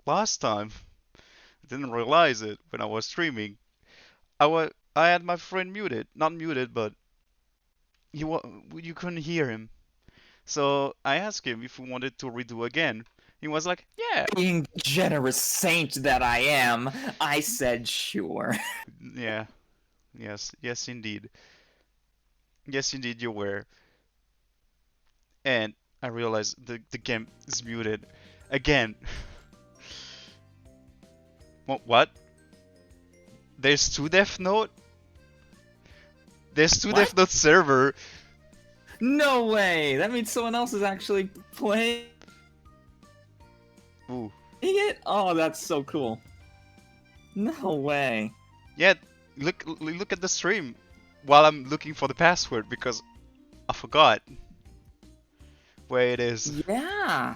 last time. I didn't realize it when I was streaming. I had my friend muted, not muted, but he wa you couldn't hear him. So I asked him if we wanted to redo again. He was like, "Yeah, Being the generous saint that I am, I said sure. yeah, yes, indeed, yes, indeed, you were." And I realized the game is muted again. What? There's two Death Note? There's two What? Death Note server. No way! That means someone else is actually playing Ooh. it? Oh, that's so cool. No way. Yeah, look at the stream while I'm looking for the password because I forgot where it is. Yeah!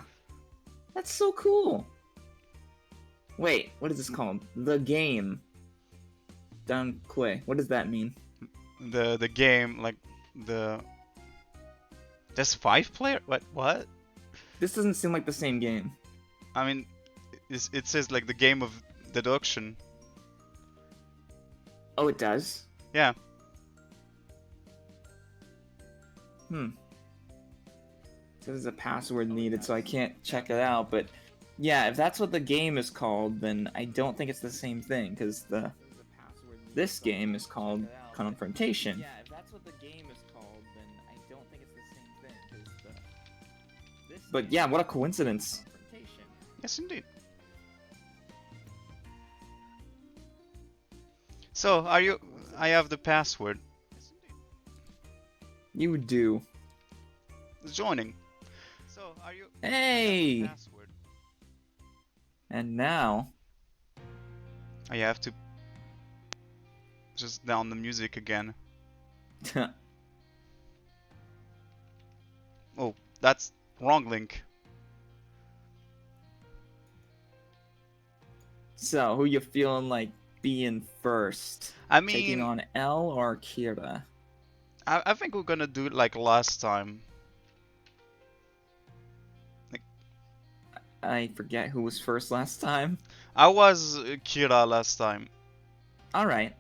That's so cool. Wait, what is this called? The game. Quay. What does that mean? The game like the there's 5 player. What? This doesn't seem like the same game. I mean, it says like the game of deduction. Oh, it does? Yeah. Hmm. So there's a password needed, so I can't check it out, but yeah, if that's what the game is called, then I don't think it's the same thing, because this game is called Confrontation. Yeah, if that's what the game is called, then I don't think it's the same thing, because But yeah, what a coincidence. Yes, indeed. So, are you? I have the password. You do. It's joining. So, are you? Hey! Password. And now... I have to just down the music again. Oh, that's wrong link. So, who you feeling like being first? I Taking mean, on L or Kira? I think we're gonna do it like last time. I forget who was first last time. I was Kira last time. Alright.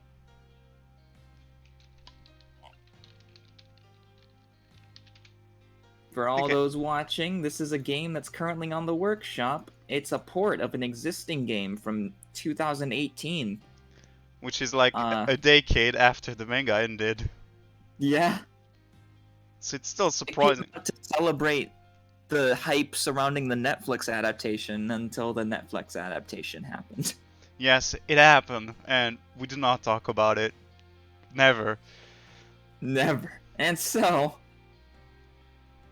For all Okay. those watching, this is a game that's currently on the workshop. It's a port of an existing game from 2018. Which is like a decade after the manga ended. Yeah. So it's still It came surprising. out to celebrate the hype surrounding the Netflix adaptation until the Netflix adaptation happened. Yes, it happened, and we do not talk about it. Never. Never. And so,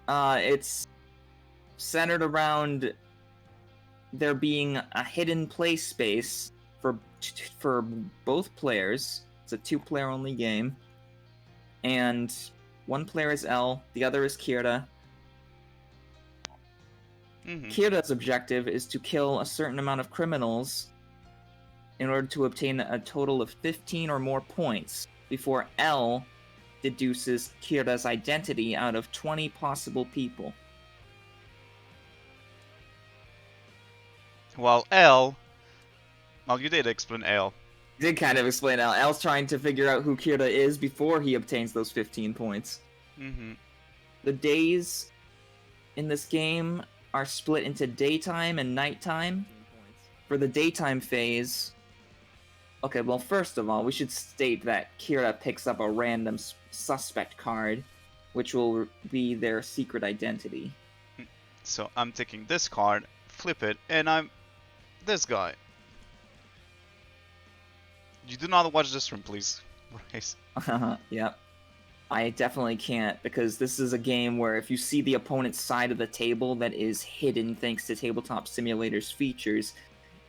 it's centered around there being a hidden play space for both players. It's a 2-player only game, and one player is L, the other is Kira. Kira's objective is to kill a certain amount of criminals in order to obtain a total of 15 or more points before L deduces Kira's identity out of 20 possible people. While L... Well, you did explain L. Did kind of explain L. L's trying to figure out who Kira is before he obtains those 15 points. The days in this game are split into daytime and nighttime. For the daytime phase... Okay, well, first of all, we should state that Kira picks up a random suspect card, which will be their secret identity. So I'm taking this card, flip it, and I'm this guy. You do not watch this stream, please. Bryce. Yep. I definitely can't, because this is a game where if you see the opponent's side of the table that is hidden thanks to Tabletop Simulator's features,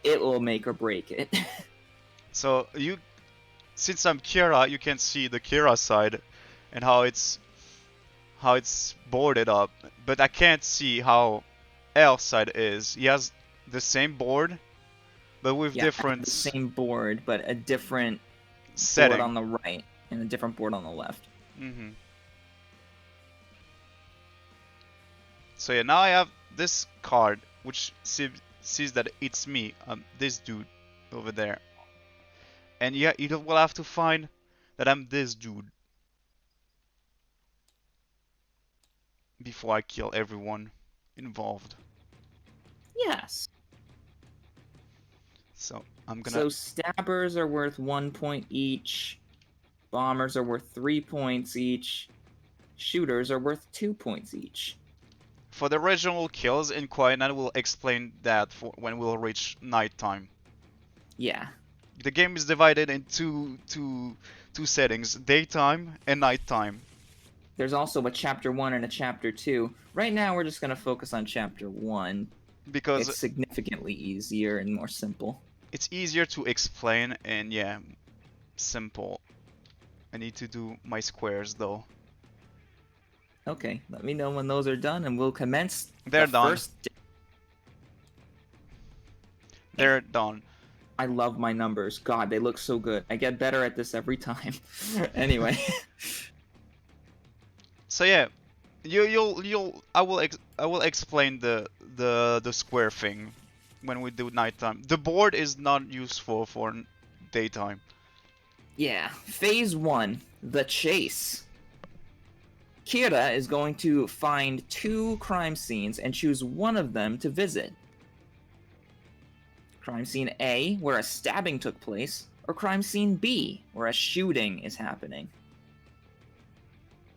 it will make or break it. So since I'm Kira, you can see the Kira side and how it's boarded up, but I can't see how L's side is. He has the same board, but with different the same board, but a different setting board on the right and a different board on the left. So yeah, now I have this card, which sees that it's me, this dude over there. And yeah, you will have to find that I'm this dude before I kill everyone involved. Yes. So I'm gonna. So stabbers are worth 1 point each. Bombers are worth 3 points each. Shooters are worth 2 points each. For the regional kills in Quainan, we'll explain that for when we'll reach nighttime. Yeah. The game is divided into two settings, daytime and nighttime. There's also a chapter 1 and a chapter 2. Right now we're just going to focus on chapter 1. Because it's significantly easier and more simple. It's easier to explain and yeah, simple. I need to do my squares though. Okay, let me know when those are done and we'll commence. They're done. They're done. I love my numbers. God, they look so good. I get better at this every time. Anyway. So yeah, I will explain the square thing when we do nighttime. The board is not useful for daytime. Yeah, phase 1, the chase. Kira is going to find 2 crime scenes and choose one of them to visit. Crime scene A, where a stabbing took place, or crime scene B, where a shooting is happening.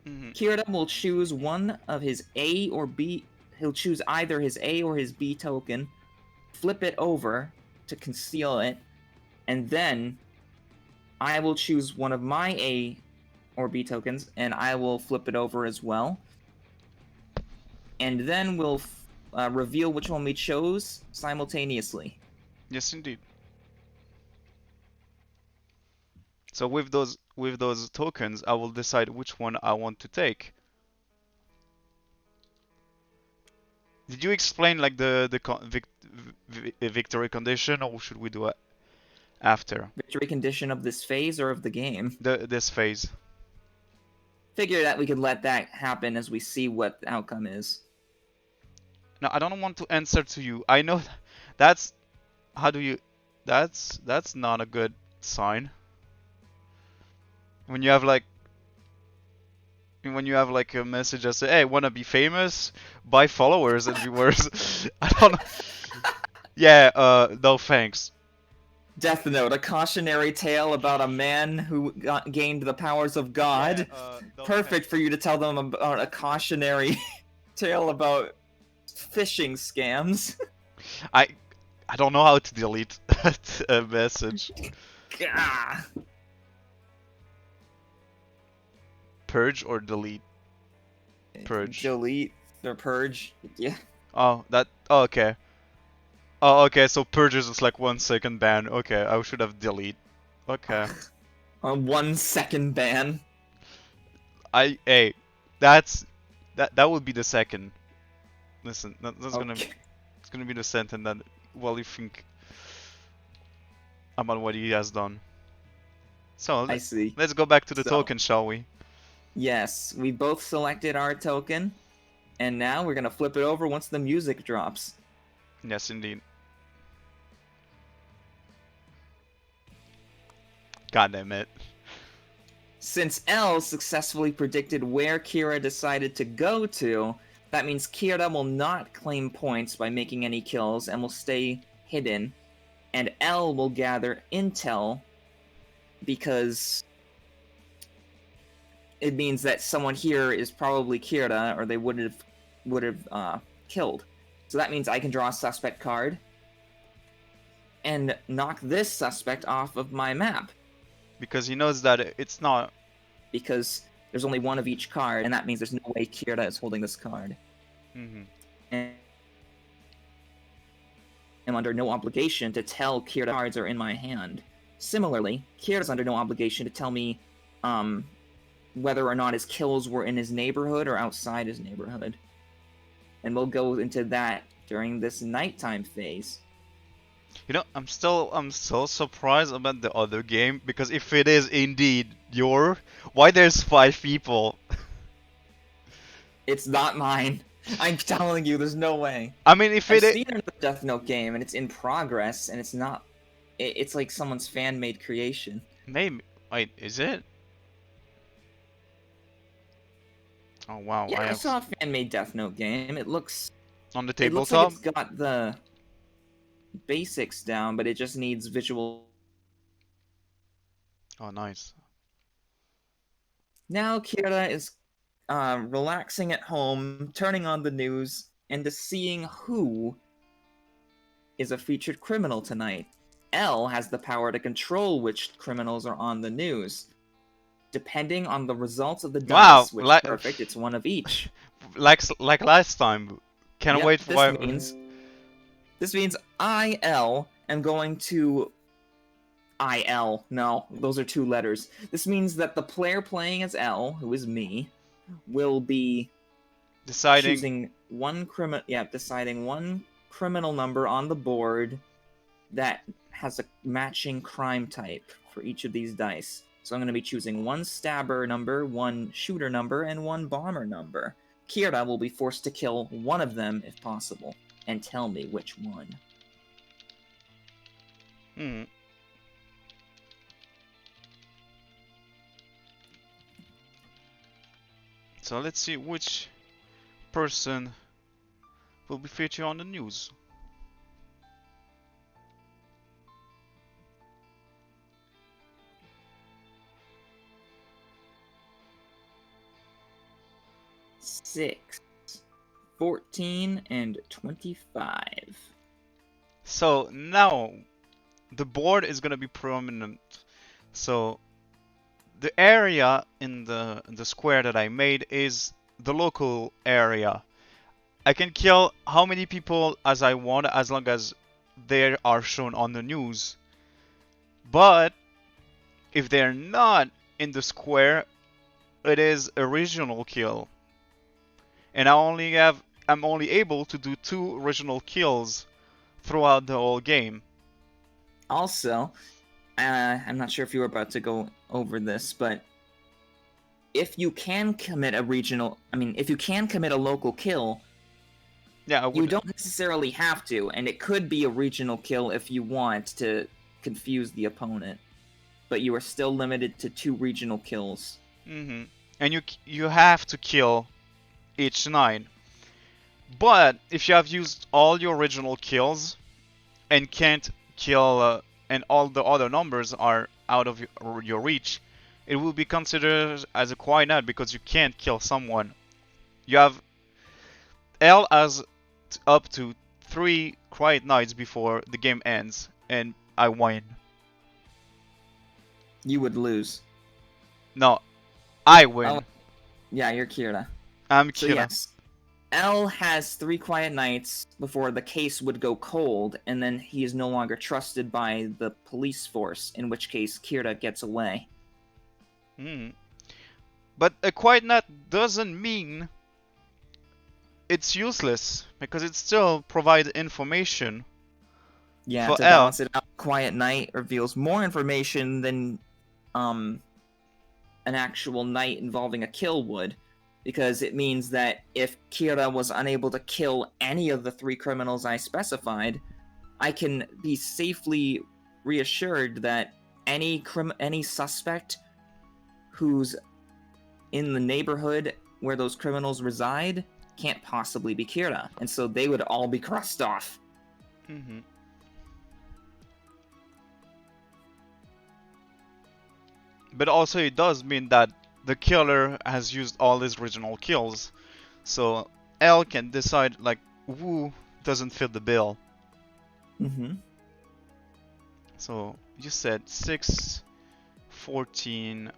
Kira will choose one of his A or B. He'll choose either his A or his B token, flip it over to conceal it, and then I will choose one of my A or B tokens, and I will flip it over as well. And then we'll reveal which one we chose simultaneously. Yes, indeed. So with those tokens, I will decide which one I want to take. Did you explain like the victory condition, or should we do it after? Victory condition of this phase or of the game? This phase. Figure that we could let that happen as we see what the outcome is. No, I don't want to answer to you. I know that's how do you that's not a good sign. When you have like a message that says, "Hey, wanna be famous? Buy followers and viewers." I don't know. Yeah, no thanks. Death Note, a cautionary tale about a man who gained the powers of God. Yeah, no Perfect thanks. For you to tell them about a cautionary tale about phishing scams. I don't know how to delete a message. Purge or delete? Purge. Delete or purge, yeah. Oh, that. Oh, okay. Oh, okay. So purge is just like 1 second ban. Okay, I should have delete. Okay. A 1 second ban. Hey, that would be the second. Listen, that's okay. It's gonna be the sentence that well you think about what he has done. So I see. Let's go back to the token, shall we? Yes, we both selected our token, and now we're gonna flip it over once the music drops. Yes, indeed. God damn it. Since L successfully predicted where Kira decided to go to, that means Kira will not claim points by making any kills and will stay hidden, and L will gather intel because it means that someone here is probably Kira, or they would have killed. So that means I can draw a suspect card and knock this suspect off of my map. Because he knows that it's not. Because there's only one of each card, and that means there's no way Kira is holding this card. And I'm under no obligation to tell Kira cards are in my hand. Similarly, Kira's under no obligation to tell me whether or not his kills were in his neighborhood or outside his neighborhood. And we'll go into that during this nighttime phase. You know, I'm so surprised about the other game, because if it is indeed why there's 5 people? It's not mine. I'm telling you, there's no way. I mean, if I've it seen another Death Note game, and it's in progress, and it's not. It's like someone's fan-made creation. maybe wait, is it? Oh wow, Yeah, I I have saw a fan-made Death Note game. It looks. on the It looks like tabletop. it's got the basics down, but it just needs visual. Oh, nice. Now Kira is relaxing at home, turning on the news, and seeing who is a featured criminal tonight. L has the power to control which criminals are on the news. Depending on the results of the Wow, dice, which like perfect, it's one of each. like last time. Can't Yep, wait for this means I-L am going to I-L. No, those are 2 letters. This means that the player playing as L, who is me, will be deciding. choosing deciding one criminal number on the board that has a matching crime type for each of these dice. So I'm going to be choosing 1 stabber number, 1 shooter number, and 1 bomber number. Kira will be forced to kill one of them if possible, and tell me which one. Hmm. So let's see which person will be featured on the news. Six, 14, and 25. So now the board is gonna be prominent. So the area in the square that I made is the local area. I can kill how many people as I want as long as they are shown on the news. But if they're not in the square, it is a regional kill. And I'm only able to do 2 regional kills throughout the whole game. Also, I'm not sure if you were about to go over this, but if you can commit if you can commit a local kill, Yeah, you don't necessarily have to, and it could be a regional kill if you want to confuse the opponent, but you are still limited to 2 regional kills. Mm-hmm. And you have to kill each 9. But if you have used all your original kills and can't kill, and all the other numbers are out of your reach, it will be considered as a quiet night because you can't kill someone. You have L as up to 3 quiet nights before the game ends, and I win. You would lose. No, I win. Oh, yeah, you're Kira. I'm Kira. So yes, L has 3 quiet nights before the case would go cold, and then he is no longer trusted by the police force, in which case Kira gets away. But a quiet night doesn't mean it's useless, because it still provides information. Yeah, for to L. balance it out, Quiet Night reveals more information than an actual night involving a kill would, because it means that if Kira was unable to kill any of the 3 criminals I specified, I can be safely reassured that any suspect who's in the neighborhood where those criminals reside can't possibly be Kira, and so they would all be crossed off. Mm-hmm. But also it does mean that the killer has used all his original kills, so L can decide like who doesn't fit the bill. Mm-hmm. So you said 6, 14,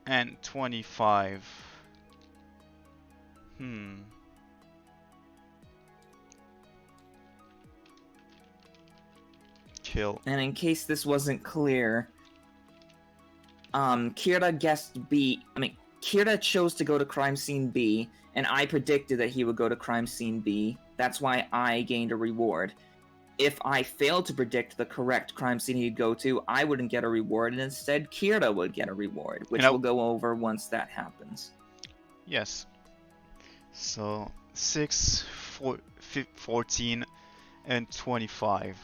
and 25. Kill. And in case this wasn't clear, Kira guessed B. Kira chose to go to crime scene B, and I predicted that he would go to crime scene B. That's why I gained a reward. If I failed to predict the correct crime scene he'd go to, I wouldn't get a reward, and instead Kira would get a reward, which we'll go over once that happens. Yes. So 6, 14, and 25.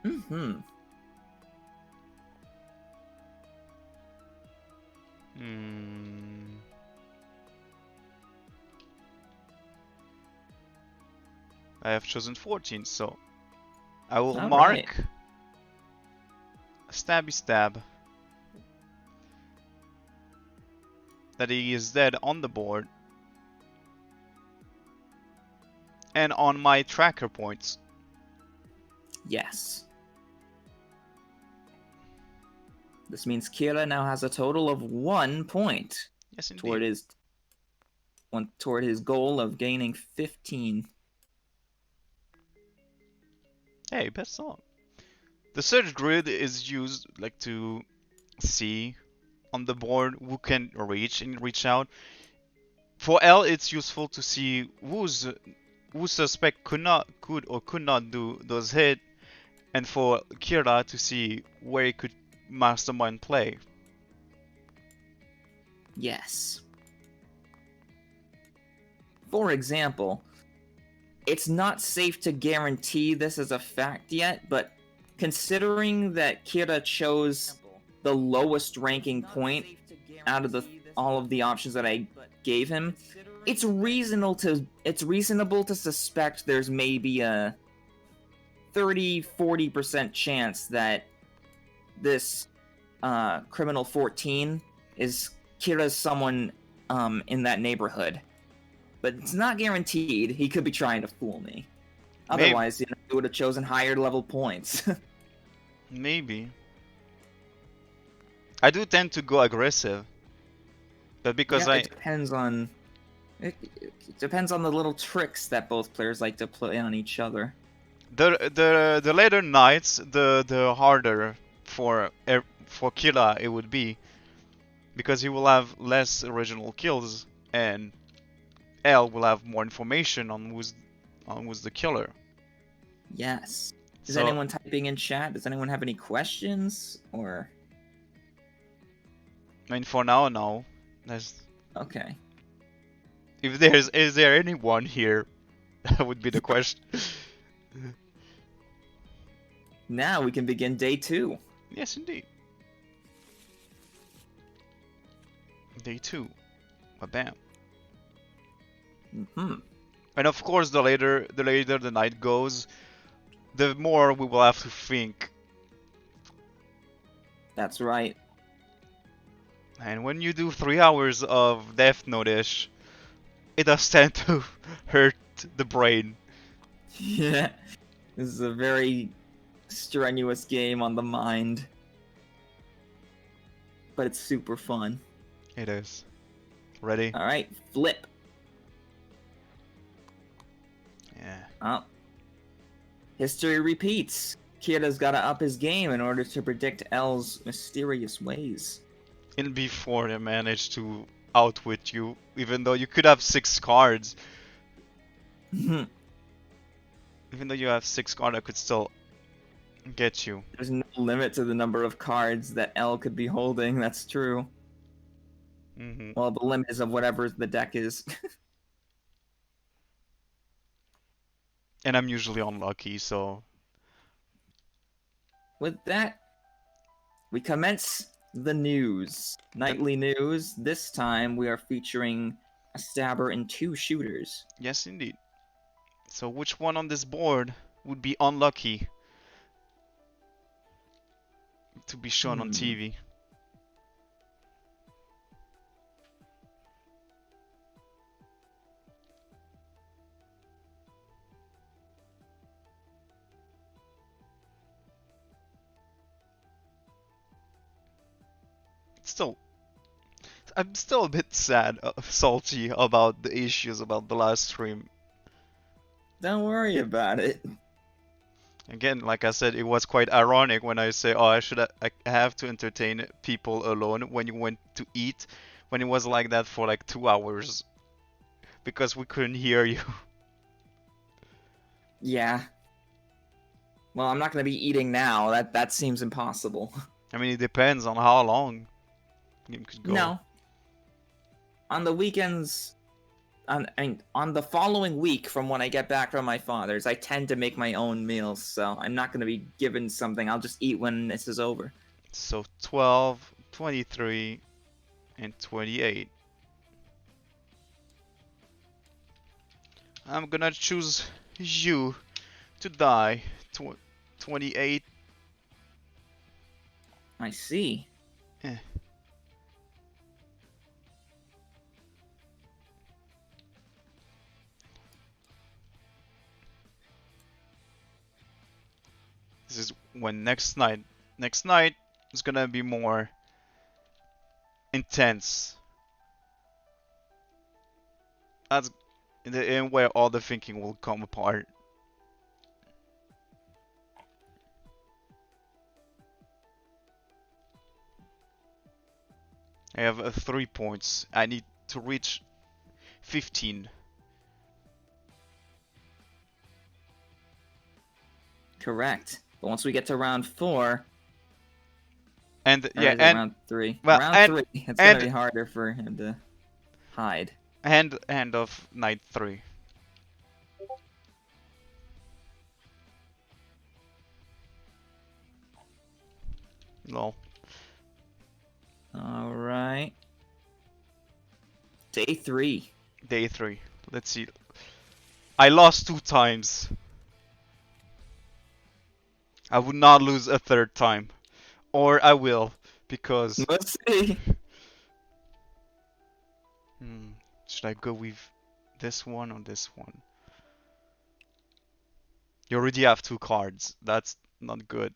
Mm-hmm. I have chosen 14, so I will All mark right. stabby stab that he is dead on the board and on my tracker points. Yes. This means Kira now has a total of 1 point. Yes, indeed. Toward his goal of gaining 15. Hey, best song. The search grid is used like to see on the board who can reach and reach out. For L, it's useful to see whose suspect could or could not do those hit, and for Kira to see where he could mastermind play. Yes. For example, it's not safe to guarantee this as a fact yet, but considering that Kira chose the lowest ranking point out of all of the options that I gave him, it's reasonable to suspect there's maybe a 30-40% chance that this criminal 14 is Kira's someone in that neighborhood. But it's not guaranteed. He could be trying to fool me. Otherwise, he would have chosen higher level points. Maybe. I do tend to go aggressive. But because it depends on it depends on the little tricks that both players like to play on each other. The later nights, the harder for Kira it would be, because he will have less original kills and L will have more information on who's the killer. Yes. Is anyone typing in chat? Does anyone have any questions or? I mean, for now, no. Okay. If is there anyone here? That would be the question. Now we can begin day 2. Yes, indeed. Day 2. Bam. Mm-hmm. And of course, the later the night goes, the more we will have to think. That's right. And when you do 3 hours of Death Notice, it does tend to hurt the brain. Yeah, this is a very strenuous game on the mind. But it's super fun. It is. Ready? Alright, flip. Yeah. Oh. History repeats. Kira's gotta up his game in order to predict L's mysterious ways. And before they managed to outwit you, even though you could have 6 cards. Even though you have 6 cards, I could still get you. There's no limit to the number of cards that L could be holding, that's true. Well, the limit is of whatever the deck is. And I'm usually unlucky, so... With that, we commence the news. Nightly news. This time we are featuring a stabber and 2 shooters. Yes, indeed. So which one on this board would be unlucky to be shown on TV? I'm still a bit sad, salty about the issues about the last stream. Don't worry about it. Again, like I said, it was quite ironic when I say, oh, I have to entertain people alone when you went to eat, when it was like that for like 2 hours. Because we couldn't hear you. Yeah. Well, I'm not going to be eating now. That seems impossible. I mean, it depends on how long the game could go. No. On the weekends, on the following week from when I get back from my father's, I tend to make my own meals, so I'm not going to be given something. I'll just eat when this is over. So 12, 23, and 28. I'm gonna choose you to die. 28. I see. Eh. This is when next night is gonna be more intense. That's in the end where all the thinking will come apart. I have 3 points. I need to reach 15. Correct. But once we get to round 4, And or yeah, is it and round 3? well, Round 3, it's and gonna be harder for him to hide. end of night 3. Lol. All right. Day 3. Day 3. Let's see. I lost 2 times. I would not lose a 3rd time. Or I will, because... Let's see. Should I go with this one or this one? You already have 2 cards. That's not good.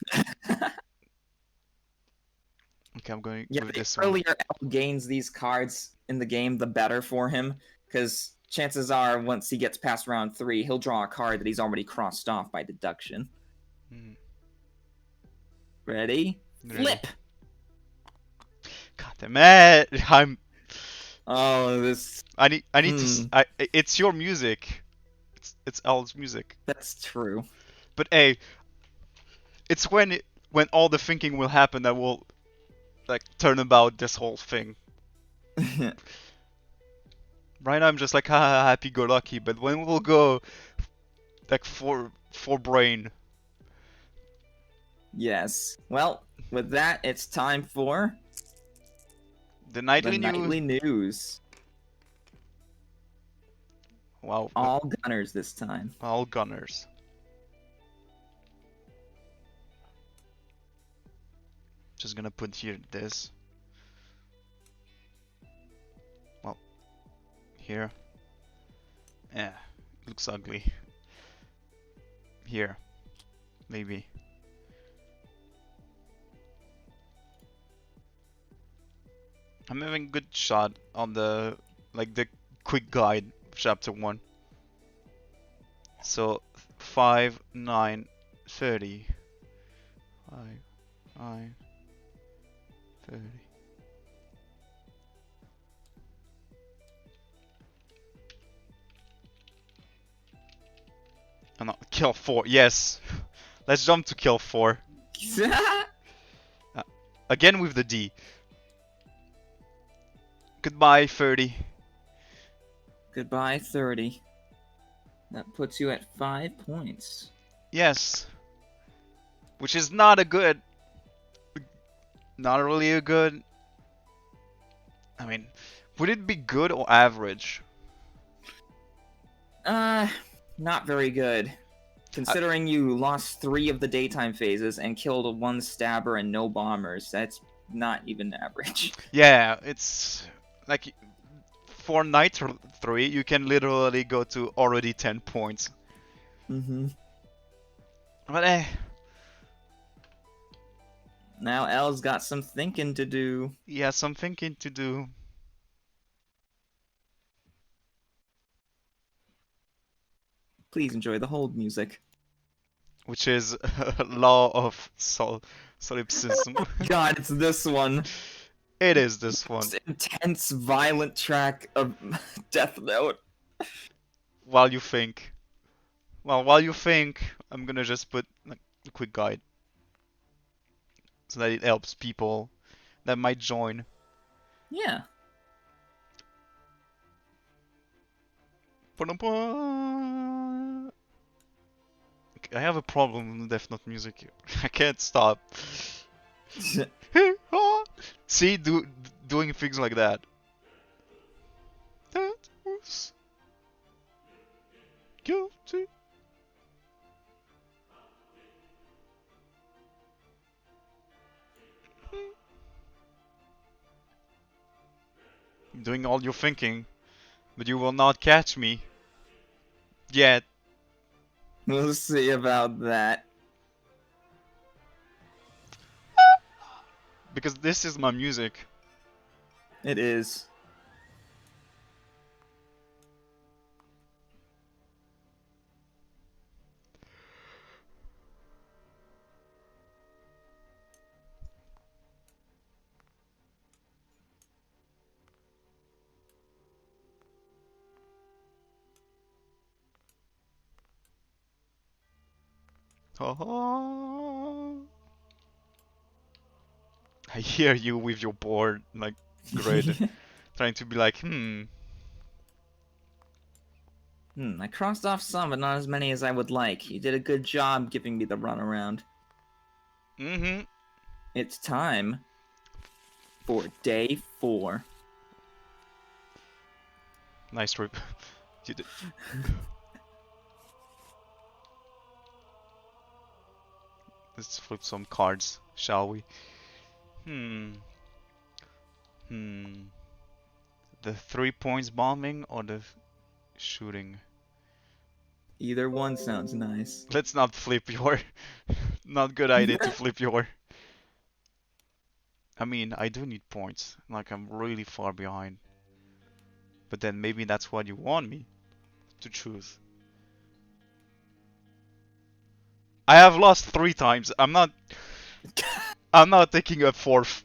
Okay, I'm going with this one. The earlier El gains these cards in the game, the better for him, because chances are once he gets past round 3, he'll draw a card that he's already crossed off by deduction. Ready? Flip! God damn it! I'm... Oh, this... I need to... it's your music. It's El's music. That's true. But hey, it's when all the thinking will happen that will like turn about this whole thing. Right now I'm just like haha happy go lucky, but when we'll go like for brain. Yes. Well, with that, it's time for the nightly news. Wow. All gunners this time. All gunners. Just gonna put here this. Well, here. Yeah, looks ugly. Here, maybe. I'm having good shot on the the quick guide chapter 1. So 5, 9, 30. 5, 9, 30. Oh no, kill 4, yes! Let's jump to kill 4. Again with the D. Goodbye 30. Goodbye 30. That puts you at 5 points. Yes. Which is not a good... Not really a good... I mean, would it be good or average? Not very good. Considering you lost 3 of the daytime phases and killed 1 stabber and no bombers, that's not even average. Yeah, it's... like... For night 3, you can literally go to already 10 points. But now El's got some thinking to do. Yeah, some thinking to do. Please enjoy the hold music. Which is law of solipsism. God, it's this one. It is this one. Most intense, violent track of Death Note. While you think. Well, while you think, I'm gonna just put like, a quick guide. So that it helps people that might join. Yeah. I have a problem with Death Note music. I can't stop. See, doing things like that. That was guilty. Doing all your thinking, but you will not catch me. Yet. We'll see about that. Because this is my music. It is. I hear you with your board, like, grid, trying to be like, I crossed off some, but not as many as I would like. You did a good job giving me the runaround. It's time for day 4. Nice trip. You did. Let's flip some cards, shall we? The 3 points bombing or the shooting? Either one sounds nice. Let's not flip your. Not good idea to flip your. I mean, I do need points. Like, I'm really far behind. But then maybe that's what you want me to choose. I have lost 3 times. I'm not taking a 4th.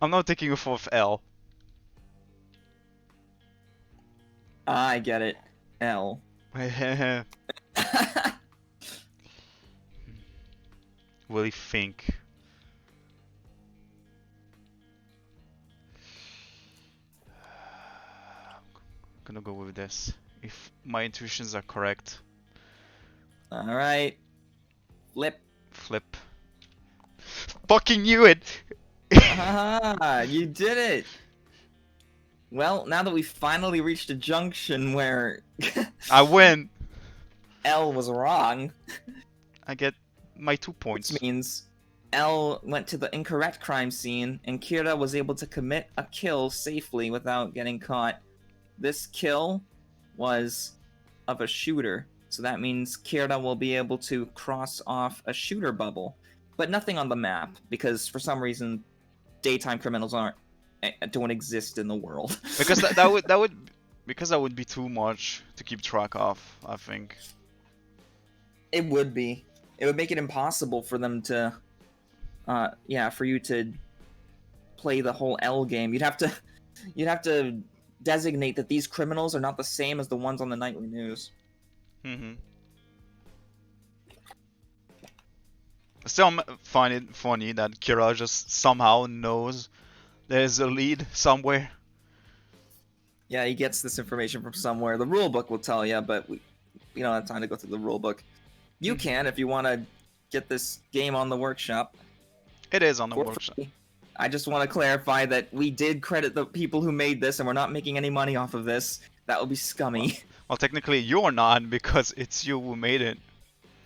I'm not taking a 4th L. I get it. L. Will he think? I'm gonna go with this. If my intuitions are correct. Alright. Flip. Flip. Fucking knew it! Ah, you did it! Well, now that we finally reached a junction where I win! L was wrong. I get my 2 points. Which means L went to the incorrect crime scene, and Kira was able to commit a kill safely without getting caught. This kill was of a shooter, so that means Kira will be able to cross off a shooter bubble, but nothing on the map, because for some reason, daytime criminals don't exist in the world. Because that would be too much to keep track of, I think. It would be. It would make it impossible for them to, for you to play the whole L game. You'd have to designate that these criminals are not the same as the ones on the nightly news. Still find it funny that Kira just somehow knows there's a lead somewhere. Yeah, he gets this information from somewhere. The rulebook will tell you, but we don't have time to go through the rulebook. You can if you want to get this game on the workshop. It is on the workshop. Free. I just want to clarify that we did credit the people who made this, and we're not making any money off of this. That would be scummy. Well, technically you're not, because it's you who made it.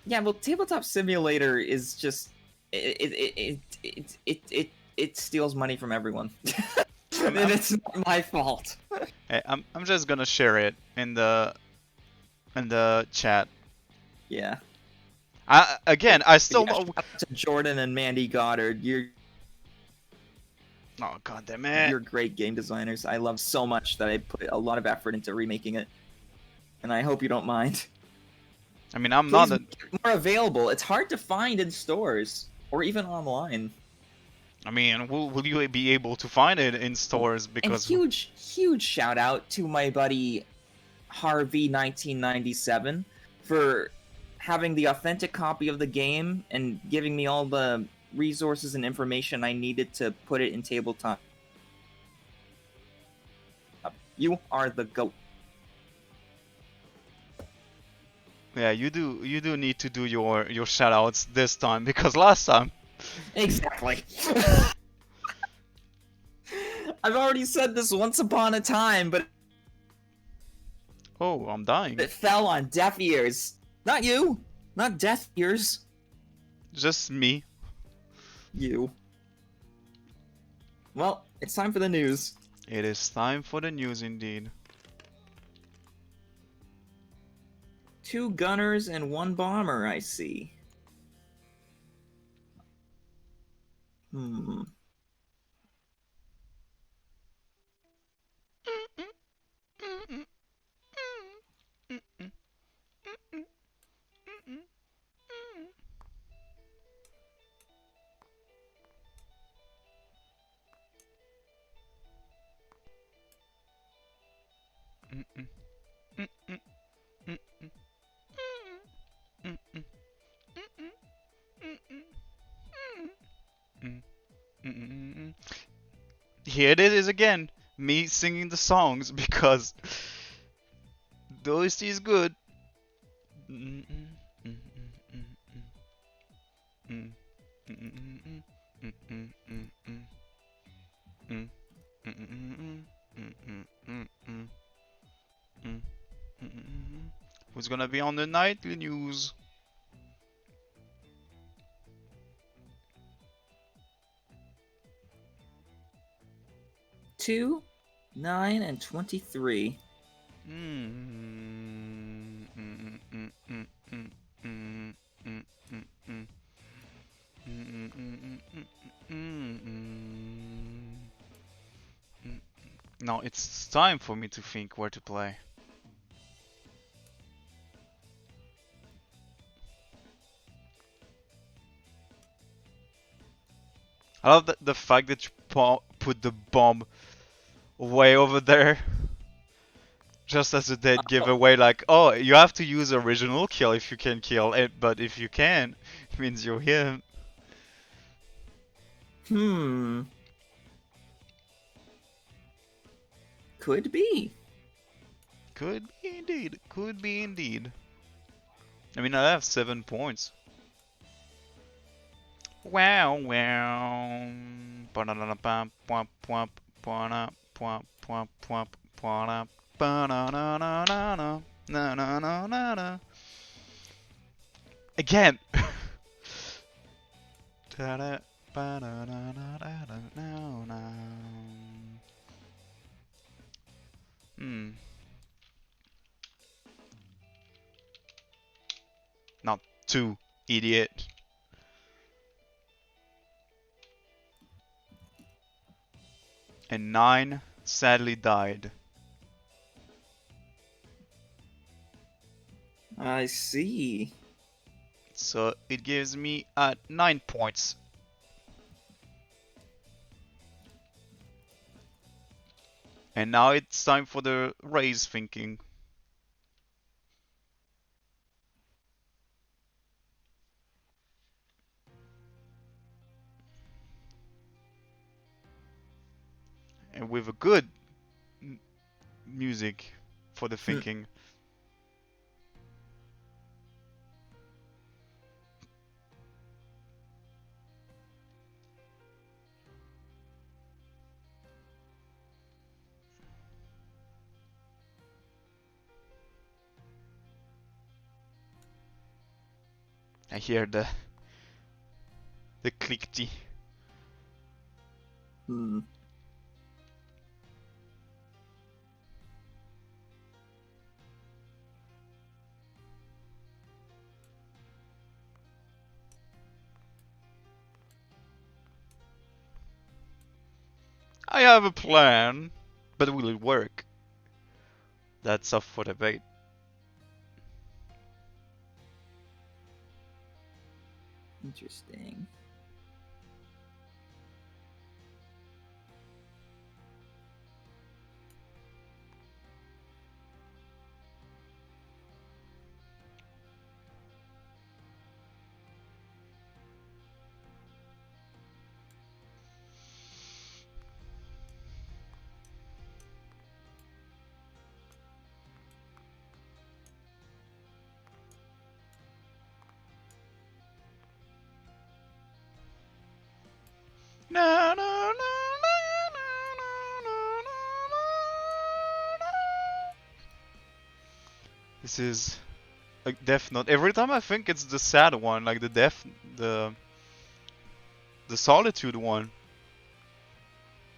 Yeah, well, Tabletop Simulator is just it steals money from everyone, and it's not my fault. Hey, I'm just gonna share it in the chat. Yeah. I still shout out to Jordan and Mandy Goddard. Oh, god damn it. You're great game designers. I love so much that I put a lot of effort into remaking it, and I hope you don't mind. I mean, I'm not more available. It's hard to find in stores or even online. I mean, will you be able to find it in stores? Because and huge shout out to my buddy Harvey1997 for having the authentic copy of the game and giving me all the resources and information I needed to put it in tabletop. You are the GOAT. Yeah, you do need to do your shoutouts this time because last time. Exactly. I've already said this once upon a time, but Oh, I'm dying. it fell on deaf ears. Not you. Not deaf ears. Just me. You. Well, it's time for the news. It is time for the news indeed. 2 gunners and 1 bomber, I see. Hmm. Here it is again, me singing the songs because the OST is good. Who's gonna be on the nightly news? Two, 9, and 23. Now it's time for me to think where to play. I love the fact that you put the bomb way over there. Just as a dead giveaway, like, oh, you have to use original kill if you can kill it, but if you can, it means you're him. Could be. Could be indeed. Could be indeed. I mean, I have 7 points. Wow, wow. Again. Not 2, idiot. And 9 sadly died. I see. So it gives me 9 points. And now it's time for the raise thinking. And with a good music for the thinking. I hear the clickty. I have a plan, but will it work? That's up for debate. Interesting. Na, na, na, na, This is a Death Note. Every time I think it's the sad one, like the Solitude one.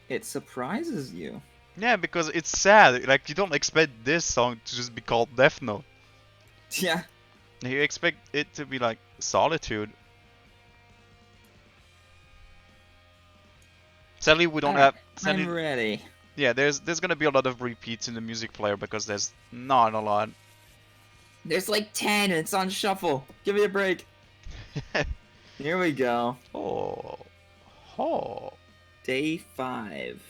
It surprises you. Yeah, because it's sad. Like you don't expect this song to just be called Death Note. Yeah. You expect it to be like Solitude. Sadly, we don't have. Sadly, I'm ready. yeah, there's gonna be a lot of repeats in the music player because there's not a lot. There's like 10 and it's on shuffle. Give me a break. Here we go. Oh, oh. Day 5.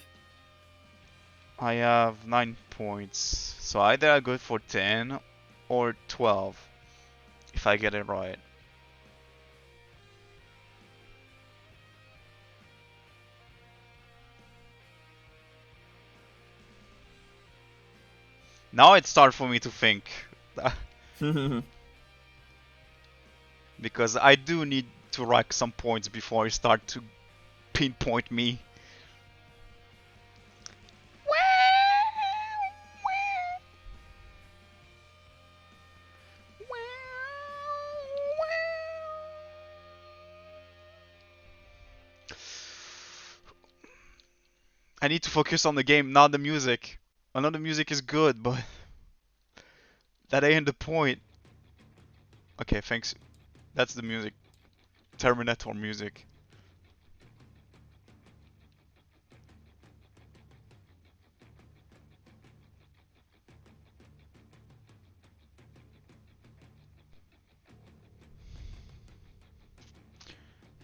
I have 9 points, so either I go for 10 or 12 if I get it right. Now it starts for me to think. Because I do need to rack some points before I start to pinpoint me. I need to focus on the game, not the music. I know the music is good, but that ain't the point. Okay, thanks. That's the music. Terminator music.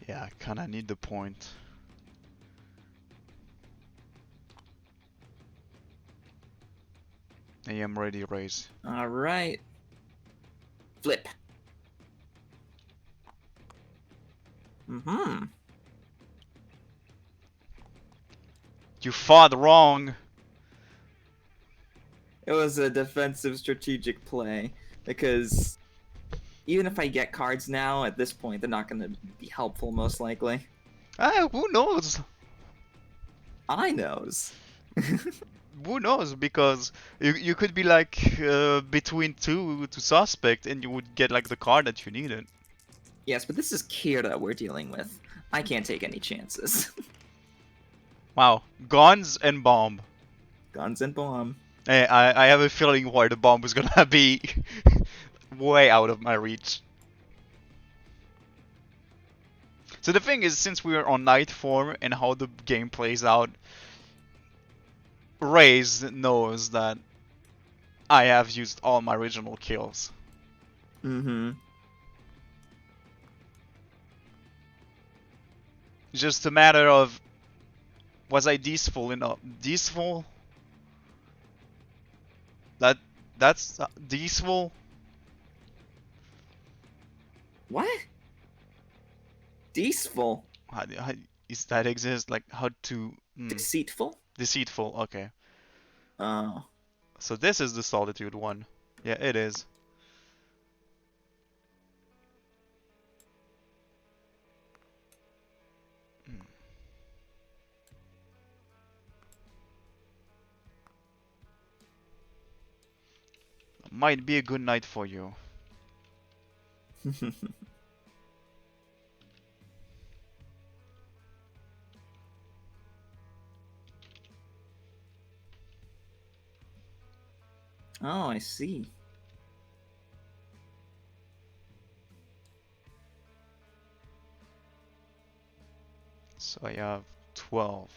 Yeah, I kinda need the point. I am ready, raise. Alright. Flip. Mm-hmm. You fought wrong. It was a defensive strategic play because even if I get cards now, at this point, they're not going to be helpful, most likely. Ah, who knows? I knows. Who knows? Because you could be like between two to suspect, and you would get like the card that you needed. Yes, but this is Kira we're dealing with. I can't take any chances. Wow, guns and bomb. Guns and bomb. Hey, I have a feeling why the bomb was gonna be way out of my reach. So the thing is, since we are on night form and how the game plays out, Raze knows that I have used all my original kills. Mm-hmm. Just a matter of, was I Deaceful enough? Deaceful? That's Deaceful? What? Deceitful. How is that exist? Like how to Deceitful? Deceitful, okay. Oh. So this is the Solitude one. Yeah, it is. Might be a good night for you. Oh, I see. So I have 12.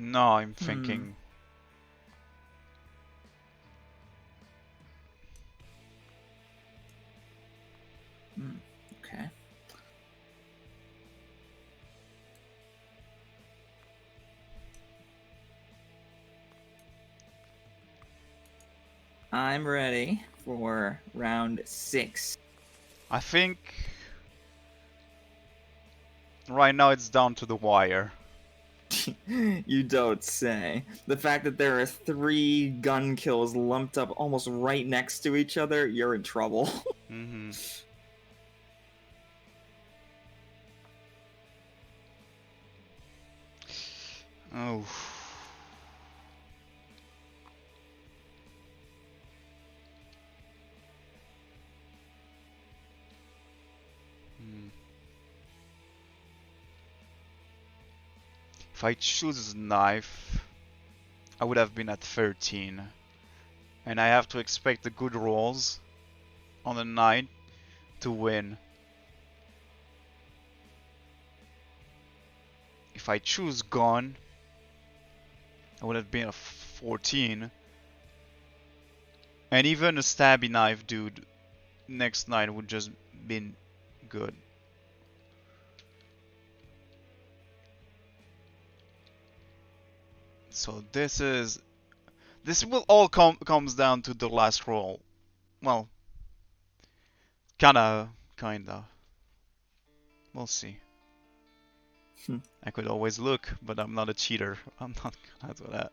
No, I'm thinking. Okay. I'm ready for round 6. I think right now it's down to the wire. You don't say. The fact that there are 3 gun kills lumped up almost right next to each other, you're in trouble. Mm-hmm. Oh. If I choose knife, I would have been at 13. And I have to expect the good rolls on the 9 to win. If I choose gun, I would have been a 14. And even a stabby knife dude next 9 would just been good. So this will all comes down to the last roll. Well, kinda. We'll see. I could always look, but I'm not a cheater. I'm not gonna do that.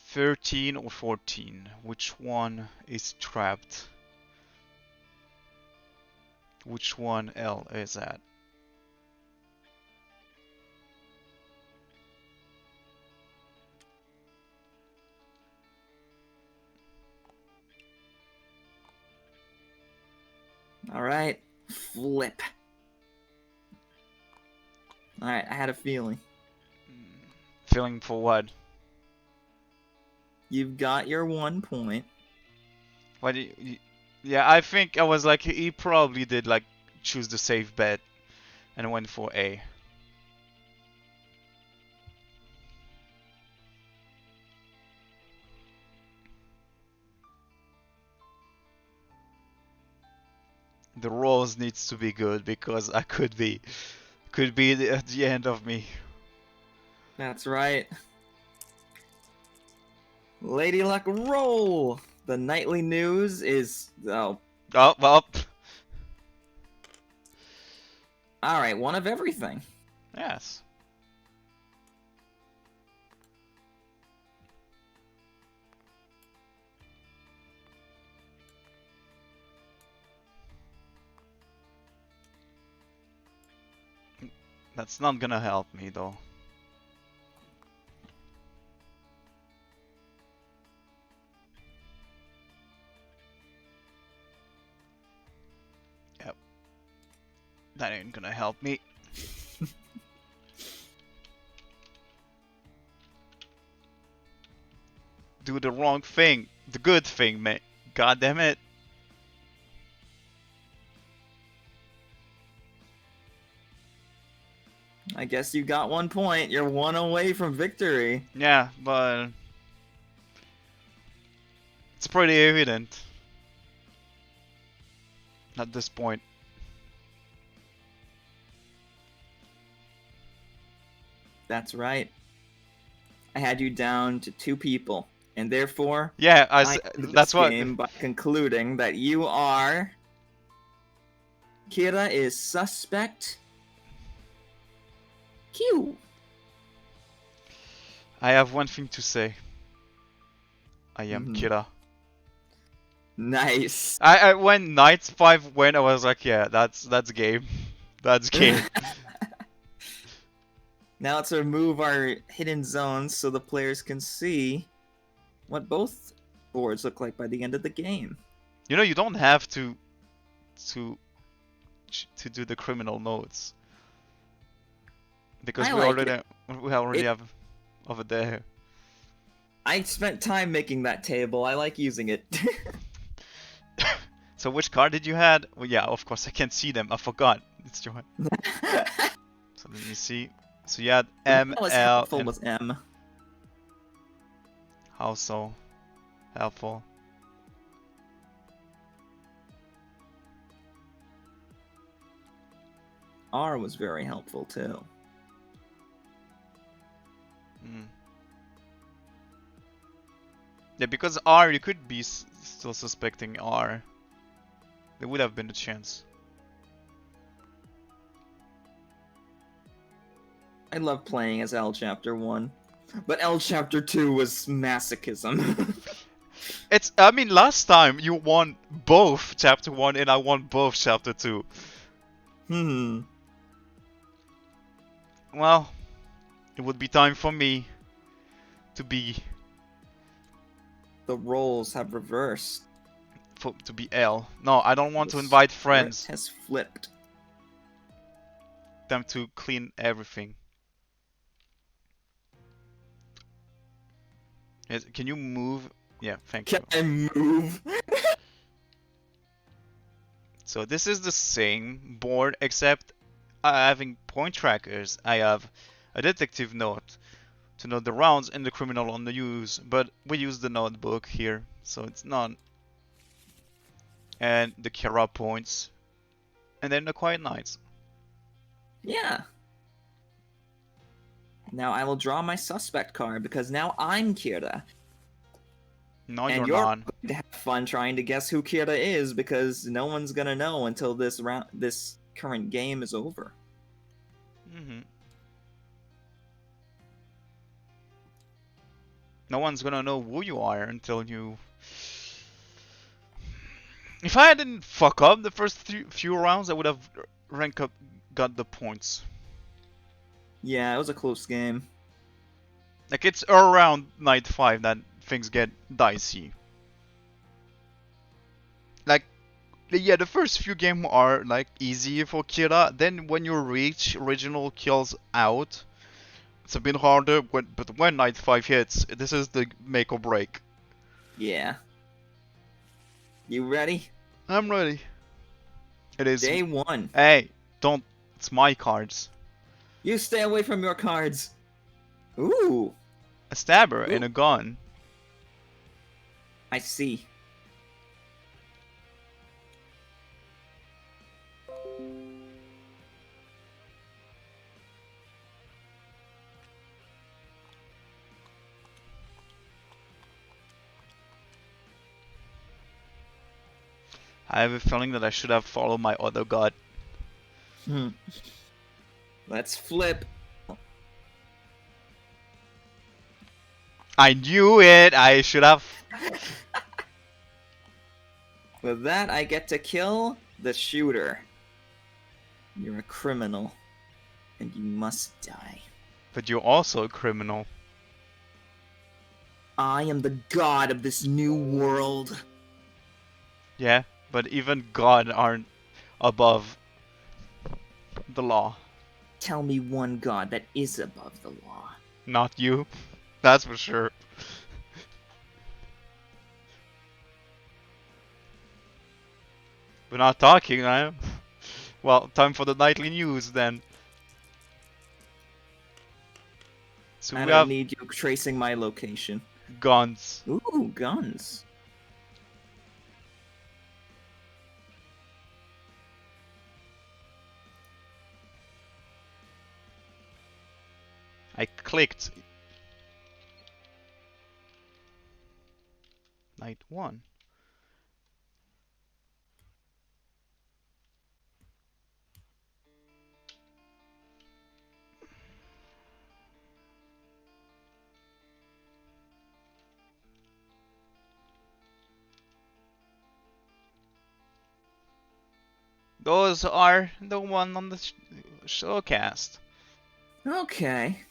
13 or 14. Which one is trapped? Which one L is that? Alright, flip. Alright, I had a feeling. Feeling for what? You've got your 1 point. What? Yeah, I think I was like, he probably did like choose the safe bet and went for A. The rolls needs to be good because I could be at the end of me. That's right. Lady Luck, roll! The nightly news is... oh. Up. Alright, one of everything. Yes. That's not gonna help me though. Yep. That ain't gonna help me. Do the wrong thing. The good thing, man. God damn it. I guess you got 1 point. You're 1 away from victory. Yeah, but it's pretty evident at this point. That's right. I had you down to 2 people, and therefore, yeah, that's what. Game by concluding that you are. Kira is suspect. Q. I have one thing to say. I am Kira. Nice. I when Knight 5 went, I was like, yeah, that's game. That's game. Now let's remove our hidden zones so the players can see what both boards look like by the end of the game. You know, you don't have to do the criminal notes because we already have over there. I spent time making that table. I like using it. So which card did you had? Well, yeah, of course I can't see them. I forgot. It's joy. So let me see. So you had M, That was L, helpful and with M. how so? Helpful. R was very helpful too. Mm. Yeah, because R, you could be still suspecting R. There would have been a chance. I love playing as L Chapter 1. But L Chapter 2 was masochism. I mean, last time you won both Chapter 1 and I won both Chapter 2. Well, it would be time for me to be... The roles have reversed. to be L. No, I don't want The to invite script friends. has flipped. Them to clean everything. Yes, can you move? Yeah, thank you. Can I move? So this is the same board, except having point trackers. I have a detective note to note the rounds and the criminal on the use, but we use the notebook here, so it's not. And the Kira points, and then the Quiet Nights. Yeah. Now I will draw my suspect card because now I'm Kira. No, And you're you're not. going to have fun trying to guess who Kira is because no one's gonna know until this current game is over. No one's gonna know who you are until you... If I didn't fuck up the first few rounds, I would have got the points. Yeah, it was a close game. Like, it's around night 5 that things get dicey. Like, yeah, the first few games are like easy for Kira. Then when you reach original kills out, it's a bit harder. But when night 5 hits, this is the make or break. Yeah. You ready? I'm ready. It is. Day 1. Hey, don't. It's my cards. You stay away from your cards. Ooh. A stabber Ooh. and a gun. I see. I have a feeling that I should have followed my other gut. Let's flip. I knew it! I should have... With that, I get to kill the shooter. You're a criminal, and you must die. But you're also a criminal. I am the god of this new world. Yeah, but even God aren't above the law. Tell me one god that is above the law. Not you. That's for sure. We're not talking, I... Well, time for the nightly news then. So I we don't have need you tracing my location. guns. Ooh, guns. I clicked. Night 1. Those are the one on the showcast. Okay.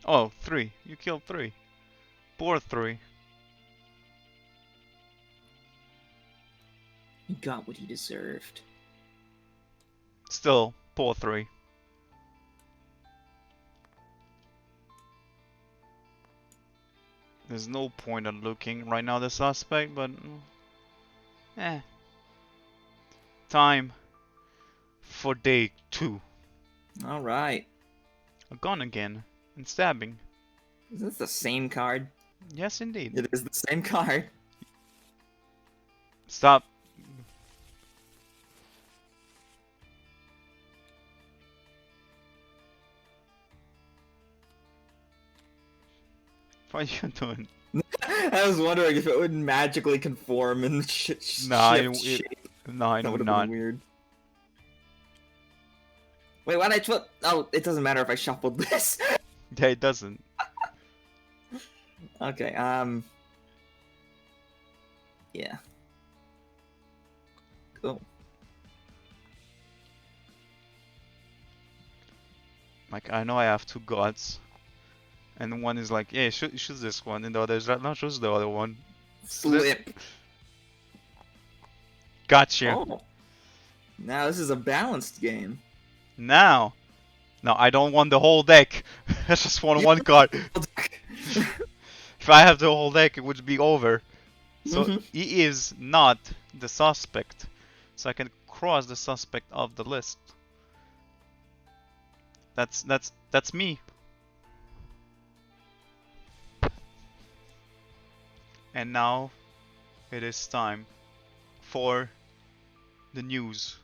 Oh, 3. You killed 3. Poor 3. He got what he deserved. Still, poor 3. There's no point in looking right now the suspect, but eh. Time for day 2. All right. A gun again and stabbing. Is this the same card? Yes, indeed. It is the same card. Stop. What are you doing? I was wondering if it would magically conform and shift shape. No, I That know would have not. been weird. Wait, why did I flip? Oh, it doesn't matter if I shuffled this. Yeah, it doesn't. Okay, yeah. Cool. Like, I know I have 2 gods. And one is like, yeah, shoot this one, and the other is like, no, choose the other one. Flip. Gotcha. Oh. Now this is a balanced game. Now. No, I don't want the whole deck. I just want one card. If I have the whole deck, it would be over. So he is not the suspect. So I can cross the suspect off the list. That's me. And now it is time for the news.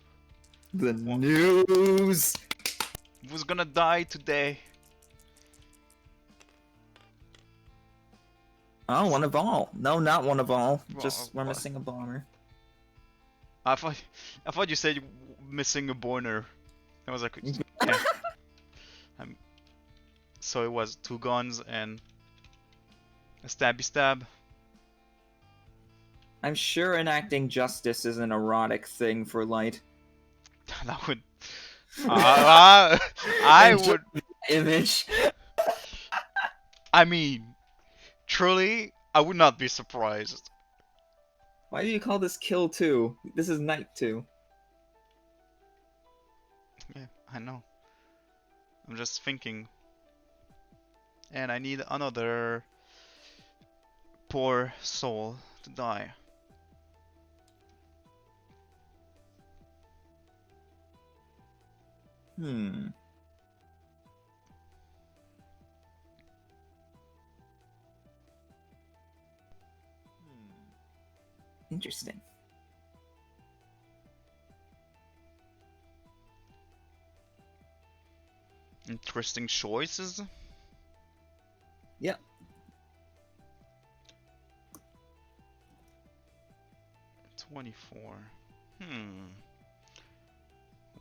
The news. Who's gonna die today? Oh, one of all. No, not one of all. Just we're what? missing a bomber. I thought you said missing a boner. I was like, yeah. So it was 2 guns and a stabby stab. I'm sure enacting justice is an erotic thing for Light. That would. I would. Image. I mean, truly, I would not be surprised. Why do you call this Kill 2? This is Night 2. Yeah, I know. I'm just thinking. And I need another poor soul to die. Interesting. Interesting choices. Yep. 24.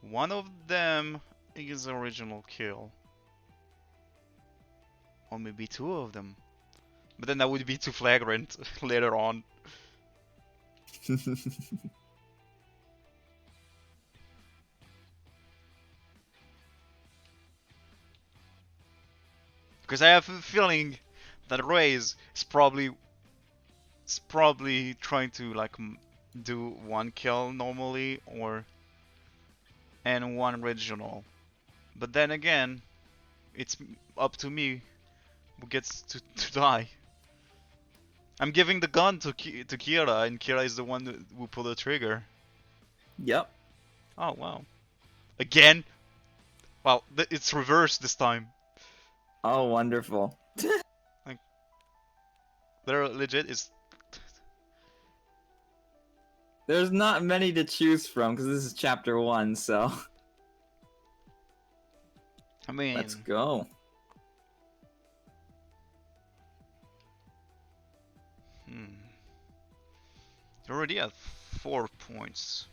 One of them is original kill. Or maybe 2 of them. But then that would be too flagrant later on. Because I have a feeling that Reyes is probably trying to like do 1 kill normally and 1 original. But then again, it's up to me who gets to die. I'm giving the gun to Kira, and Kira is the one who pulled the trigger. Yep. Oh wow. Again? Well, it's reversed this time. Oh, wonderful. Like, there legit is. There's not many to choose from because this is chapter 1, so. I mean, let's go. You're already at 4 points.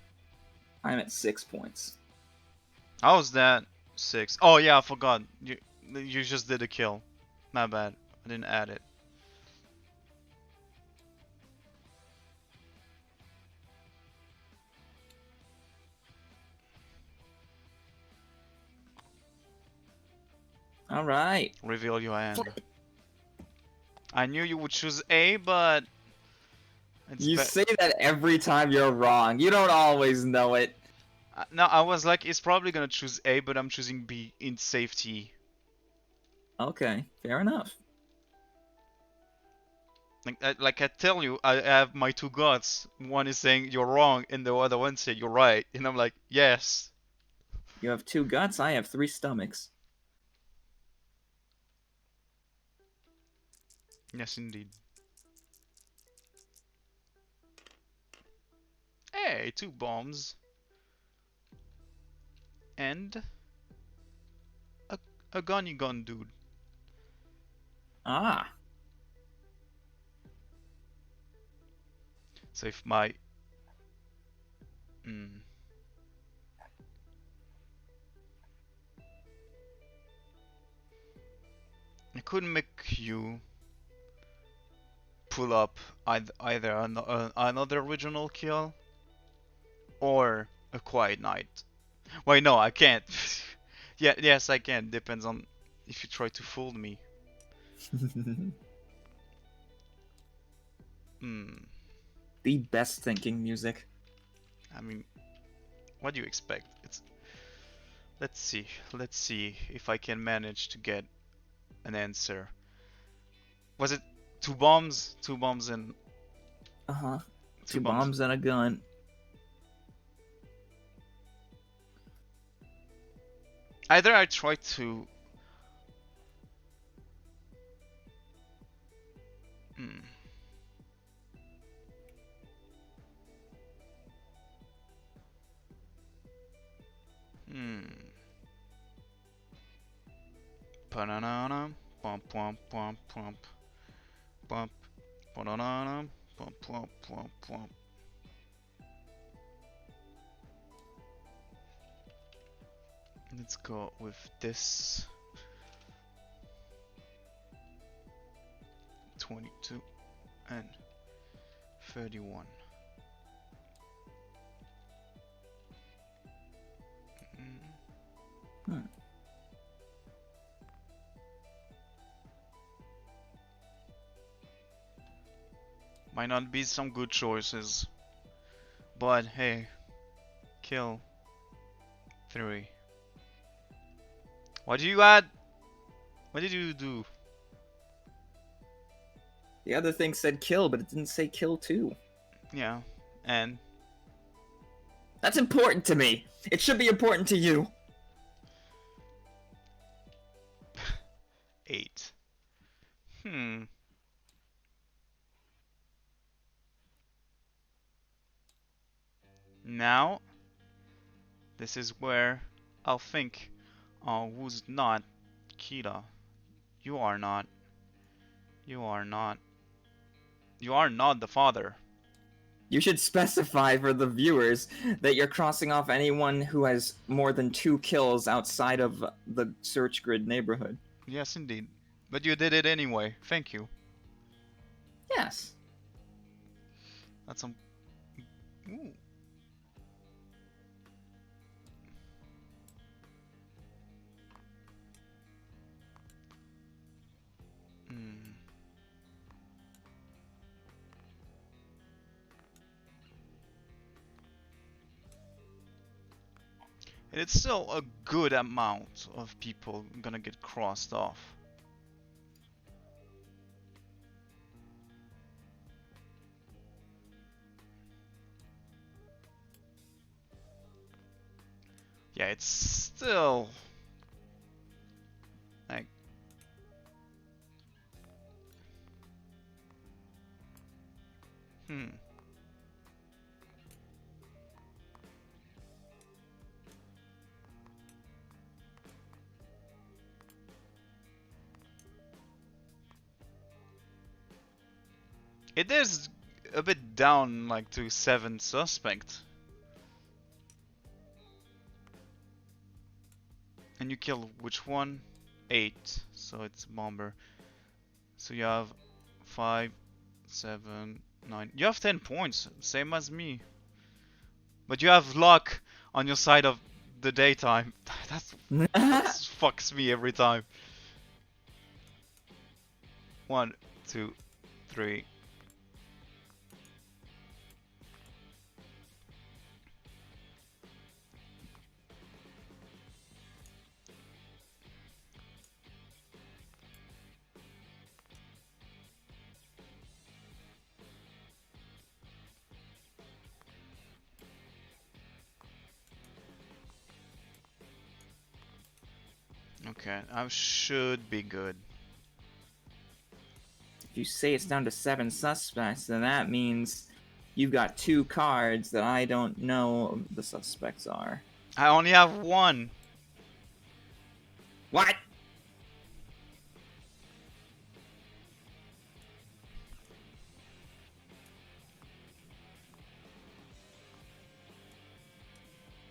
I'm at 6 points. How's that 6? Oh yeah, I forgot. You just did a kill. My bad. I didn't add it. All right. Reveal your hand. I knew you would choose A, but you say that every time you're wrong. You don't always know it. No, I was like, it's probably gonna choose A, but I'm choosing B in safety. Okay, fair enough. Like I tell you, I have my two gods. One is saying you're wrong, and the other one said you're right. And I'm like, yes. You have 2 guts, I have 3 stomachs. Yes, indeed. Hey, 2 bombs. And a gunny gun dude. Ah. So if my... I could make you pull up either another original kill or a quiet night. Wait, no, I can't. Yeah, yes, I can. Depends on if you try to fool me. The best thinking music. I mean, what do you expect? It's. Let's see if I can manage to get an answer. Was it 2 bombs? 2 bombs and... Uh-huh. 2 bombs and a gun. Either I try to... Banana, bump, bump, bump, bump, bump, banana, bump, bump, bump, bump. Let's go with this. 22 and 31. Might not be some good choices, but hey, kill 3. What did you add? What did you do? The other thing said kill, but it didn't say kill 2. Yeah, and... That's important to me. It should be important to you. 8. Now, this is where I'll think, who's not Kira? You are not. You are not. You are not the father. You should specify for the viewers that you're crossing off anyone who has more than 2 kills outside of the search grid neighborhood. Yes, indeed. But you did it anyway. Thank you. Yes. That's some... Ooh. It's still a good amount of people gonna get crossed off. Yeah, it's still like it is a bit down, like to 7 suspect. And you kill which one? 8. So it's bomber. So you have 5, 7, 9. You have 10 points, same as me. But you have luck on your side of the daytime. That fucks me every time. 1, 2, 3. Okay, I should be good. If you say it's down to 7 suspects, then that means you've got 2 cards that I don't know the suspects are. I only have 1. What?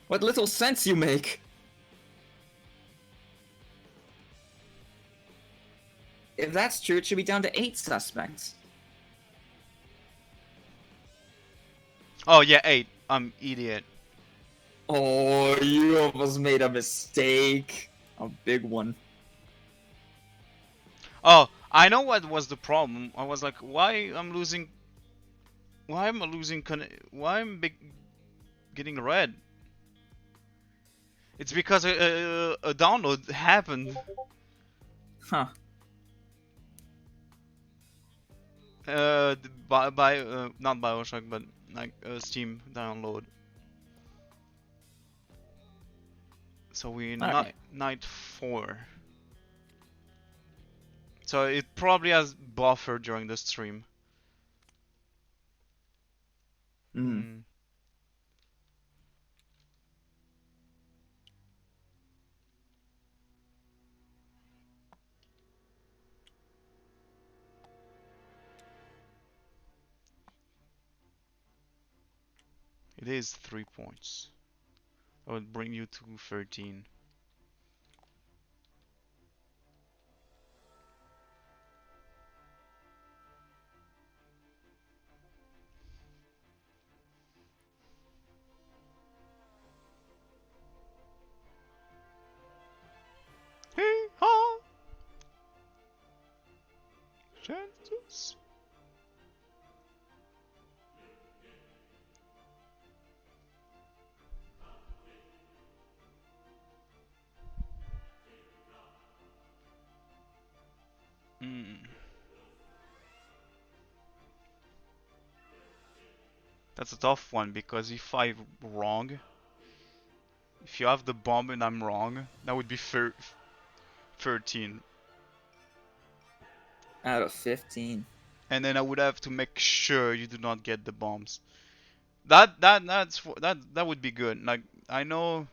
What little sense you make! If that's true, it should be down to 8 suspects. Oh yeah, 8. I'm idiot. Oh, you almost made a mistake. A big one. Oh, I know what was the problem. I was like, why I'm losing? Why am I losing? Why am I getting red? It's because a download happened. Huh. Not BioShock, but like Steam download. So we night 4. So it probably has buffer during the stream. Mm. It is 3 points. That would bring you to 13. Hee-haw! Chances. That's a tough one because if I'm wrong, if you have the bomb and I'm wrong, that would be 13. Out of 15. And then I would have to make sure you do not get the bombs. That would be good. Like I know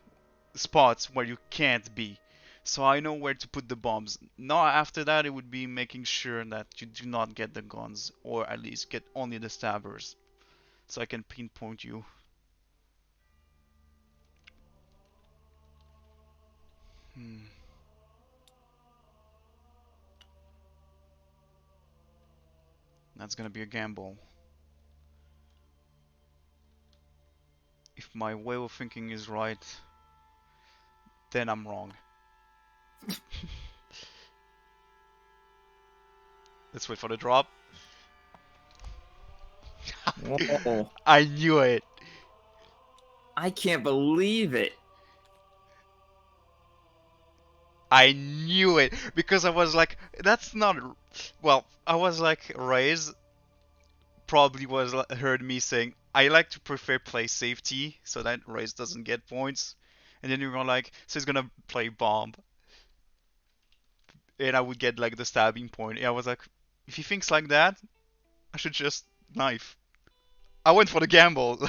spots where you can't be, so I know where to put the bombs. Now after that, it would be making sure that you do not get the guns, or at least get only the stabbers, so I can pinpoint you. That's gonna be a gamble. If my way of thinking is right, then I'm wrong. Let's wait for the drop. Whoa. I knew it. I can't believe it. I knew it because I was like, that's not. Well, I was like, Raze probably heard me saying I like to prefer play safety so that Raze doesn't get points, and then you were like, so he's gonna play bomb, and I would get like the stabbing point. And I was like, if he thinks like that, I should just knife. I went for the gamble.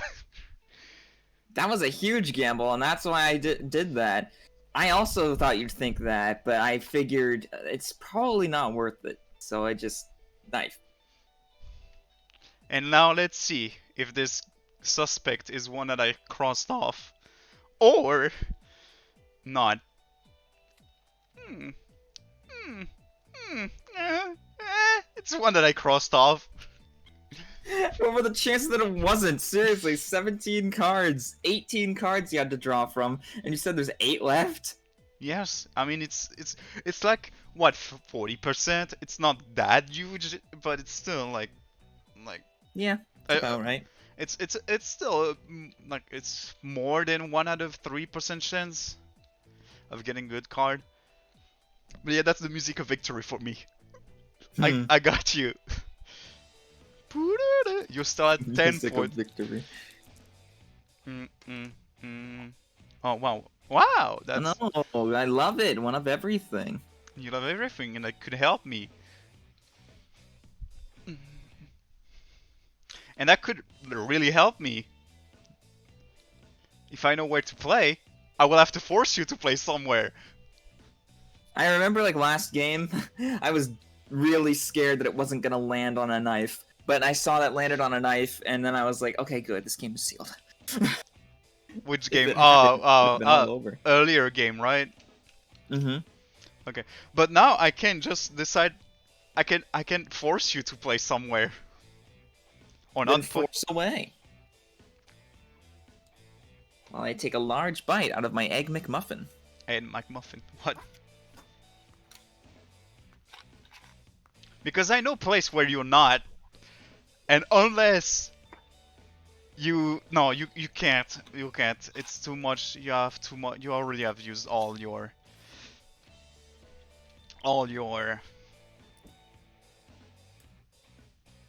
That was a huge gamble, and that's why I did that. I also thought you'd think that, but I figured it's probably not worth it, so I just knife. And now let's see if this suspect is one that I crossed off, or not. It's one that I crossed off. What were the chances that it wasn't? Seriously, 17 cards, 18 cards you had to draw from, and you said there's 8 left? Yes, I mean it's like what, 40%? It's not that huge, but it's still like Yeah, it's about right. it's still like it's more than 1 out of 3% chance of getting good card. But yeah, that's the music of victory for me. I got you. You still at 10 Music of points. victory. Oh wow, wow! That's No, I love it. One of everything. you love everything, and that could help me. And that could really help me. If I know where to play, I will have to force you to play somewhere. I remember like last game, I was really scared that it wasn't gonna land on a knife. But I saw that landed on a knife, and then I was like, okay, good, this game is sealed. Which game? All over. Earlier game, right? Mm-hmm. Okay, but now I can just decide. I can force you to play somewhere. Or Then not force away. While I take a large bite out of my Egg McMuffin. And McMuffin, what? Because I know place where you're not, and unless you can't, it's too much. You have too much. You already have used all your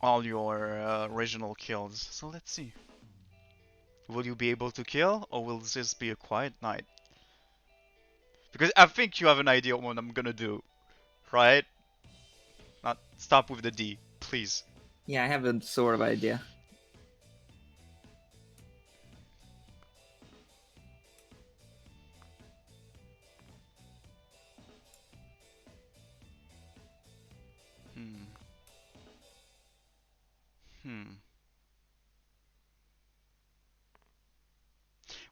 original kills. So let's see. Will you be able to kill, or will this be a quiet night? Because I think you have an idea what I'm gonna do, right? Not stop with the D, please. Yeah, I have a sort of idea.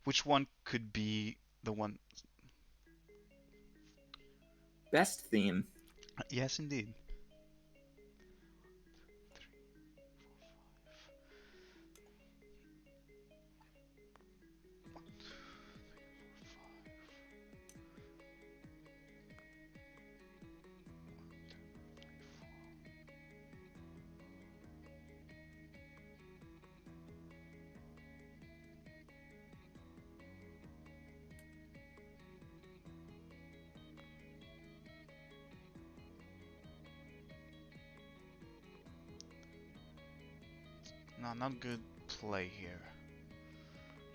Which one could be the one? Best theme. Yes, indeed. No, not good play here.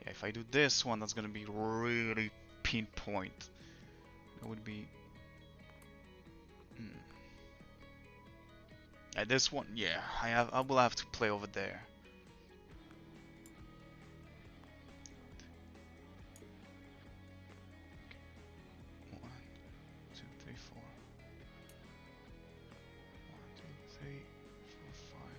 Yeah, if I do this one, that's gonna be really pinpoint. That would be. This one, yeah, I will have to play over there. Okay. 1, 2, 3, 4. 1, 2, 3, 4, 5.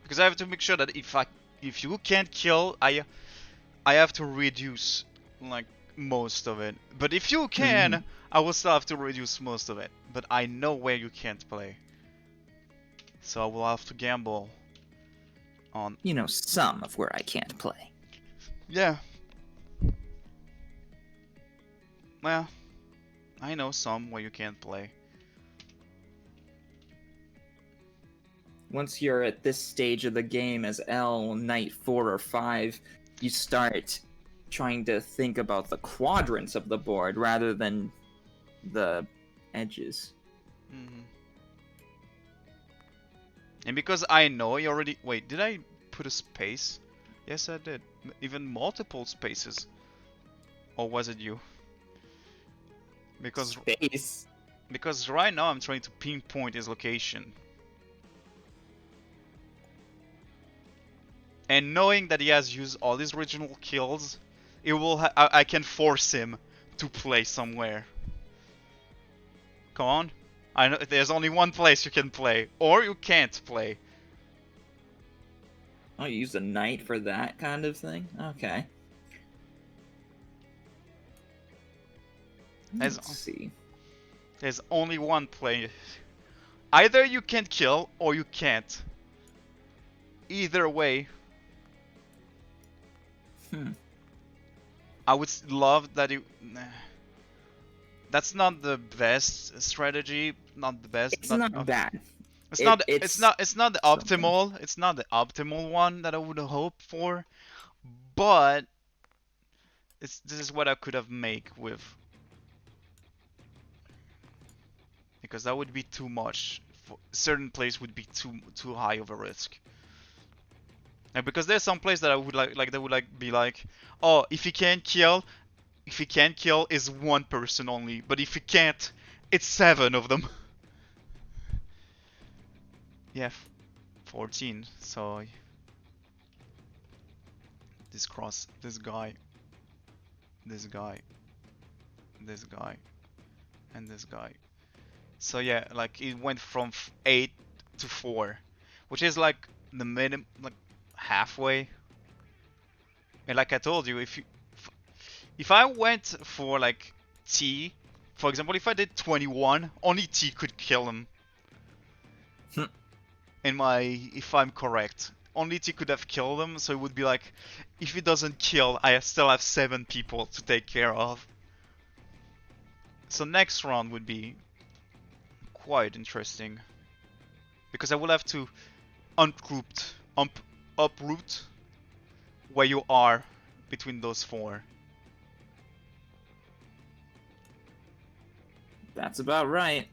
Because I have to make sure that if you can't kill, I have to reduce like most of it. But if you can, I will still have to reduce most of it. But I know where you can't play, so I will have to gamble on. You know, some of where I can't play. Yeah. Well, I know some where you can't play. Once you're at this stage of the game as L, Knight 4 or 5, you start trying to think about the quadrants of the board rather than the edges. And because I know you already... Wait, did I put a space? Yes, I did. Even multiple spaces. Or was it you? Because... Space? Because right now I'm trying to pinpoint his location. And knowing that he has used all his original kills, it will I can force him to play somewhere. Come on. I know there's only one place you can play, or you can't play. Oh, you use a knight for that kind of thing? Okay. Let's see. There's only one play. Either you can kill, or you can't. Either way. I would love that it. That's not the best strategy. Not the best. It's Not. not bad. It's not. It's It's not. It's not the something. optimal. It's not the optimal one that I would hope for. But this is what I could have made with. Because that would be too much. For certain place would be too high of a risk. And because there's some place that I would like they would be like, oh, if he can't kill, is one person only. But if he can't, it's 7 of them. Yeah, 14. So this cross, this guy, this guy, this guy, and this guy. So yeah, like it went from 8 to 4, which is like the minimum, like halfway. And like I told you, if I went for like T, for example, if I did 21, only T could kill him. If I'm correct, only T could have killed him. So it would be like, if he doesn't kill, I still have 7 people to take care of. So next round would be quite interesting because I will have to uproot where you are between those 4. That's about right.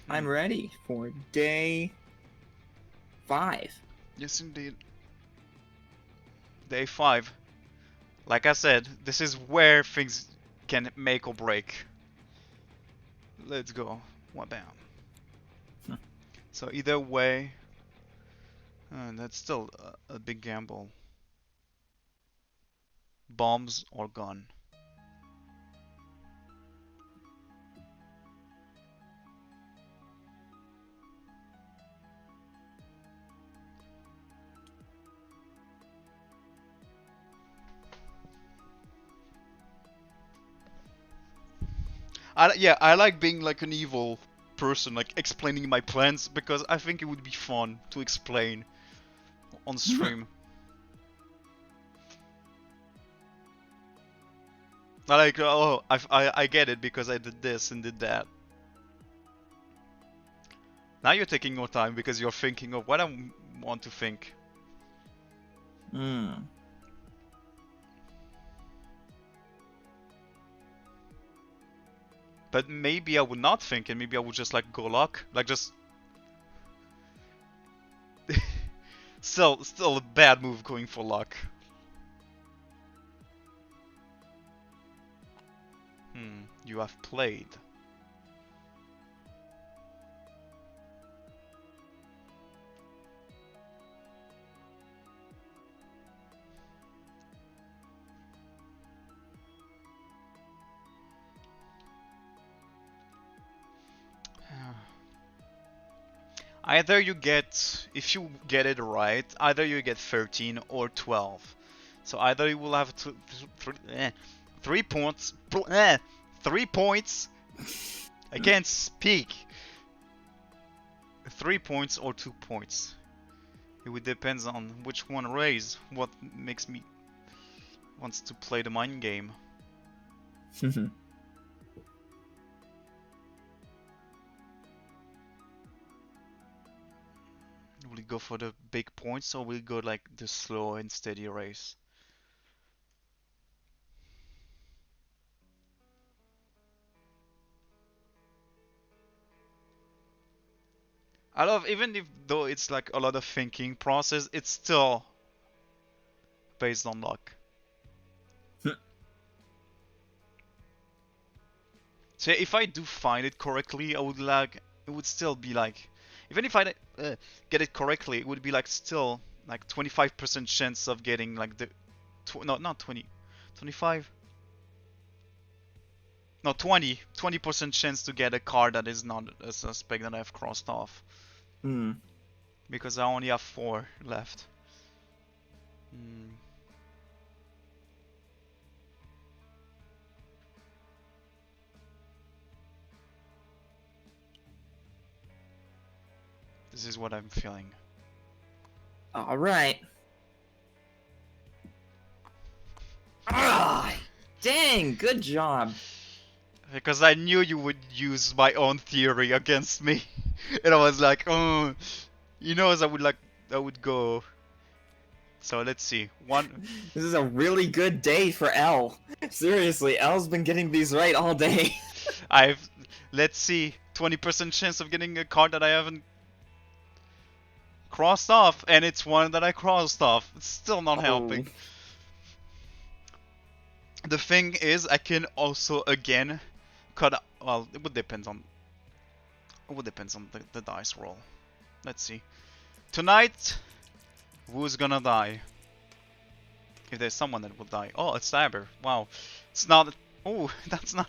I'm ready for day 5. Yes, indeed. Day 5. Like I said, this is where things can make or break. Let's go. One down. So either way, that's still a big gamble. Bombs or gun. I like being like an evil person, like explaining my plans, because I think it would be fun to explain on stream. I like, oh, I get it because I did this and did that. Now you're taking your time because you're thinking of what I want to think. But maybe I would not think, and maybe I would just like go luck, like just. Still a bad move going for luck. You have played. Either you get, if you get it right, either you get 13 or 12. So either you will have 3 points. 3 points. I can't speak. 3 points or 2 points. It would depend on which one raise. What makes me wants to play the mind game. Will you go for the big points or will you go like the slow and steady race? I love, even if though it's like a lot of thinking process, it's still based on luck. So if I do find it correctly, I would like, it would still be like, even if I get it correctly, it would be like still like 25% chance of getting like the, no, not 20, 25, no, 20% chance to get a card that is not a suspect that I've crossed off. Because I only have 4 left. This is what I'm feeling. All right. Ah, dang, good job. Because I knew you would use my own theory against me. And I was like, oh, you know, as I would go. So let's see. This is a really good day for L. Seriously, L's been getting these right all day. Let's see, 20% chance of getting a card that I haven't crossed off, and it's one that I crossed off. It's still not helping. The thing is, I can also again cut. Well, it would depend on. It would depend on the dice roll. Let's see. Tonight, who's gonna die? If there's someone that will die. Oh, it's Stabber. Wow. It's not. Oh, that's not.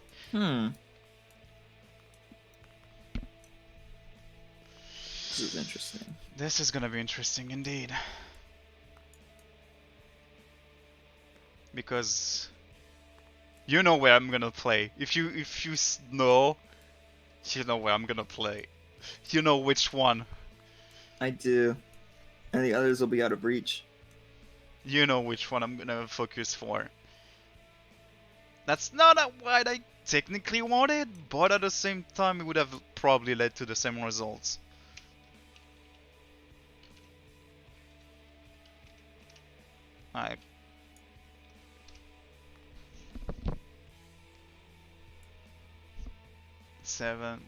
This is interesting. This is gonna be interesting indeed. Because you know where I'm gonna play. If you know, you know where I'm gonna play. You know which one. I do. And the others will be out of reach. You know which one I'm gonna focus for. That's not what I technically wanted, but at the same time it would have probably led to the same results. Alright. Seven,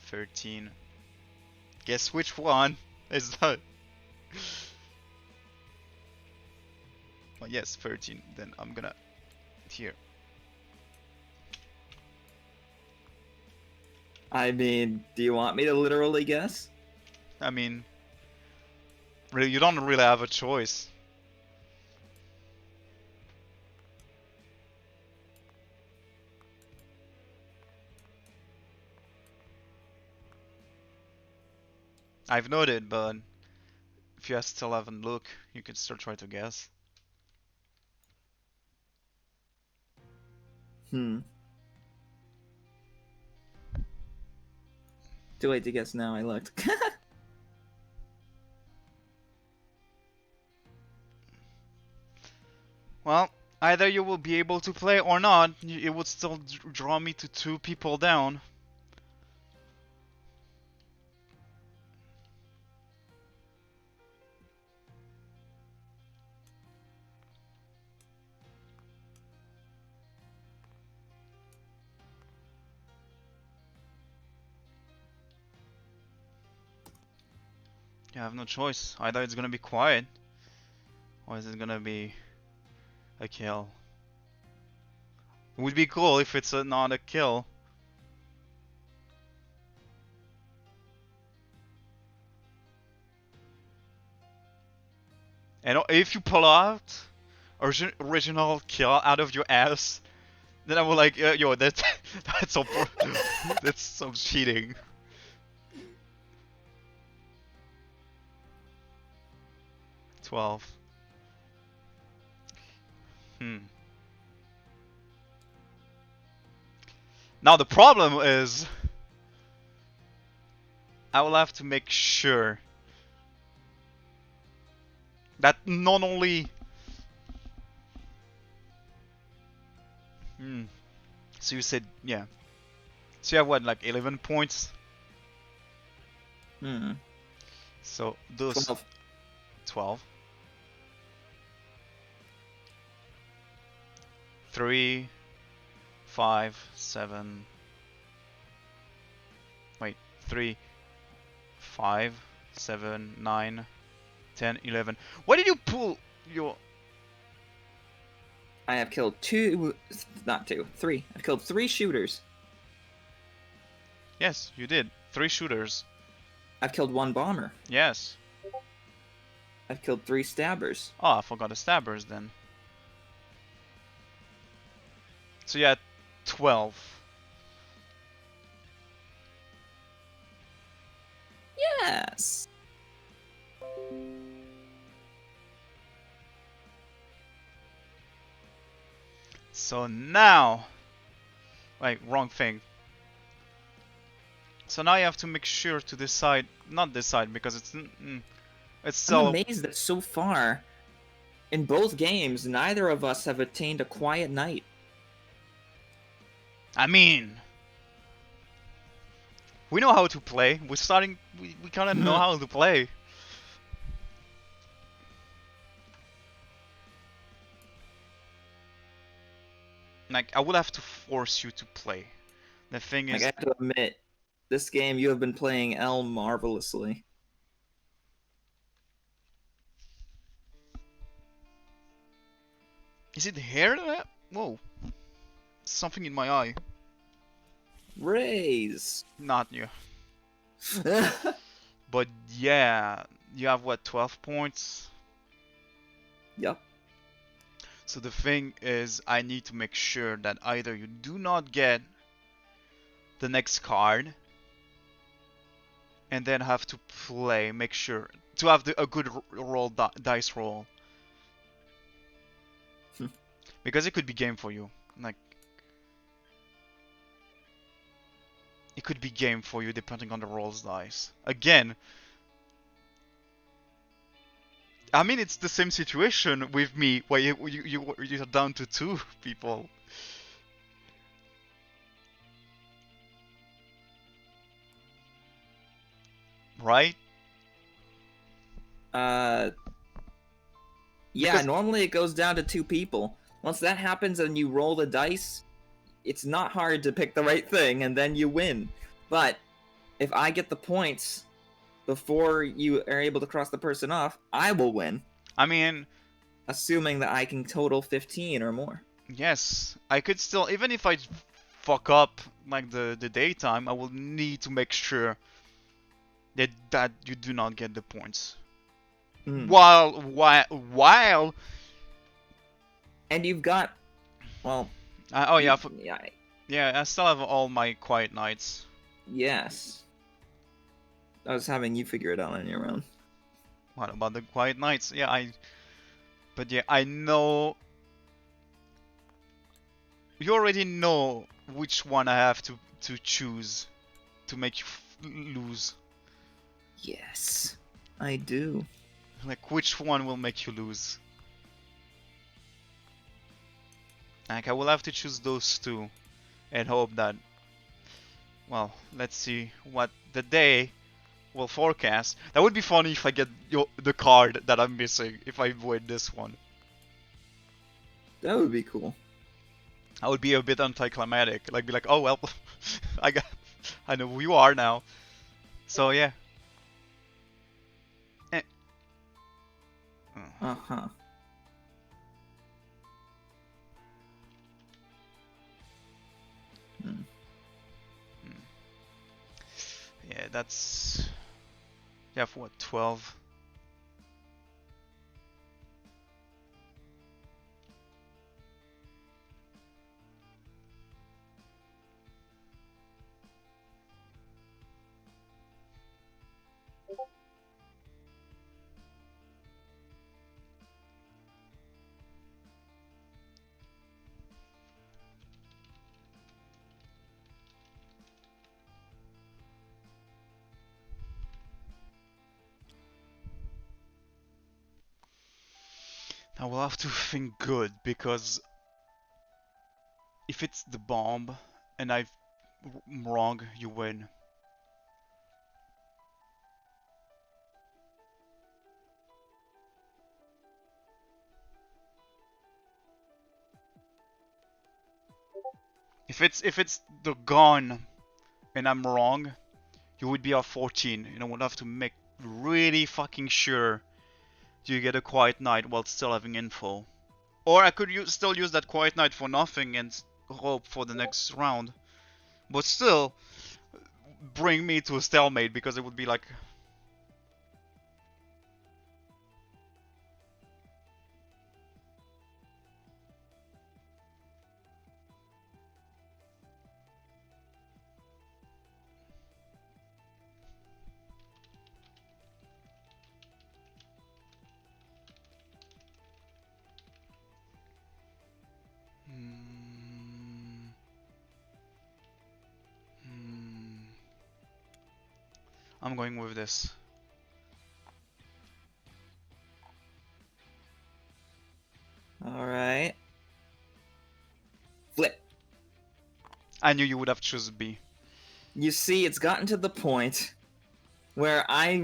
13. Guess which one is that? Well, yes, 13. Then I'm gonna here. I mean, do you want me to literally guess? I mean, really, you don't really have a choice. I've noted, but if you still haven't looked, you can still try to guess. Too late to guess now, I looked. Well, either you will be able to play or not. It would still draw me to 2 people down. You have no choice. Either it's gonna be quiet, or is it gonna be a kill? It would be cool if it's not a kill. And if you pull out original kill out of your ass, then I will like, yo, that's that's some cheating. $12. Now the problem is, I will have to make sure that not only so you said, yeah, so you have what, like 11 points? So those 12 3 5 7 wait 3 5 7 9 10 11. Why did you pull your... I have killed 3. I've killed 3 shooters. Yes, you did. 3 shooters. I've killed 1 bomber. Yes. I've killed 3 stabbers. Oh, I forgot the stabbers then. So yeah, 12. Yes. So now, wait, wrong thing. So now you have to make sure to decide, not decide because it's I'm still. amazed that so far, in both games, neither of us have attained a quiet night. I mean, we know how to play. We're starting. We kind of know how to play. Like, I would have to force you to play. The thing is, I have to admit, this game you have been playing L marvelously. is it hair that? Whoa, something in my eye. Raise. Not you. But yeah, you have what, 12 points? Yep. So the thing is, I need to make sure that either you do not get the next card, and then have to play, make sure to have a good dice roll. Because it could be game for you. Like, it could be game for you depending on the rolls dice. Again, I mean, it's the same situation with me where you're down to 2 people. Right? Yeah, Because normally it goes down to 2 people. Once that happens and you roll the dice, it's not hard to pick the right thing and then you win. But if I get the points before you are able to cross the person off, I will win. I mean, assuming that I can total 15 or more. Yes, I could still, even if I fuck up like the daytime, I will need to make sure that you do not get the points. While and you've got, well, oh yeah, yeah, I still have all my quiet nights. Yes, I was having you figure it out on your own. What about the quiet nights? Yeah, but yeah, I know. You already know which one I have to choose to make you lose. Yes, I do. Like, which one will make you lose? Like, I will have to choose those 2 and hope that, well, let's see what the day will forecast. That would be funny if I get the card that I'm missing, if I avoid this one. That would be cool. I would be a bit anticlimactic, like be like, oh well, I know who you are now. So yeah. Uh-huh. Yeah, that's... You have what, 12? I will have to think good, because if it's the bomb and I'm wrong, you win. If it's the gun and I'm wrong, you would be at 14, and I would have to make really fucking sure you get a quiet night while still having info. Or I could still use that quiet night for nothing and hope for the next round. But still, bring me to a stalemate, because it would be like... I'm going with this. Alright. Flip. I knew you would have chosen B. You see, it's gotten to the point where I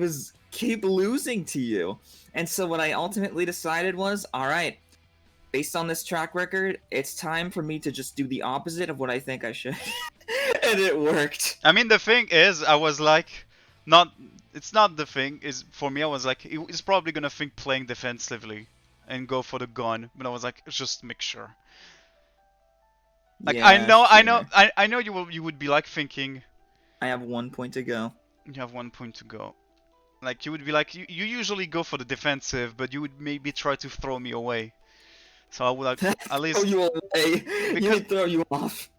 keep losing to you. And so what I ultimately decided was, alright, based on this track record, it's time for me to just do the opposite of what I think I should. And it worked. I mean, the thing is, I was like, it's not the thing, is for me, I was like, he's probably gonna think playing defensively and go for the gun, but I was like, just make sure. Like, Yeah, I know you would be like thinking. I have 1 point to go. You have 1 point to go. Like, you would be like, you usually go for the defensive, but you would maybe try to throw me away. So I would like, at least... throw you away. You would throw you off.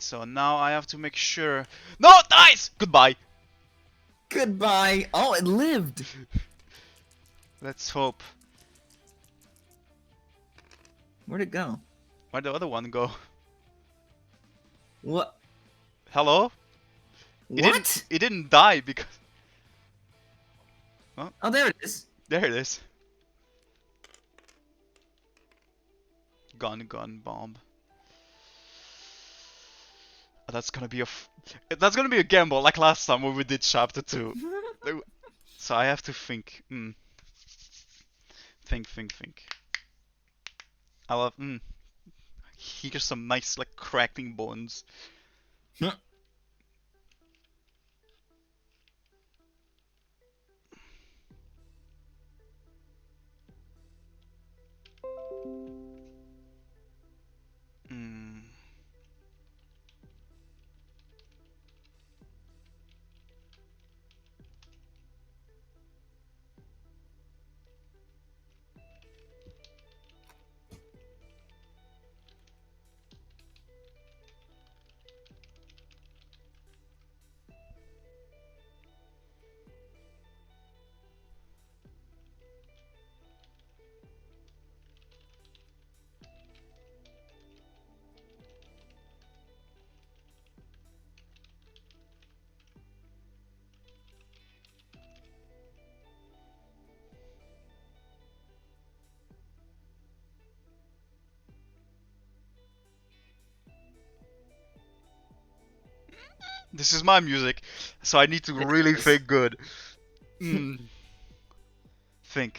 So now I have to make sure... No! Nice! Goodbye! Goodbye! Oh, it lived! Let's hope. Where'd it go? Where'd the other one go? What? Hello? What? It didn't die because... Oh, there it is. There it is. Gun, bomb. Oh, that's gonna be a gamble like last time when we did chapter 2. So I have to think. Think. I'll have here's some nice like cracking bones. This is my music, so I need to really think good. Think. Think.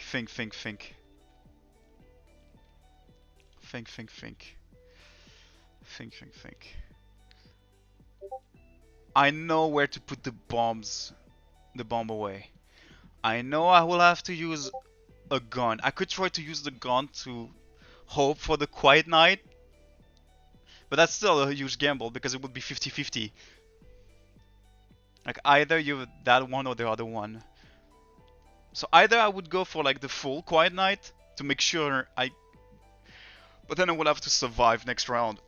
I know where to put the bomb away. I know I will have to use a gun. I could try to use the gun to hope for the quiet night, but that's still a huge gamble because it would be 50-50. Like either you that one or the other one. So either I would go for like the full quiet night to make sure but then I will have to survive next round.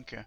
Okay.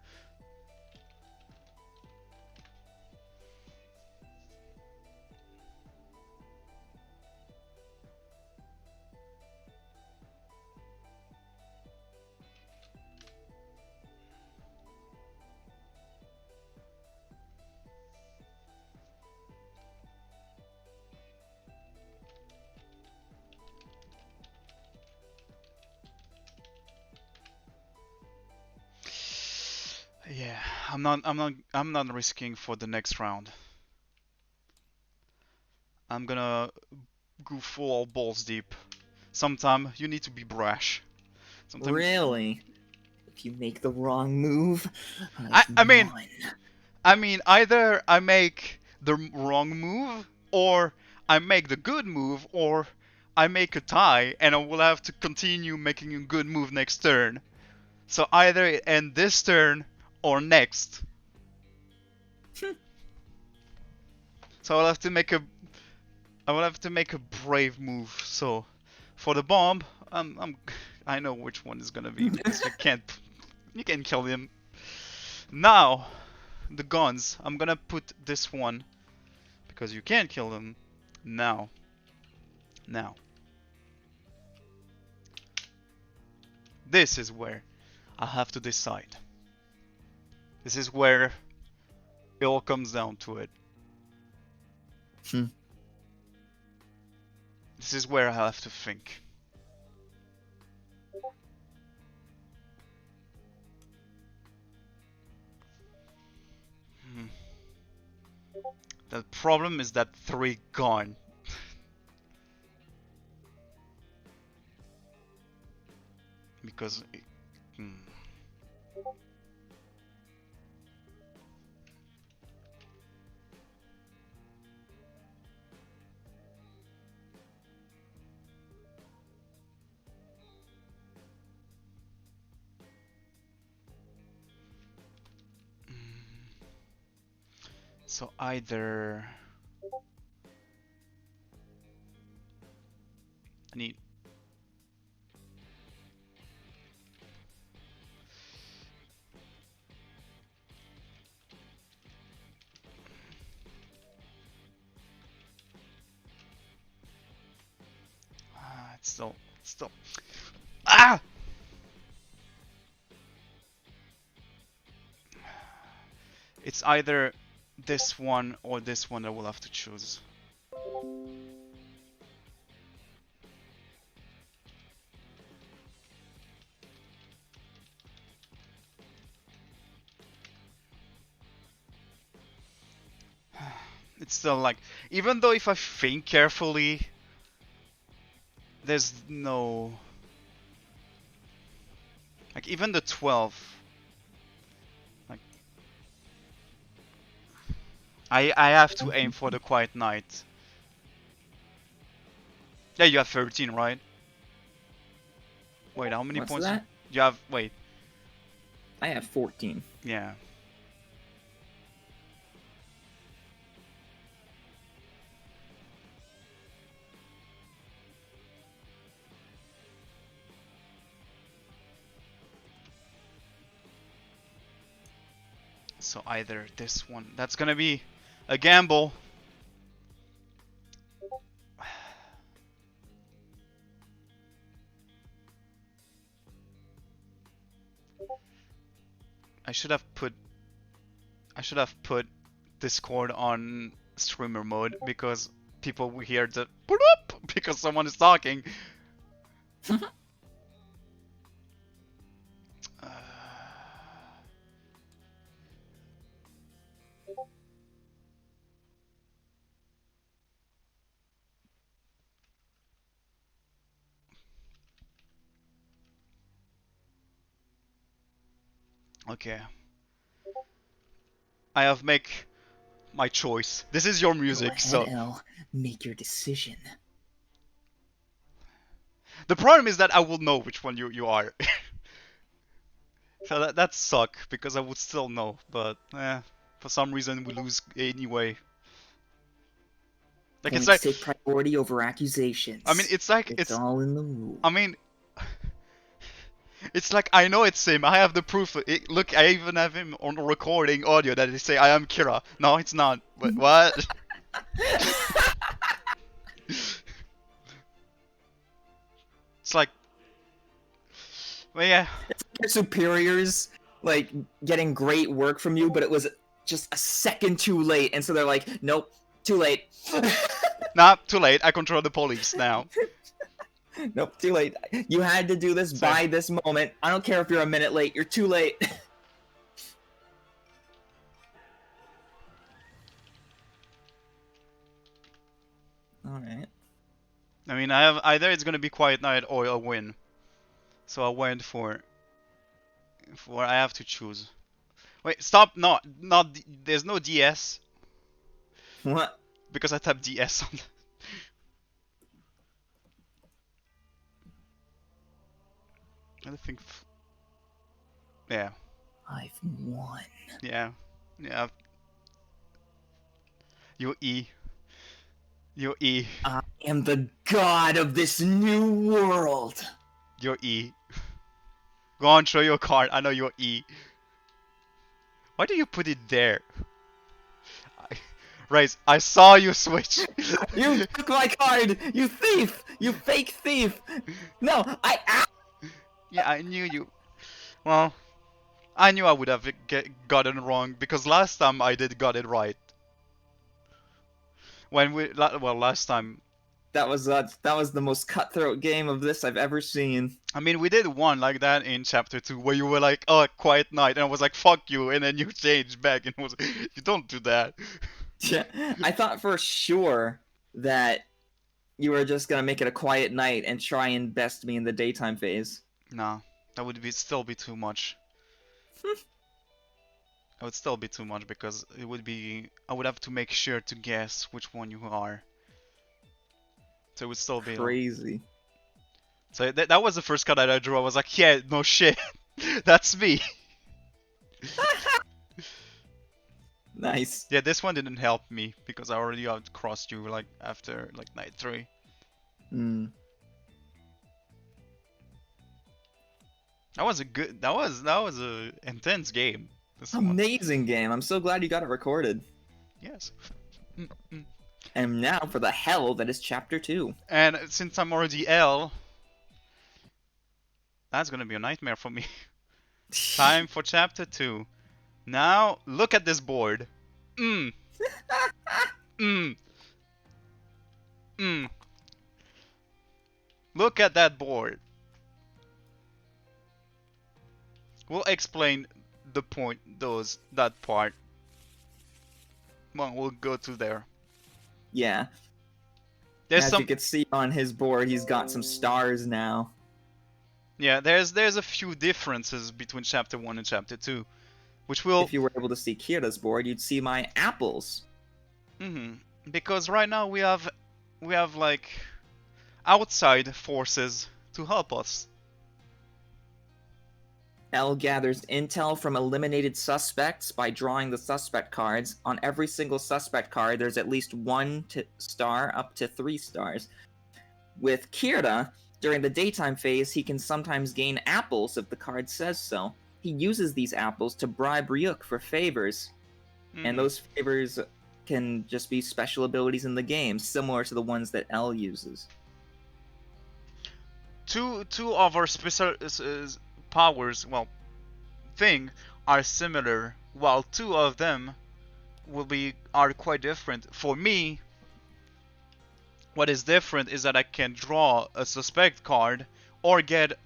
Yeah, I'm not risking for the next round. I'm gonna go full balls deep. Sometimes you need to be brash. Sometimes really? If you make the wrong move, I mean either I make the wrong move or I make the good move or I make a tie and I will have to continue making a good move next turn. So either it end this turn or next. So I'll have to make a I will have to make a brave move. So, for the bomb, I know which one is gonna be because you can't kill him. Now, the guns. I'm gonna put this one because you can't kill them. Now, this is where I have to decide. This is where it all comes down to it. This is where I have to think. The problem is that 3 gone. Because so either I need it's still ah. It's either this one or this one I will have to choose. It's still like, even though if I think carefully, there's no... Like, even the 12... Like... I have to aim for the Quiet Knight. Yeah, you have 13, right? Wait, how many What's points? That? You have... Wait. I have 14. Yeah. So either this one... That's gonna be a gamble. I should have put Discord on streamer mode because people will hear the because someone is talking. Okay. I have make my choice. This is your music, Go ahead, so L. Make your decision. the problem is that I will know which one you are. So that suck because I would still know, but for some reason we lose anyway. Like Points it's like take priority over accusations. I mean it's like it's all in the rule. I mean it's like I know it's him. I have the proof. Look, I even have him on the recording audio that they say I am Kira. No, it's not. But what? It's like, well, yeah. It's like your superiors like getting great work from you, but it was just a second too late, and so they're like, nope, too late. Nah, too late. I control the police now. Nope, too late. You had to do this by this moment. I don't care if you're a minute late. You're too late. Alright. I mean, I have either it's gonna be Quiet Knight or a win. So I went for I have to choose. Wait, stop! Not there's no DS. What? Because I tapped DS on. I think. Yeah. I've won. Yeah. Yeah. You E. You're E. I am the god of this new world. You're E. Go on, show your card. I know you're E. Why do you put it there? Right, I saw you switch. You took my card! You thief! You fake thief! No, Yeah, I knew you. Well, I knew I would have gotten wrong because last time I got it right. When last time. That was the most cutthroat game of this I've ever seen. I mean, we did one like that in chapter 2 where you were like, "Oh, quiet night," and I was like, "Fuck you," and then you changed back and was, "You don't do that." Yeah, I thought for sure that you were just gonna make it a quiet night and try and best me in the daytime phase. Nah, that would still be too much. It would still be too much because it would be. I would have to make sure to guess which one you are. So it would still be crazy. So that was the first card that I drew. I was like, yeah, no shit, that's me. Nice. Yeah, this one didn't help me because I already outcrossed you like after like night 3. Hmm. That was a good. That was a intense game. Amazing game. I'm so glad you got it recorded. Yes. And now for the hell that is chapter 2. And since I'm already L, that's gonna be a nightmare for me. Time for chapter 2. Now look at this board. Look at that board. We'll explain the point, that part. Well, we'll go to there. Yeah. As you can see on his board, he's got some stars now. Yeah, there's a few differences between chapter 1 and chapter 2, which will. If you were able to see Kira's board, you'd see my apples. Because right now we have like outside forces to help us. L gathers intel from eliminated suspects by drawing the suspect cards. On every single suspect card, there's at least 1 star up to 3 stars. With Kira, during the daytime phase, he can sometimes gain apples if the card says so. He uses these apples to bribe Ryuk for favors. And those favors can just be special abilities in the game, similar to the ones that L uses. Two of our special powers, are similar, while 2 of them are quite different. For me, what is different is that I can draw a suspect card or get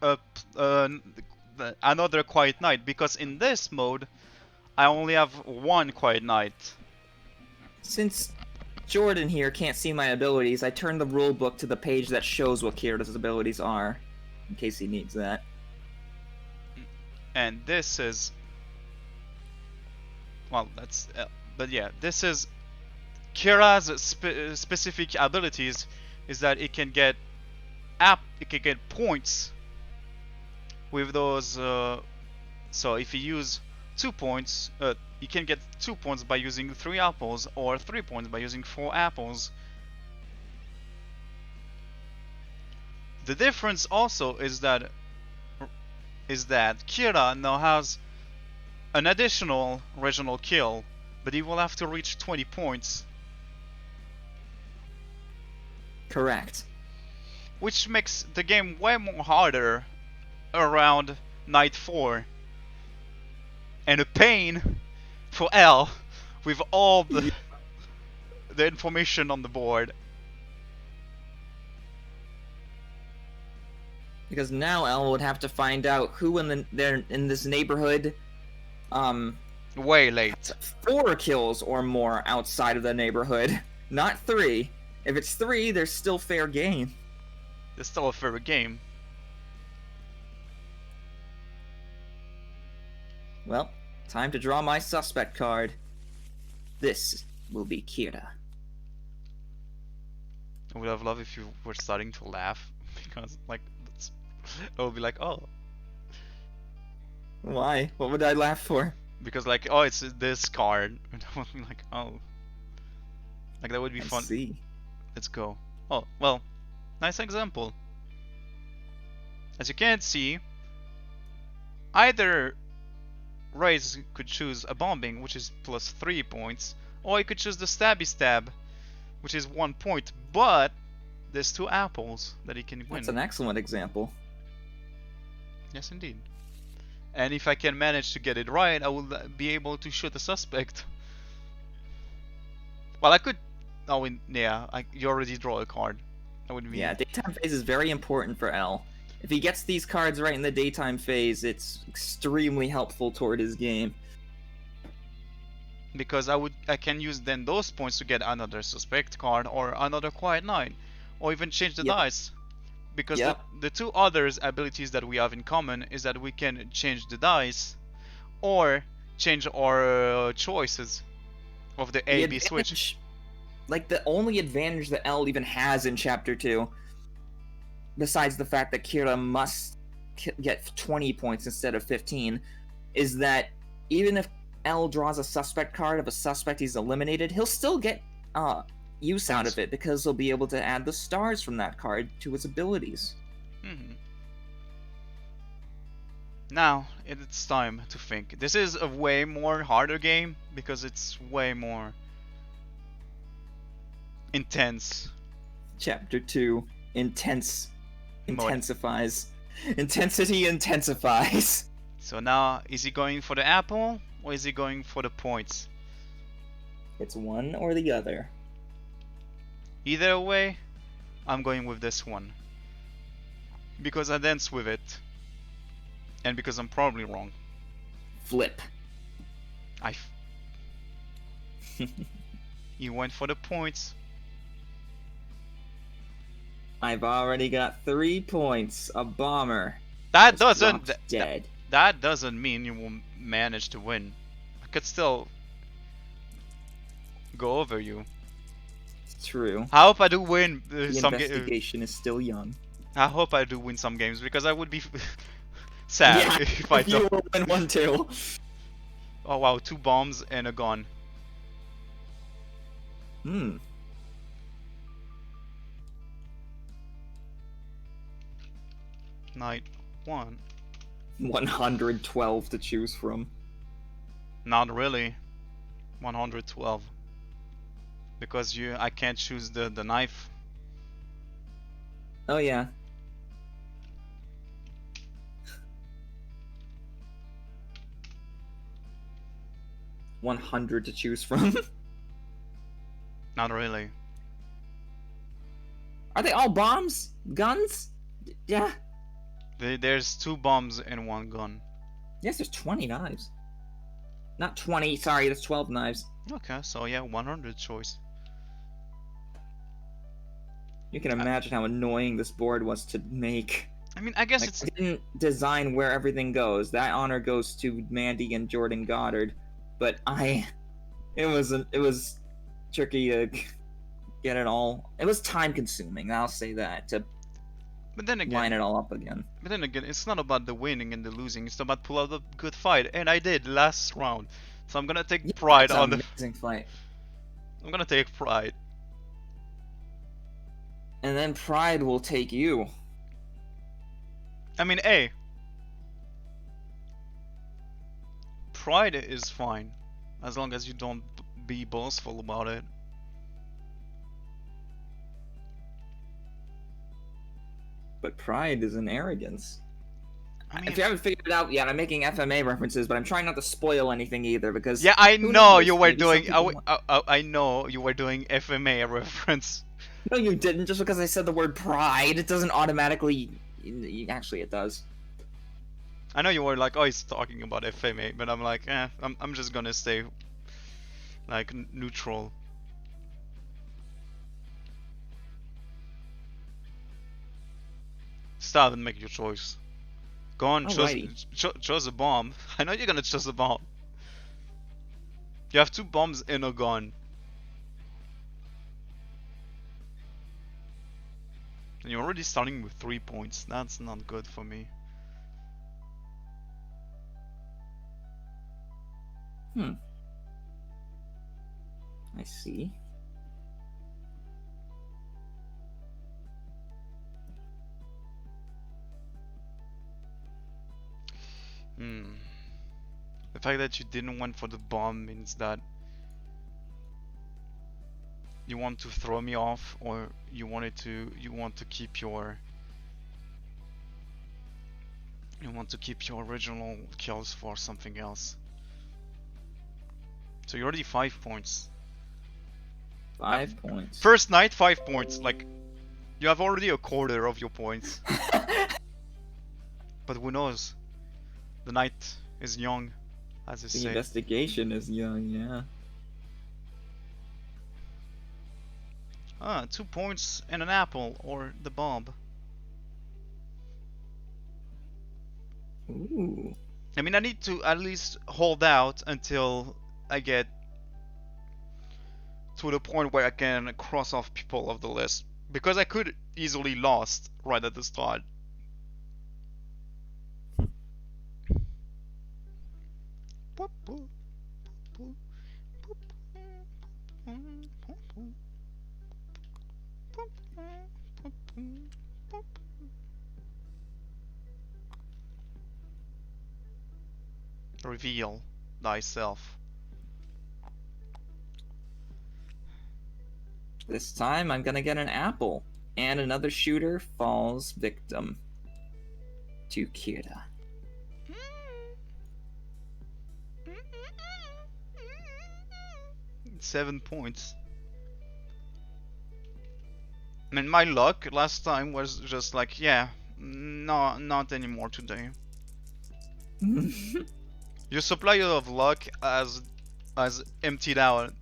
another quiet night, because in this mode I only have 1 quiet night. Since Jordan here can't see my abilities, I turned the rulebook to the page that shows what Kira's abilities are, in case he needs that. And this is, this is Kira's specific abilities. Is that it can get points with those. So if you use 2 points, you can get 2 points by using 3 apples, or 3 points by using 4 apples. The difference also is that Kira now has an additional regional kill, but he will have to reach 20 points. Correct. Which makes the game way more harder around night 4. And a pain for L with all the information on the board. Because now L would have to find out who in this neighborhood way late 4 kills or more outside of the neighborhood, not 3. If it's 3, there's still fair game. There's still a fair game. Well, time to draw my suspect card. This will be Kira. I would have loved if you were starting to laugh, because I would be like, oh. Why? What would I laugh for? Because oh, it's this card. And I would be like, oh. Like that would be fun. See. Let's go. Oh, well, nice example. As you can see, either race could choose a bombing, which is plus 3 points, or you could choose the stabby stab, which is 1 point, but there's 2 apples that he can win. That's an excellent example. Yes, indeed. And if I can manage to get it right, I will be able to shoot a suspect. Well, I could... Oh, yeah, you already draw a card. That would be... Yeah, daytime phase is very important for L. If he gets these cards right in the daytime phase, it's extremely helpful toward his game. Because I can use then those points to get another suspect card or another quiet knight, or even change the dice. Because the 2 other abilities that we have in common is that we can change the dice or change our choices of the A-B switch. Like, the only advantage that L even has in Chapter 2, besides the fact that Kira must get 20 points instead of 15, is that even if L draws a suspect card of a suspect he's eliminated, he'll still get use out of it because he'll be able to add the stars from that card to his abilities. Now, it's time to think. This is a way more harder game because it's way more intense. Chapter 2 intensifies. Intensity intensifies. So now, is he going for the apple or is he going for the points? It's one or the other. Either way, I'm going with this one. Because I dance with it. And because I'm probably wrong. Flip. You went for the points. I've already got 3 points. A bomber. That doesn't dead. That doesn't mean you will manage to win. I could still go over you. It's true. I hope I do win some games. The investigation is still young. I hope I do win some games because I would be sad if I don't. You will win one too. Oh wow, 2 bombs and a gun. Knight 1. 112 to choose from. Not really. 112. Because I can't choose the knife. Oh yeah. $100 to choose from. Not really. Are they all bombs? Guns? Yeah. There's 2 bombs and 1 gun. Yes, there's 20 knives. Not 20, sorry, there's 12 knives. Okay, so yeah, 100 choice. You can imagine how annoying this board was to make. I mean, I guess it's... I didn't design where everything goes. That honor goes to Mandy and Jordan Goddard. But it was tricky to get it all. It was time consuming, I'll say that, to line it all up again. But then again, it's not about the winning and the losing, it's about pull out a good fight, and I did last round. So I'm gonna take pride on the amazing fight. I'm gonna take pride. And then pride will take you. I mean, hey. Pride is fine, as long as you don't be boastful about it. But pride is an arrogance. I mean, if you haven't figured it out yet, I'm making FMA references, but I'm trying not to spoil anything either because. Yeah, I know you were doing. I know you were doing FMA reference. No, you didn't. Just because I said the word pride, it doesn't automatically. Actually, it does. I know you were like, oh, he's talking about FMA, but I'm like, I'm just gonna stay like neutral. Stop and make your choice. Go on, choose a bomb. I know you're gonna choose a bomb. You have 2 bombs and a gun. And you're already starting with 3 points. That's not good for me. I see. Hmm. The fact that you didn't went for the bomb means that you want to throw me off, or you want to keep your original kills for something else. So you're already 5 points. 5 points. First night, 5 points. Like, you have already a quarter of your points. But who knows? The night is young, as they say. The investigation is young, yeah. 2 points and an apple, or the bomb. Ooh. I mean, I need to at least hold out until I get to the point where I can cross off people off the list. Because I could easily lost right at the start. Reveal thyself. This time I'm gonna get an apple, and another shooter falls victim to Kira. 7 points. I mean, my luck last time was just like, yeah, no, not anymore today. Your supply of luck has emptied out.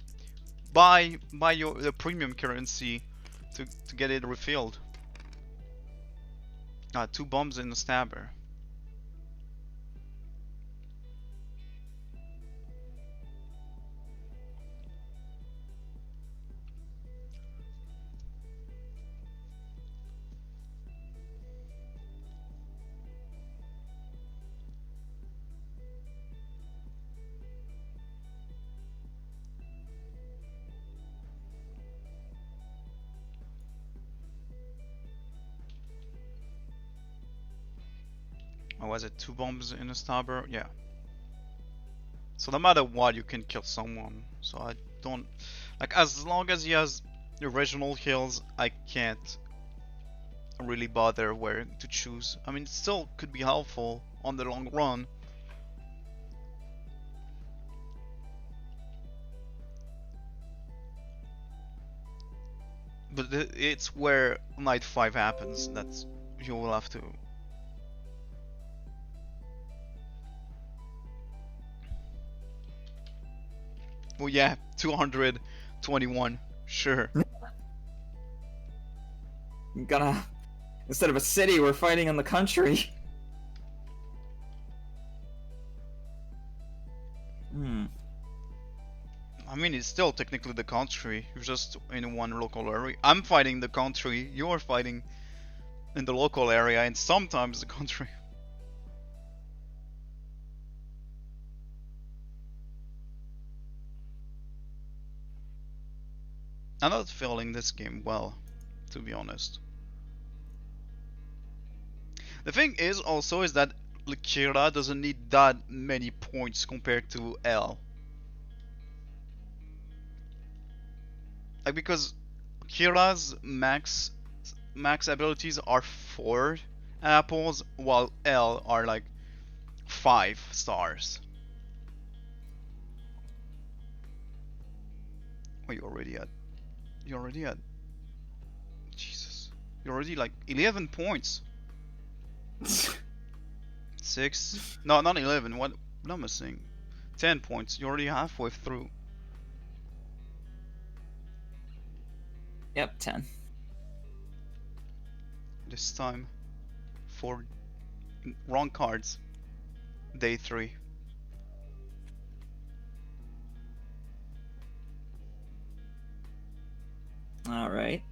Buy the premium currency to get it refilled. 2 bombs in the stabber. Or was it 2 bombs in a stabber? Yeah. So no matter what, you can kill someone. So I don't... Like, as long as he has original kills, I can't really bother where to choose. I mean, it still could be helpful on the long run. But it's where night 5 happens that you will have to... Well, yeah, 221, sure. I'm gonna... Instead of a city, we're fighting in the country. I mean, it's still technically the country. You're just in one local area. I'm fighting the country. You're fighting in the local area, and sometimes the country. I'm not feeling this game well, to be honest. The thing is also is that Kira doesn't need that many points compared to L. Like, because Kira's max abilities are 4 apples, while L are like 5 stars. Oh, you're already at Jesus. You're already like 11 points. 6? No, not 11. What am I saying? 10 points. You're already halfway through. Yep, 10. This time for wrong cards. Day 3. All right.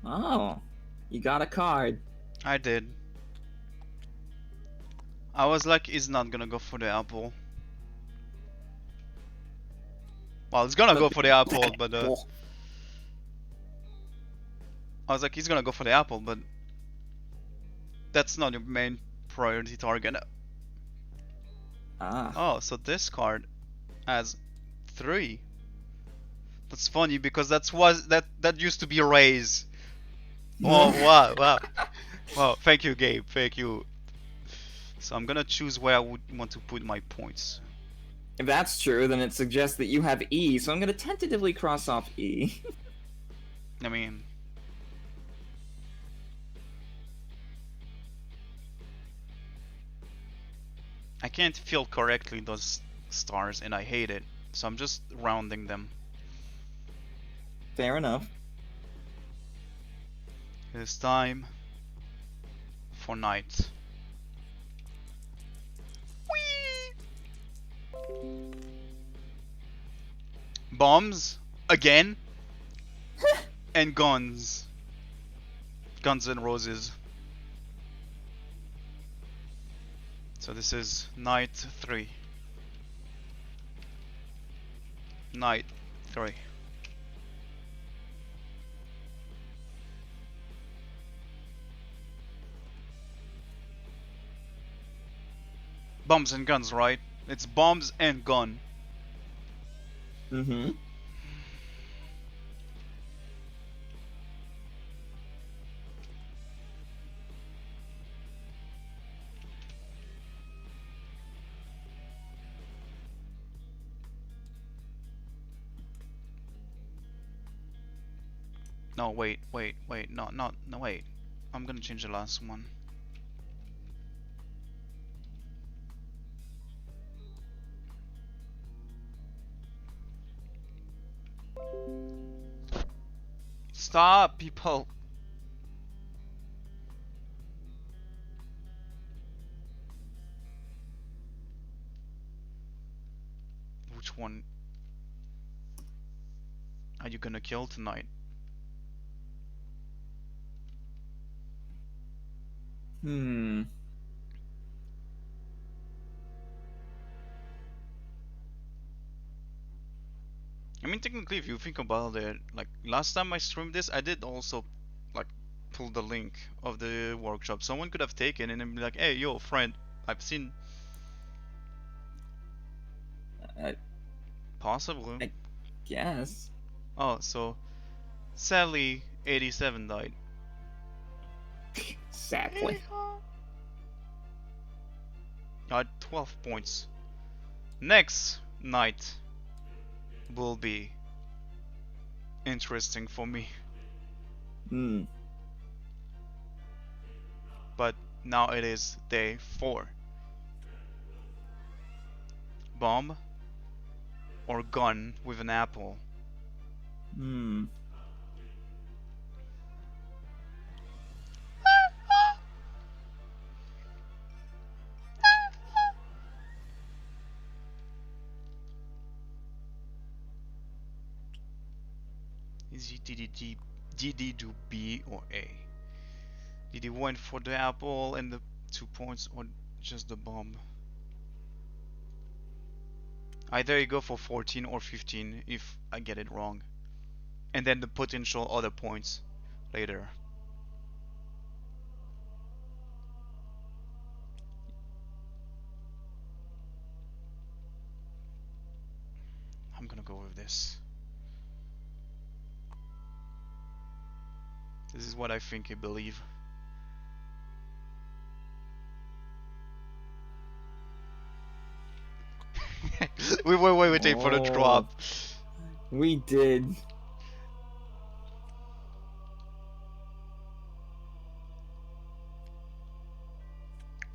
Oh, you got a card. I did. I was like, he's not gonna go for the apple. Well, he's gonna go for the apple, but I was like, he's gonna go for the apple, but that's not your main priority target. Ah. Oh, so this card has 3. That's funny because that used to be a raise. Oh wow, wow, wow! Thank you, Gabe. Thank you. So I'm gonna choose where I would want to put my points. If that's true, then it suggests that you have E, so I'm gonna tentatively cross off E. I mean, I can't fill correctly those stars, and I hate it. So I'm just rounding them. Fair enough. It's time for night. Whee! Bombs again, and guns. Guns and Roses. So this is night 3. Night 3. Bombs and guns, right? It's bombs and gun. Mm-hmm. No, wait, no, wait. I'm gonna change the last one. Stop, people. Which one are you gonna kill tonight? Hmm. I mean, technically, if you think about it, like last time I streamed this, I did also like pull the link of the workshop. Someone could have taken it and be like, "Hey, yo, friend, I've seen." Possibly. I guess. Oh, so sadly, 87 died. Sadly. 12 points. Next night will be interesting for me. Hmm. But now it is day 4. Bomb or gun with an apple? Hmm. Did he do B or A? Did he went for the apple and the 2 points, or just the bomb? Either you go for 14 or 15 if I get it wrong. And then the potential other points later. I'm gonna go with this. This is what I think I believe. we were waiting for the drop. We did.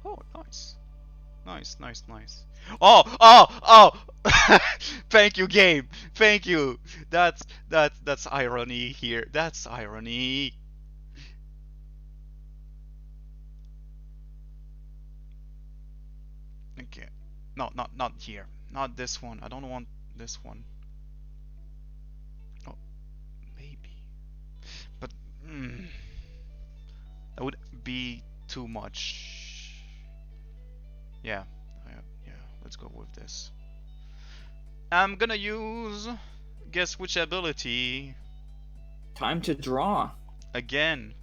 Oh, nice. Nice. Oh! Thank you, game. Thank you. That's irony here. That's irony. Okay. No, not here. Not this one. I don't want this one. Oh, maybe. But that would be too much. Yeah, yeah. Let's go with this. I'm gonna use. Guess which ability? Time to draw. Again.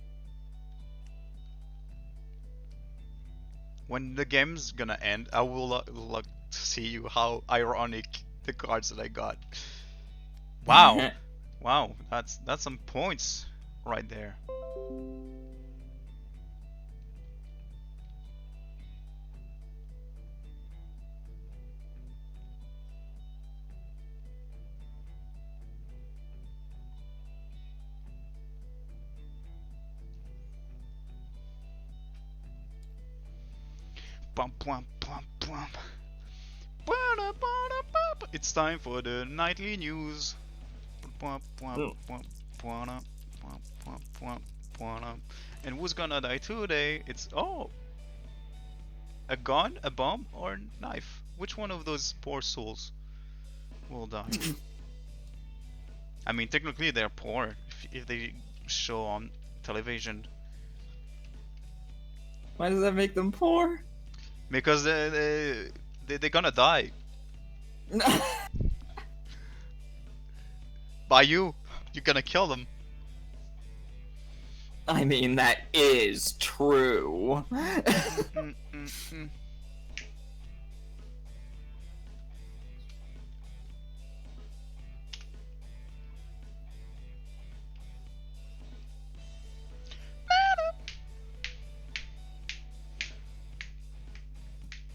When the game's gonna end, I will look to see you how ironic the cards that I got. Wow, wow, that's some points right there. Bum, bum, bum, bum. It's time for the nightly news. And who's gonna die today? It's a gun, a bomb, or a knife. Which one of those poor souls will die? I mean, technically they're poor if they show on television. Why does that make them poor? Because they're gonna die. By you. You're gonna kill them. I mean, that is true.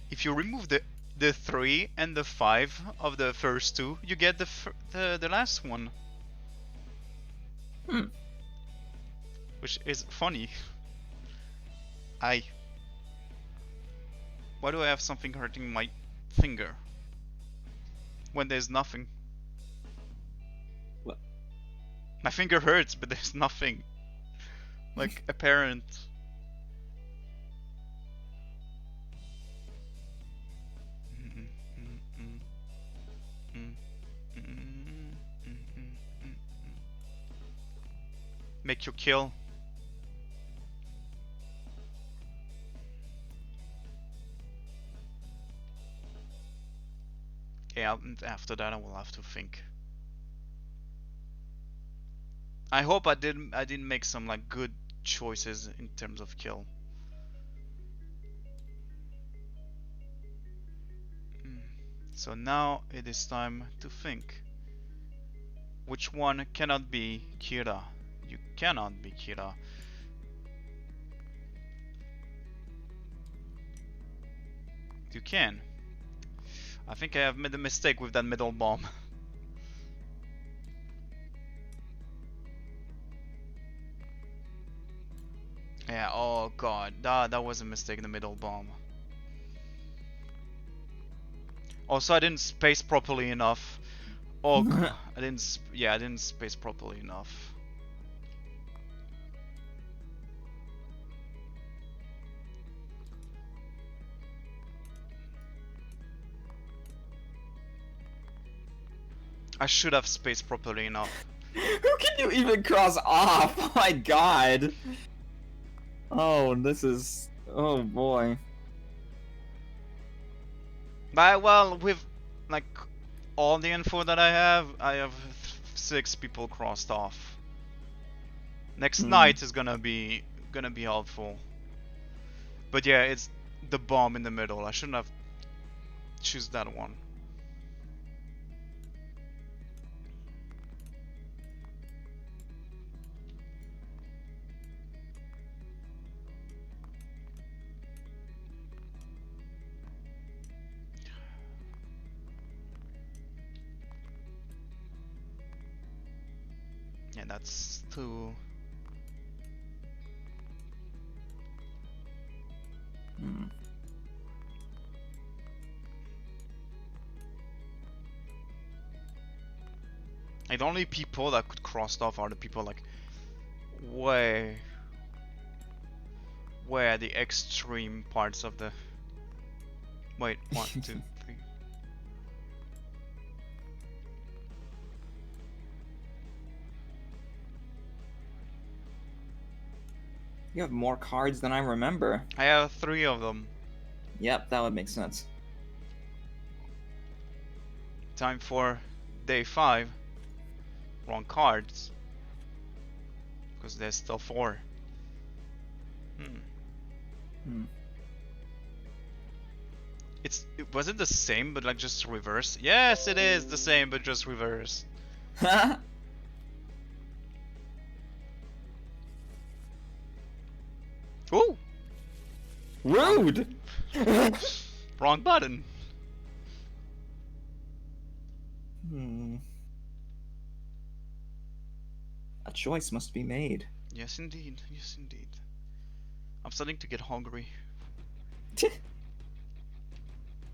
If you remove the 3 and the 5 of the first two, you get the last one. Which is funny. Why do I have something hurting my finger? When there's nothing. What? My finger hurts, but there's nothing. Like, apparent. Make you kill. Yeah, and after that I will have to think. I hope I didn't make some like good choices in terms of kill. So now it is time to think. Which one cannot be Kira? You cannot be Kira. You can. I think I have made a mistake with that middle bomb. Yeah, oh god, that was a mistake in the middle bomb. Also, I didn't space properly enough. Oh god, I didn't space properly enough. I should have spaced properly enough. Who can you even cross off? Oh my god. Oh, this is... Oh boy. But well, with like all the info that I have 6 people crossed off. Next night is gonna be helpful. But yeah, it's the bomb in the middle. I shouldn't have choose that one. Yeah, that's 2. And the only people that could cross off are the people like way where the extreme parts of the... Wait, 1, 2, 3. You have more cards than I remember. I have 3 of them. Yep, that would make sense. Time for day 5. Wrong cards. Because there's still 4. Was it the same but like just reverse? Yes, it is the same but just reverse. Ooh! Rude! Wrong button. A choice must be made. Yes, indeed. Yes, indeed. I'm starting to get hungry.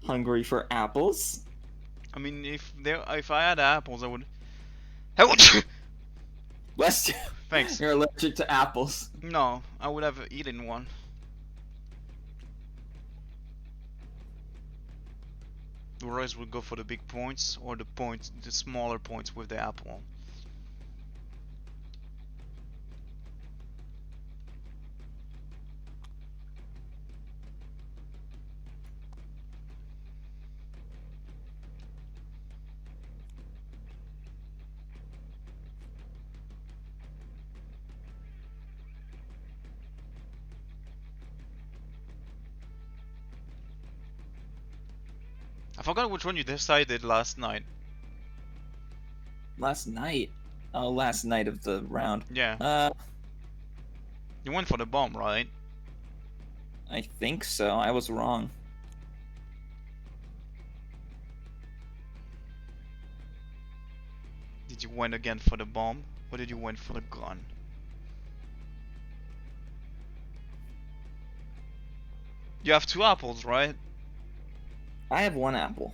Hungry for apples? I mean, if I had apples, I would. Bless you. Thanks. You're allergic to apples. No, I would have eaten one. The rest would go for the big points or the smaller points with the apple. I forgot which one you decided last night. Last night? Oh, last night of the round. Yeah. You went for the bomb, right? I think so. I was wrong. Did you went again for the bomb? Or did you went for the gun? You have 2 apples, right? I have 1 apple.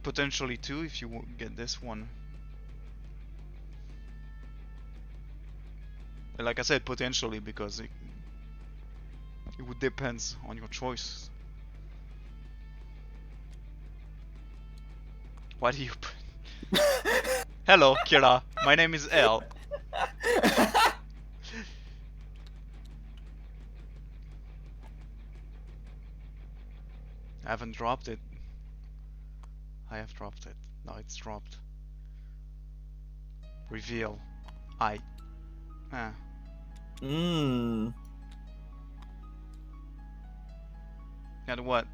Potentially 2 if you get this one. Like I said, potentially, because it would depends on your choice. Why do you Hello, Kira. My name is L. I haven't dropped it. I have dropped it. No, it's dropped. Reveal. Got what?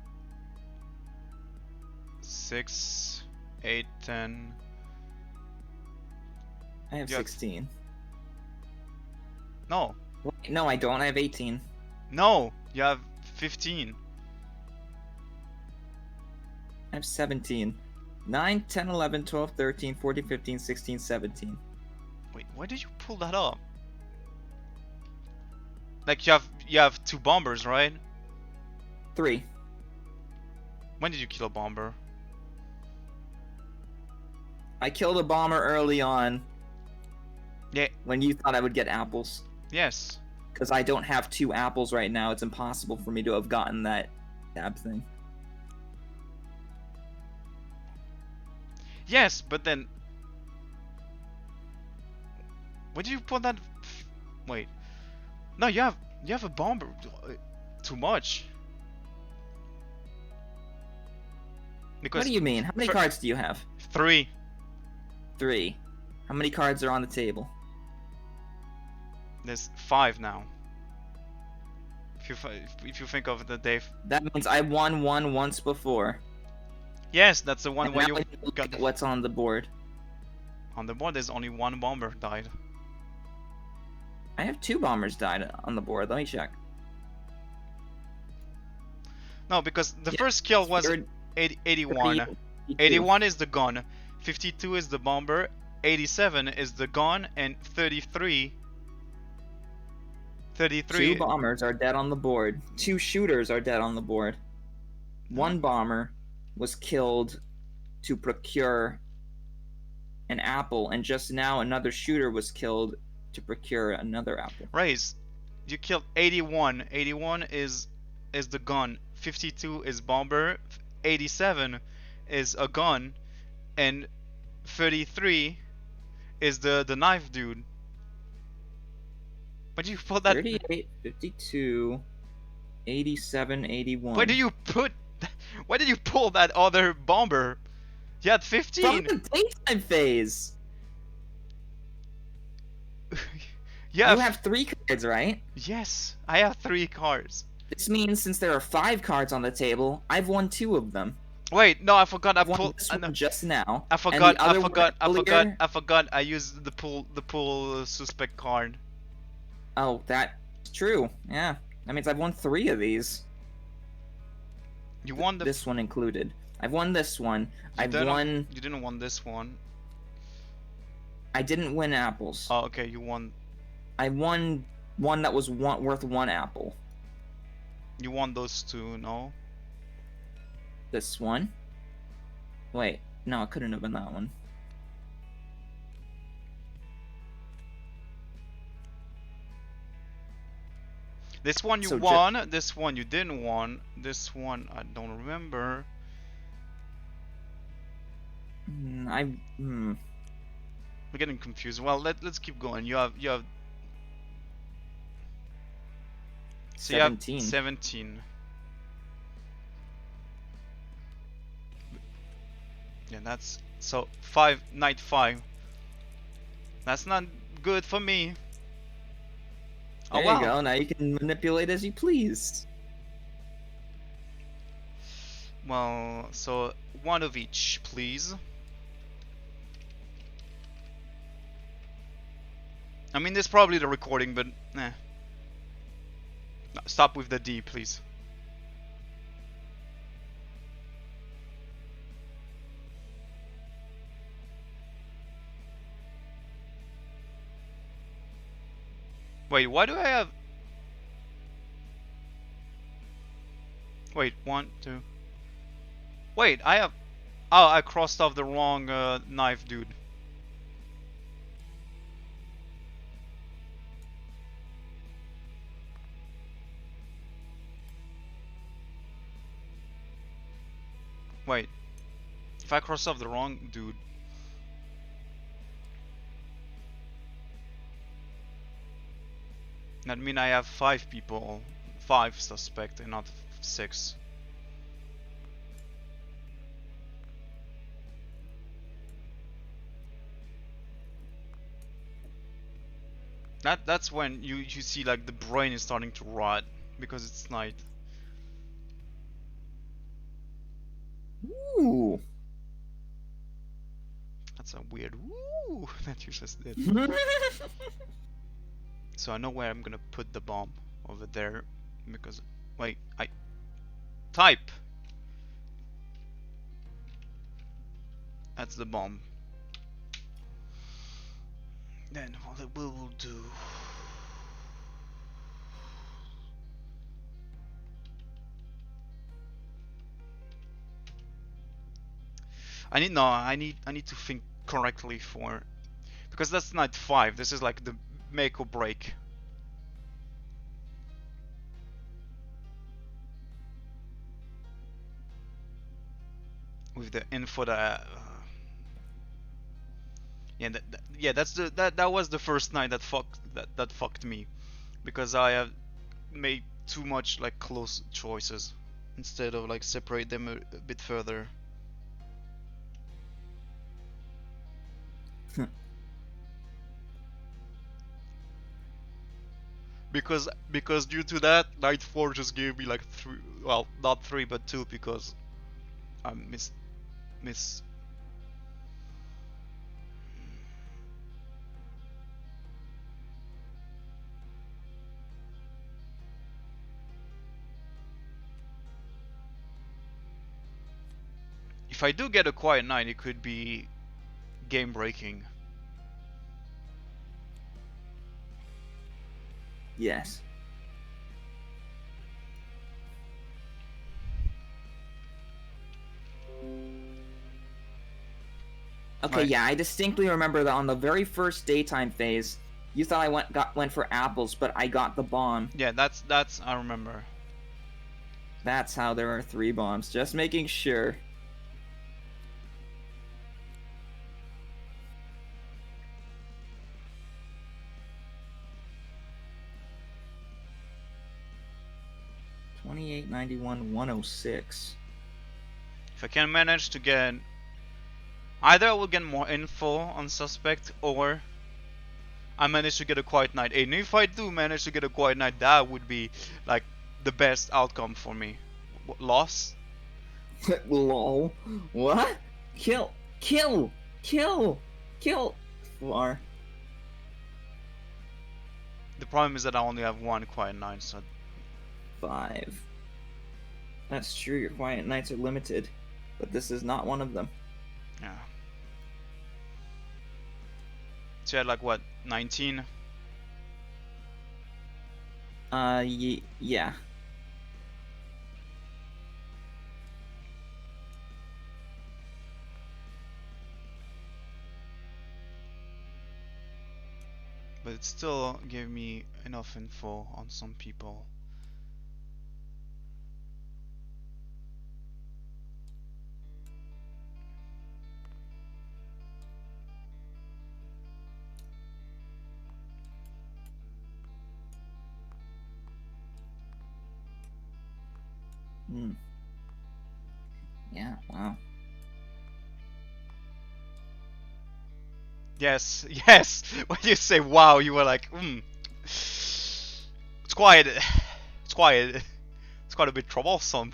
6, 8, 10. I have 16. No. Wait, no, I don't. I have 18. No, you have 15. I have 17. 9, 10, 11, 12, 13, 14, 15, 16, 17. Wait, why did you pull that up? Like you have 2 bombers, right? 3. When did you kill a bomber? I killed a bomber early on. Yeah. When you thought I would get apples. Yes. Because I don't have 2 apples right now. It's impossible for me to have gotten that tab thing. Yes, but then... Where did you put that... Wait. No, you have a bomber. Too much. Because what do you mean? How many cards do you have? 3. 3. How many cards are on the table? There's 5 now. If you think of the day... That means I won one once before. Yes, that's the one and where now you got... What's on the board? On the board there's only 1 bomber died. I have 2 bombers died on the board. Let me check. No, because the first kill was 81. 81 is the gun, 52 is the bomber, 87 is the gun, and 33... 2 bombers are dead on the board. 2 shooters are dead on the board. 1 bomber was killed to procure an apple, and just now another shooter was killed to procure another apple. Raise, you killed 81. 81 is the gun. 52 is bomber. 87 is a gun, and 33 is the knife dude. But you put that 38, 52. 87, 81. Why do you put? Why did you pull that other bomber? You had 15. From the daytime phase. You You have 3 cards, right? Yes, I have 3 cards. This means since there are 5 cards on the table, I've won 2 of them. Wait, no, I forgot. I I've won pulled this one just now. I forgot. I forgot. I used the pull suspect card. Oh, that's true. Yeah, that means I've won 3 of these. You won this one included. I've won this one. You didn't won this one. I didn't win apples. Oh, okay. You won. I won one that was worth 1 apple. You won those 2, no? This one. Wait, no, it couldn't have been that one. This one you won. This one you didn't won. This one I don't remember. I'm getting confused. Well, let's keep going. You have so 17. You have 17. Yeah, that's so 5 knight 5. That's not good for me. There you go. Now you can manipulate as you please. Well, so 1 of each, please. I mean, this is probably the recording, but eh. Stop with the D, please. Wait, why do I have... Wait, 1, 2... Wait, I have... Oh, I crossed off the wrong knife, dude. Wait. If I cross off the wrong dude... That mean I have 5 people, 5 suspect and not 6. That's when you see like the brain is starting to rot because it's night. Ooh. That's a weird woo that you just did. So I know where I'm gonna put the bomb over there because wait, I type. That's the bomb. Then what we will do. I need to think correctly for because that's knight 5. This is like the make or break. With the info that yeah, that was the first knight that fucked me because I have made too much like close choices instead of like separate them a bit further. because due to that, knight 4 just gave me like 3, well, not 3 but 2 because I miss. If I do get a quiet knight, it could be game breaking. Yes. Okay, right. Yeah, I distinctly remember that on the very first daytime phase, you thought I went for apples, but I got the bomb. Yeah, that's I remember. That's how there are 3 bombs. Just making sure. 28, 91, 106. If I can manage to get... Either I will get more info on suspect, or I manage to get a quiet night. And if I do manage to get a quiet night, that would be like the best outcome for me. Loss? Lol. What? Kill. Far. The problem is that I only have one quiet night, so... 5. That's true, your quiet nights are limited, but this is not one of them. Yeah. So you had like what, 19? Yeah. But it still gave me enough info on some people. Yeah, wow. Yes, yes! When you say wow, you were like, It's quiet. It's quiet. It's quite a bit troublesome.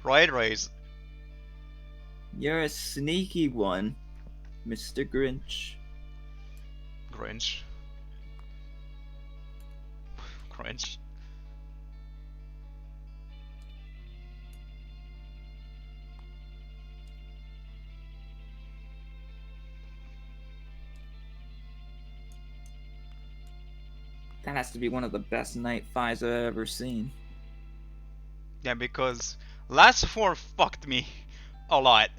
Right, Raze? You're a sneaky one, Mr. Grinch. Grinch. Grinch. That has to be one of the best night 5s I've ever seen. Yeah, because last 4 fucked me a lot.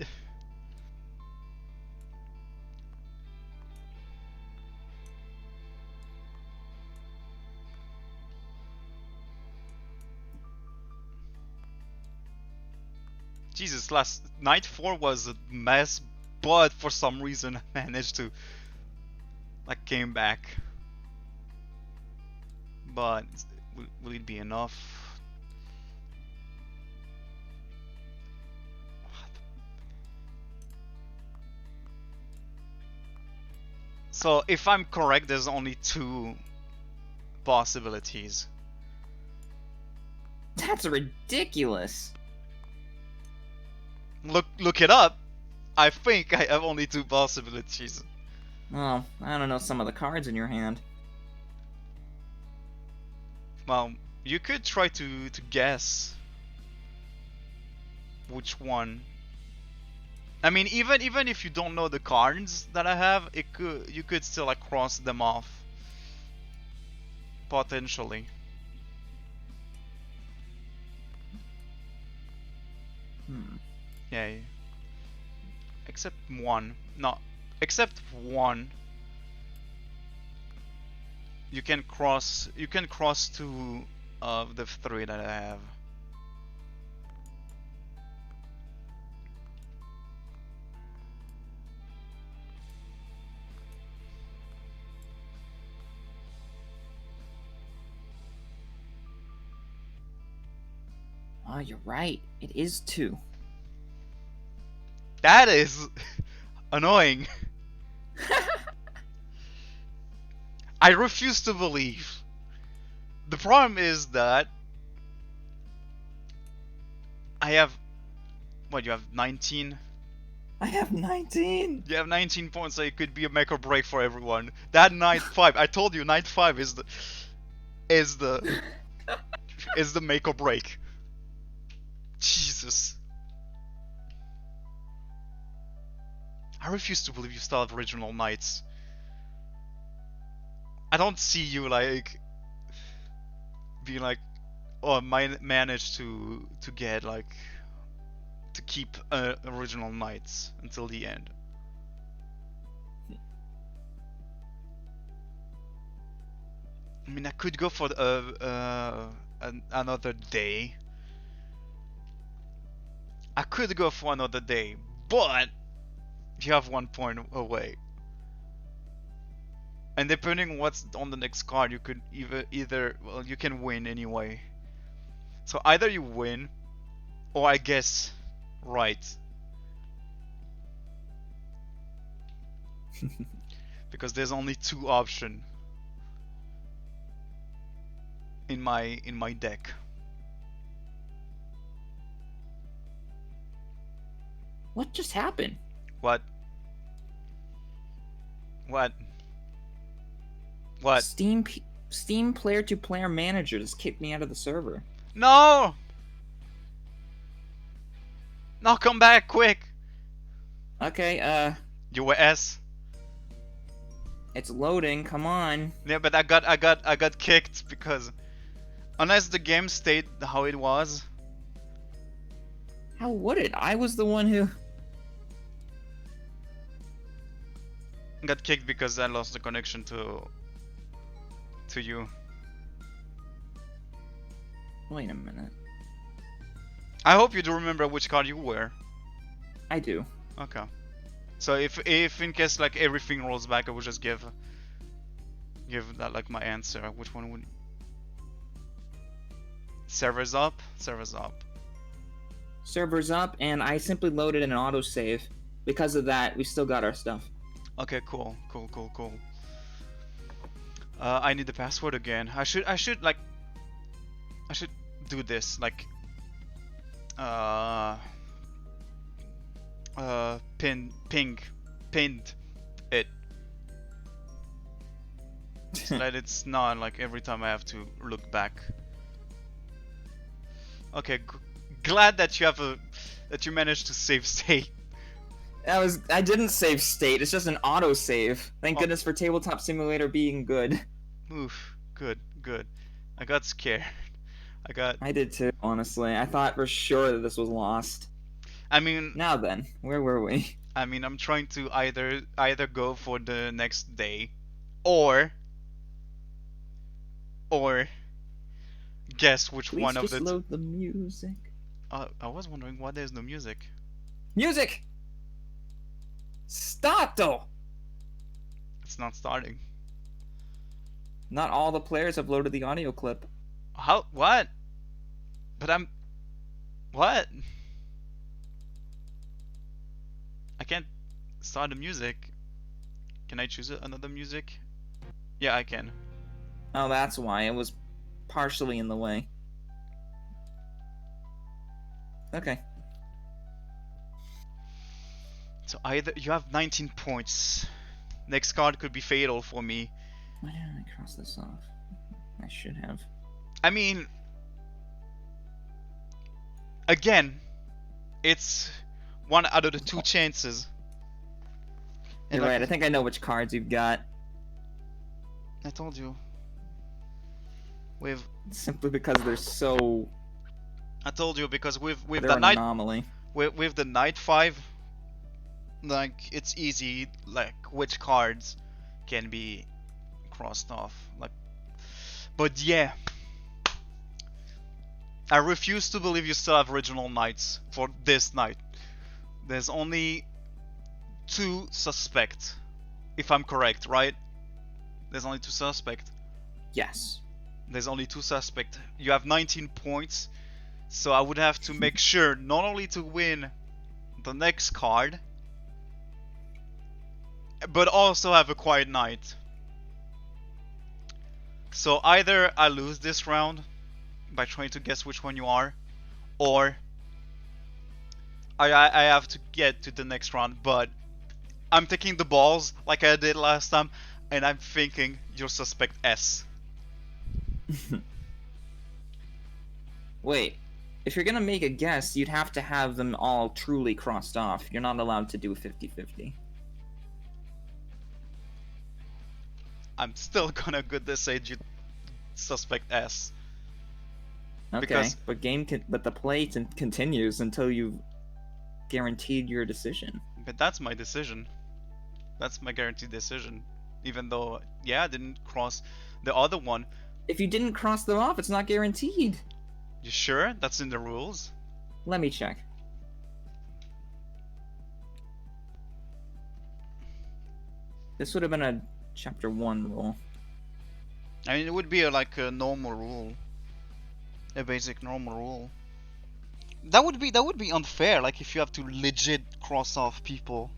Jesus, last night 4 was a mess, but for some reason I managed to like came back. But will it be enough? So if I'm correct, there's only 2 possibilities. That's ridiculous. Look it up. I think I have only 2 possibilities. Oh, I don't know some of the cards in your hand. Well, you could try to guess which one. I mean, even if you don't know the cards that I have, you could still like cross them off potentially. Yeah. Except one. No, except one. You can cross 2 of the 3 that I have. Oh, you're right. It is 2. That is annoying. I refuse to believe. The problem is that I have... What, you have 19? I have 19! You have 19 points, so it could be a make or break for everyone. That night 5, I told you, night 5 is the... is the make or break. Jesus. I refuse to believe you still have original knights. I don't see you like being like, oh, managed to get like to keep original knights until the end. I mean, I could go for another day. I could go for another day, but you have 1 point away. And depending on what's on the next card, you could either well, you can win anyway. So either you win, or I guess right. Because there's only two options in my deck. What just happened? What? What? What? Steam player-to-player manager just kicked me out of the server. No! No, come back quick. Okay, You were S. it's loading. Come on. Yeah, but I got kicked because unless the game stayed how it was. How would it? I was the one who Got kicked because I lost the connection to you. Wait a minute. I hope you do remember which card you were. I do. Okay. So if in case like everything rolls back, I would just give that like my answer. Which one would? Servers up. Servers up. Server's up, and I simply loaded an autosave. Because of that, we still got our stuff. Okay, cool. I need the password again. I should do this like pinned it so that it's not like every time I have to look back. Okay, glad that you managed to save state. I didn't save state. It's just an autosave. Thank goodness for Tabletop Simulator being good. Oof, good. I got scared. I did too, honestly. I thought for sure that this was lost. I mean, now then, where were we? I mean, I'm trying to either go for the next day, or guess which Please one of just the. load the music. I was wondering why there's no music. Music. Stop, though. It's not starting. Not all the players have loaded the audio clip. How? What? But I'm. What? I can't start the music. Can I choose another music? Yeah, I can. Oh, that's why. It was partially in the way. Okay. So either you have 19 points. Next card could be fatal for me. Why didn't I cross this off? I should have. I mean, again, it's one out of the two chances. You're right. I think I know which cards you've got. I told you. With simply because they're so. I told you because with they're the an night anomaly. With the night 5, like it's easy. Like which cards can be crossed off. Like, but yeah. I refuse to believe you still have original knights for this night. There's only 2 suspects, if I'm correct, right? There's only 2 suspects. Yes. There's only 2 suspects. You have 19 points, so I would have to make sure not only to win the next card, but also have a quiet night. So either I lose this round by trying to guess which one you are, or I have to get to the next round, but I'm taking the balls like I did last time, and I'm thinking you're suspect S. Wait, if you're gonna make a guess, you'd have to have them all truly crossed off. You're not allowed to do 50-50. I'm still gonna good this age you suspect S. Okay, because... but the play continues until you've guaranteed your decision. But that's my decision. That's my guaranteed decision. Even though, yeah, I didn't cross the other one. If you didn't cross them off, it's not guaranteed. You sure? That's in the rules? Let me check. This would have been a Chapter 1 rule. I mean, it would be like a normal rule, a basic normal rule. That would be unfair. Like if you have to legit cross off people.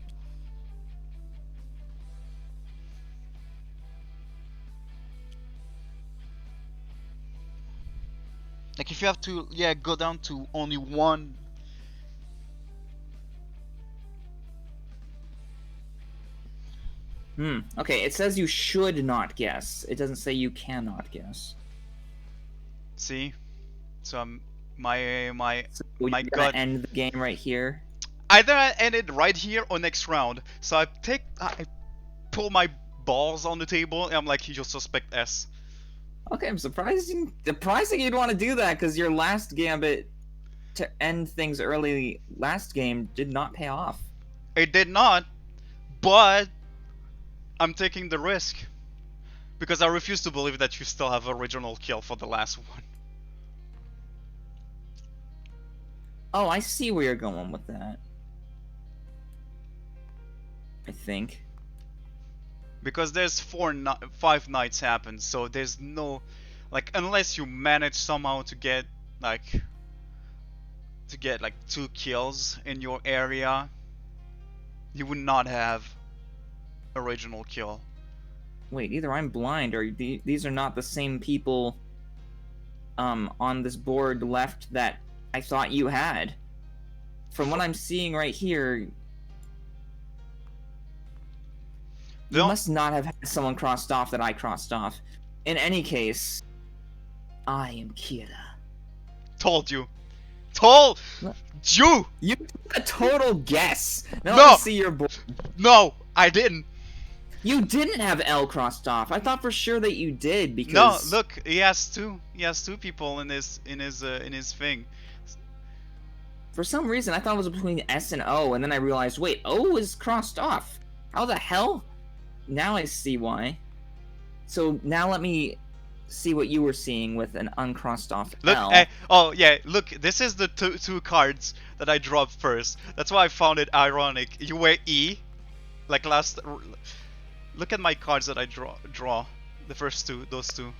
Like if you have to, yeah, go down to only one. Okay, it says you should not guess. It doesn't say you cannot guess. See? So my We're gut. gonna end the game right here. Either I end it right here or next round. So I pull my balls on the table and I'm like, you suspect S. Okay, I'm surprising you'd want to do that because your last gambit to end things early last game did not pay off. It did not, but I'm taking the risk because I refuse to believe that you still have original kill for the last one. Oh, I see where you're going with that. I think. Because there's 5 nights happen, so there's no, like, unless you manage somehow to get like 2 kills in your area, you would not have original kill. Wait, either I'm blind or these are not the same people on this board left that I thought you had. From what I'm seeing right here, you must not have had someone crossed off that I crossed off. In any case, I am Kira. Told you. Told you! You took a total guess. Now No! I see your board. No, I didn't. You didn't have L crossed off. I thought for sure that you did because. No, look, he has two. He has 2 people in his thing. For some reason, I thought it was between S and O, and then I realized, wait, O is crossed off. How the hell? Now I see why. So now let me see what you were seeing with an uncrossed off Look, L. oh yeah, look, this is the two cards that I dropped first. That's why I found it ironic. You were E, like last. Look at my cards that I draw. The first 2, those 2.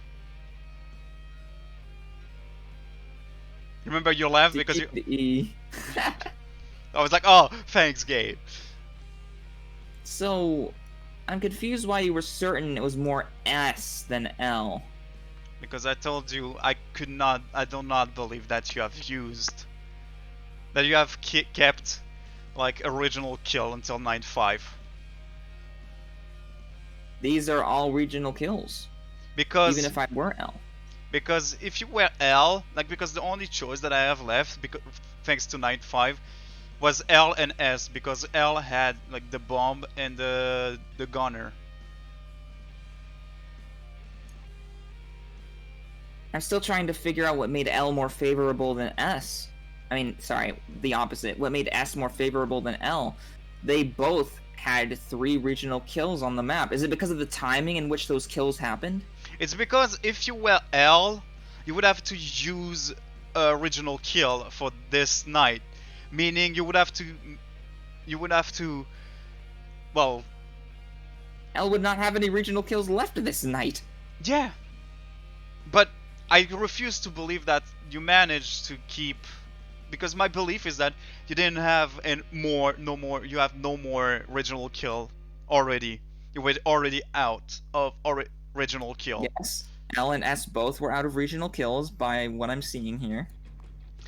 Remember you laughed because you. E. I was like, oh, thanks, Gabe. So, I'm confused why you were certain it was more S than L. Because I told you I do not believe that you have kept like original kill until 9-5. These are all regional kills. Because even if I were L. Because if you were L, because the only choice that I have left, thanks to 9-5, was L and S, because L had like the bomb and the gunner. I'm still trying to figure out what made L more favorable than S. I mean, sorry, the opposite. What made S more favorable than L? They both had 3 regional kills on the map. Is it because of the timing in which those kills happened? It's because if you were L, you would have to use original kill for this night. Meaning you would have to, well... L would not have any regional kills left this night. Yeah. But I refuse to believe that you managed to keep... Because my belief is that you didn't have you have no more original kill already. You were already out of original kill. Yes. L and S both were out of regional kills by what I'm seeing here.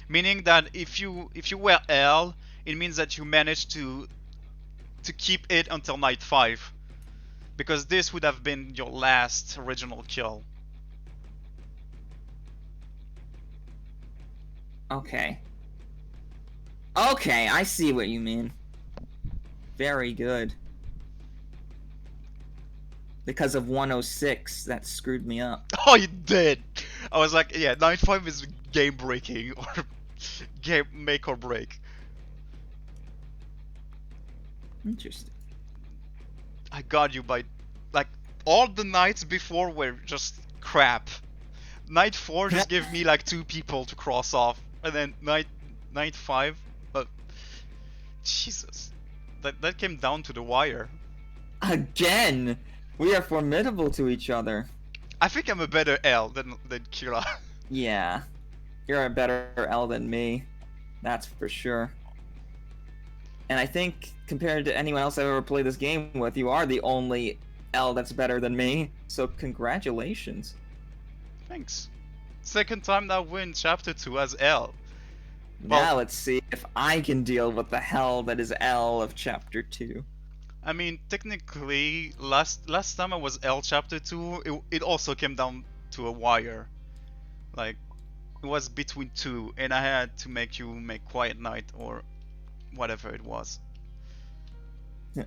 Meaning that if you were L, it means that you managed to keep it until night 5. Because this would have been your last original kill. Okay. Okay, I see what you mean. Very good. Because of 106, that screwed me up. Oh, you did! I was like, yeah, 9-5 is game breaking, or game make or break. Interesting. I got you by, like, all the nights before were just crap. Night 4 just gave me like 2 people to cross off, and then night 5, Jesus, that came down to the wire. Again, We are formidable to each other. I think I'm a better L than Kira. Yeah. You're a better L than me. That's for sure. And I think, compared to anyone else I've ever played this game with, you are the only L that's better than me. So congratulations. Thanks. Second time that I win Chapter 2 as L. Now let's see if I can deal with the hell that is L of Chapter 2. I mean, technically, last time I was L Chapter 2, it also came down to a wire. Like, it was between two, and I had to make you make Quiet Night or whatever it was. Yeah.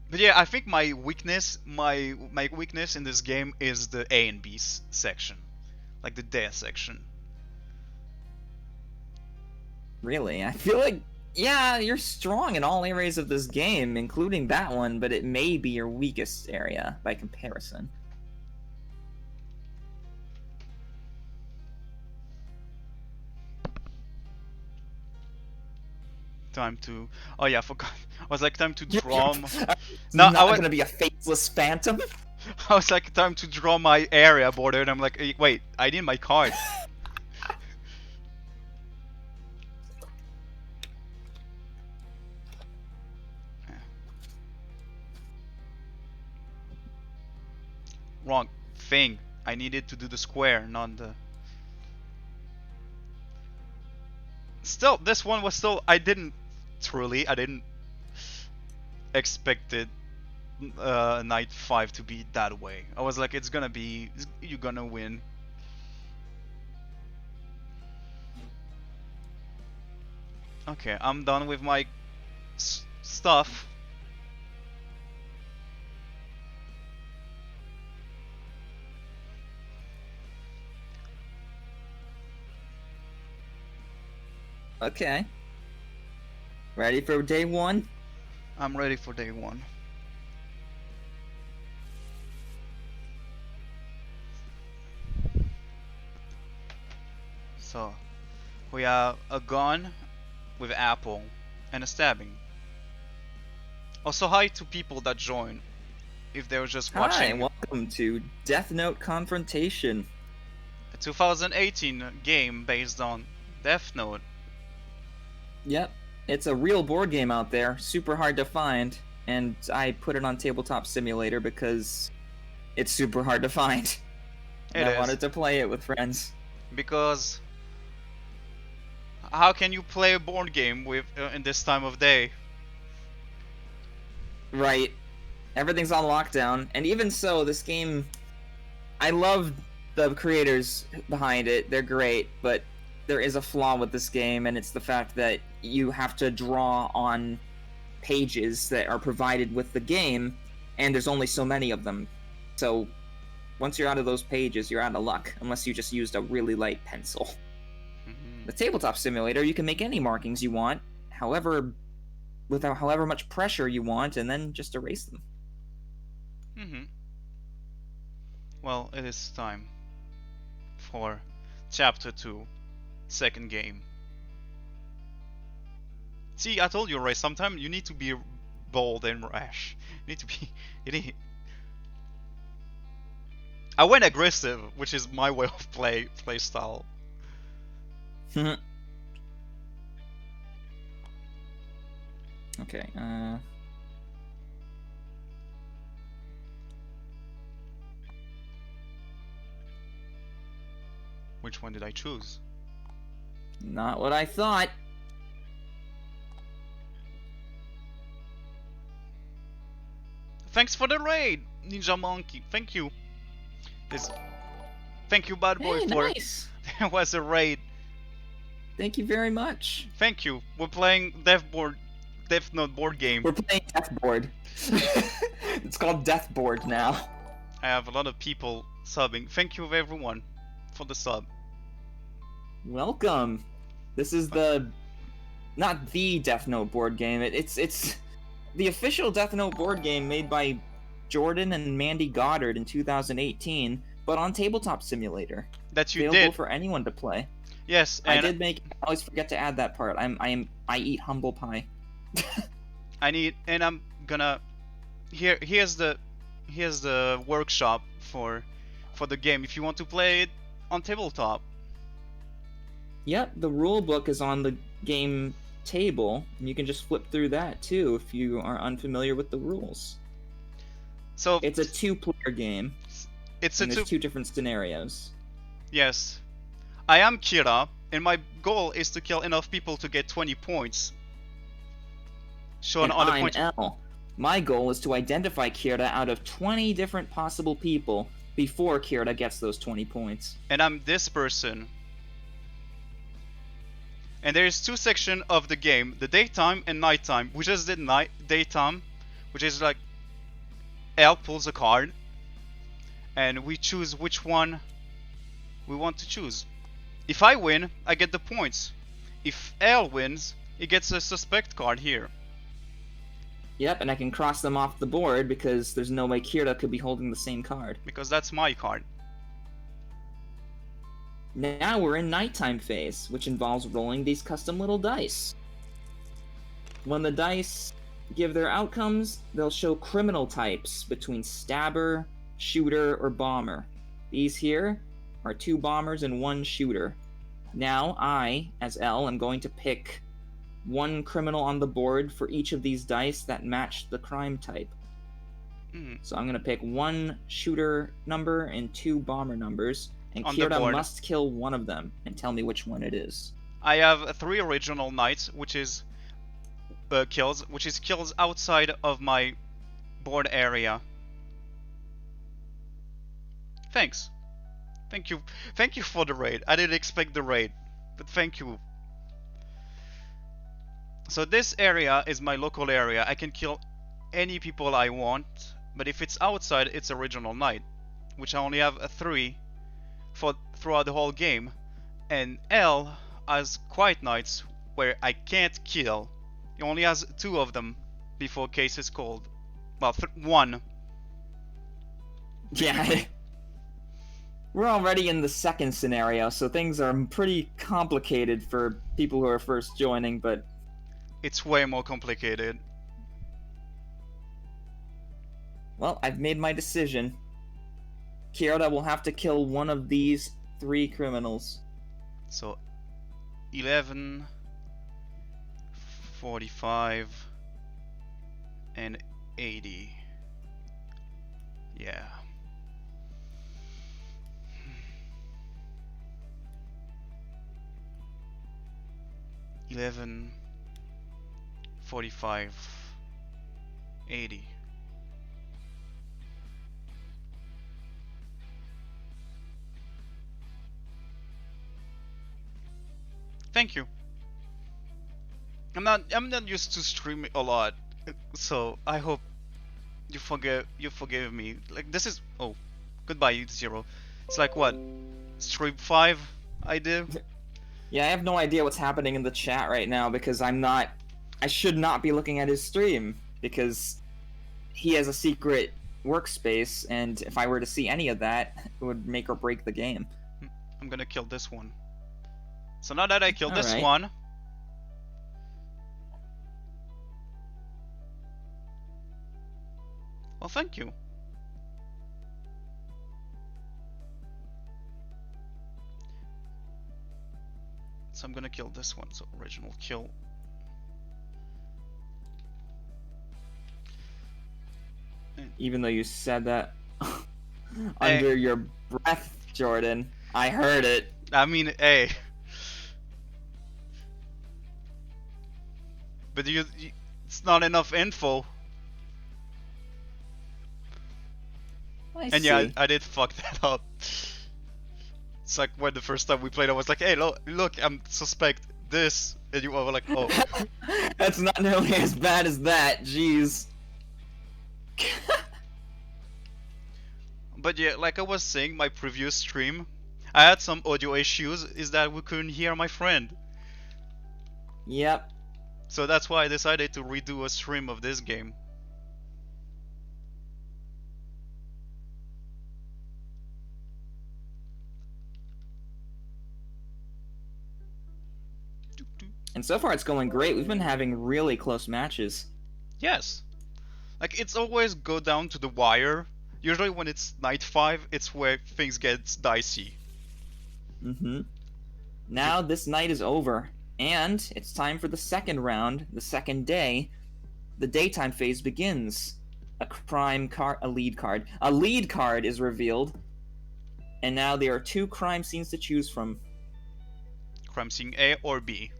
But yeah, I think my weakness in this game is the A and B section. Like the death section. Really? I feel like, yeah, you're strong in all areas of this game, including that one, but it may be your weakest area by comparison. Time to... Oh yeah, I forgot. I was like, time to draw... No, I was gonna be a faceless phantom? I was like, time to draw my area border, and I'm like, wait, I need my card. Wrong thing. I needed to do the square, not the... Still, this one was still... I didn't expect it Night 5 to be that way. I was like, it's gonna be... You're gonna win. Okay, I'm done with my stuff. Okay. Ready for day one? I'm ready for day one. So, we have a gun with apple and a stabbing. Also, hi to people that join, if they were just watching. Hi, welcome to Death Note Confrontation. A 2018 game based on Death Note. Yep, it's a real board game out there, super hard to find, and I put it on Tabletop Simulator because it's super hard to find. I wanted to play it with friends. Because how can you play a board game with in this time of day? Right. Everything's on lockdown, and even so, this game, I love the creators behind it. They're great, but there is a flaw with this game, and it's the fact that you have to draw on pages that are provided with the game, and there's only so many of them. So once you're out of those pages, you're out of luck, unless you just used a really light pencil. The Tabletop Simulator, you can make any markings you want, without however much pressure you want, and then just erase them. Well, it is time for Chapter 2, second game. See, I told you, Ray, sometimes you need to be bold and rash. You need to be... I went aggressive, which is my way of play style. Okay, Which one did I choose? Not what I thought. Thanks for the raid, Ninja Monkey. Thank you. Thank you, bad boy, for nice. There was a raid. Thank you very much. Thank you. We're playing Death Note board game. We're playing Death Board. It's called Death Board now. I have a lot of people subbing. Thank you everyone for the sub. Welcome. This is not the Death Note board game. It's the official Death Note board game made by Jordan and Mandy Goddard in 2018, but on Tabletop Simulator. That you available did for anyone to play. Yes, I and did make. I always forget to add that part. I eat humble pie. I'm gonna here's the workshop for the game if you want to play it on tabletop. Yep, the rule book is on the game table, and you can just flip through that too if you are unfamiliar with the rules. So it's a 2-player game, and there's 2 different scenarios. Yes, I am Kira, and my goal is to kill enough people to get 20 points. Shown and on the I'm point. L. My goal is to identify Kira out of 20 different possible people before Kira gets those 20 points. And I'm this person. And there is 2 sections of the game, the daytime and nighttime. We just did daytime, which is like L pulls a card, and we choose which one we want to choose. If I win, I get the points. If L wins, he gets a suspect card here. Yep, and I can cross them off the board because there's no way Kira could be holding the same card. Because that's my card. Now we're in nighttime phase, which involves rolling these custom little dice. When the dice give their outcomes, they'll show criminal types between stabber, shooter, or bomber. These here are 2 bombers and 1 shooter. Now I, as L, am going to pick 1 criminal on the board for each of these dice that match the crime type. So I'm going to pick 1 shooter number and 2 bomber numbers, and Kira must kill one of them and tell me which one it is. I have 3 original knights, which is kills outside of my board area. Thanks. Thank you for the raid. I didn't expect the raid, but thank you. So this area is my local area. I can kill any people I want, but if it's outside, it's original knight, which I only have 3 throughout the whole game. And L has quiet knights where I can't kill. He only has 2 of them before case is called. Well, 1. Yeah. We're already in the second scenario, so things are pretty complicated for people who are first joining, but... It's way more complicated. Well, I've made my decision. Kira will have to kill one of these 3 criminals. So, 11, 45, and 80. Yeah. $11, 45, 80. Thank you. I'm not used to streaming a lot, so I hope you forgive me. Like this is goodbye Zero. It's like what? Stream 5 I did? Yeah, I have no idea what's happening in the chat right now because I should not be looking at his stream because he has a secret workspace, and if I were to see any of that, it would make or break the game. I'm gonna kill this one. So now that I killed this one, well, thank you. So I'm gonna kill this one. So original kill. Even though you said that under your breath, Jordan, I heard it. I mean, hey. But it's not enough info. And yeah, I did fuck that up. It's like when the first time we played, I was like, hey, look, I'm suspect this. And you were like, oh. That's not nearly as bad as that, jeez. But yeah, like I was saying, my previous stream, I had some audio issues, is that we couldn't hear my friend. Yep. So that's why I decided to redo a stream of this game. And so far it's going great. We've been having really close matches. Yes. Like, it's always go down to the wire. Usually when it's night 5, it's where things get dicey. Mm-hmm. Now this night is over, and it's time for the second round, the second day. The daytime phase begins. A lead card is revealed, and now there are 2 crime scenes to choose from. Crime scene A or B.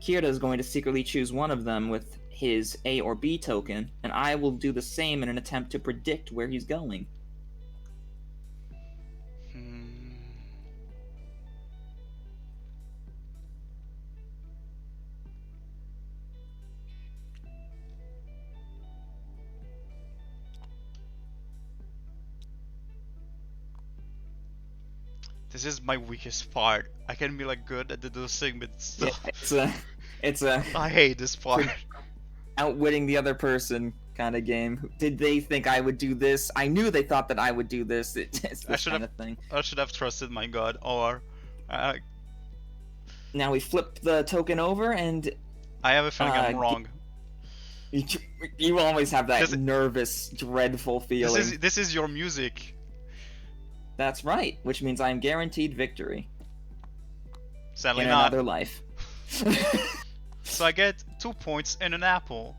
Kirita is going to secretly choose one of them with his A or B token, and I will do the same in an attempt to predict where he's going. This is my weakest part. I can be like good at those things, but still. Yeah, it's a I hate this part. Outwitting the other person kind of game. Did they think I would do this? I knew they thought that I would do this. It's this kind of thing. I should have trusted my god, or now we flip the token over, and I have a feeling I'm wrong. You always have that nervous, dreadful feeling. This is your music. That's right, which means I am guaranteed victory. Sadly in not. Another life. So I get 2 points and an apple.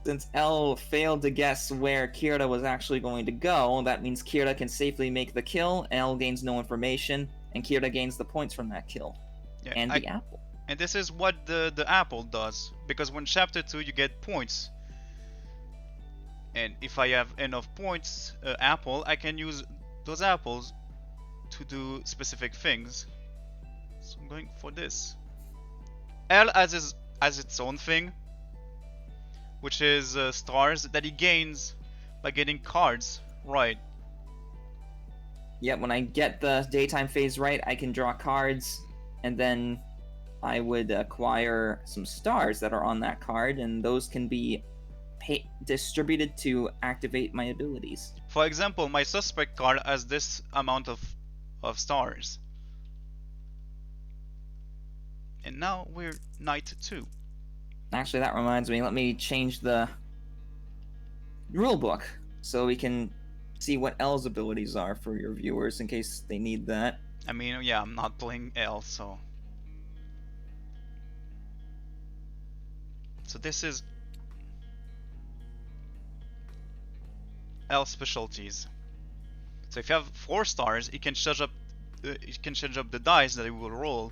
Since L failed to guess where Kirita was actually going to go, that means Kirita can safely make the kill, L gains no information, and Kirita gains the points from that kill. Yeah, and the apple. And this is what the apple does, because when chapter 2 you get points. And if I have enough points, apple, I can use those apples to do specific things. So I'm going for this. L has its own thing, which is stars that he gains by getting cards right. Yeah, when I get the daytime phase right, I can draw cards, and then I would acquire some stars that are on that card, and those can be distributed to activate my abilities. For example, my suspect card has this amount of stars. And now we're night 2. Actually, that reminds me, let me change the rulebook so we can see what L's abilities are for your viewers in case they need that. I mean, yeah, I'm not playing L, so... So this is L specialties. So if you have 4 stars, it can change up the dice that it will roll.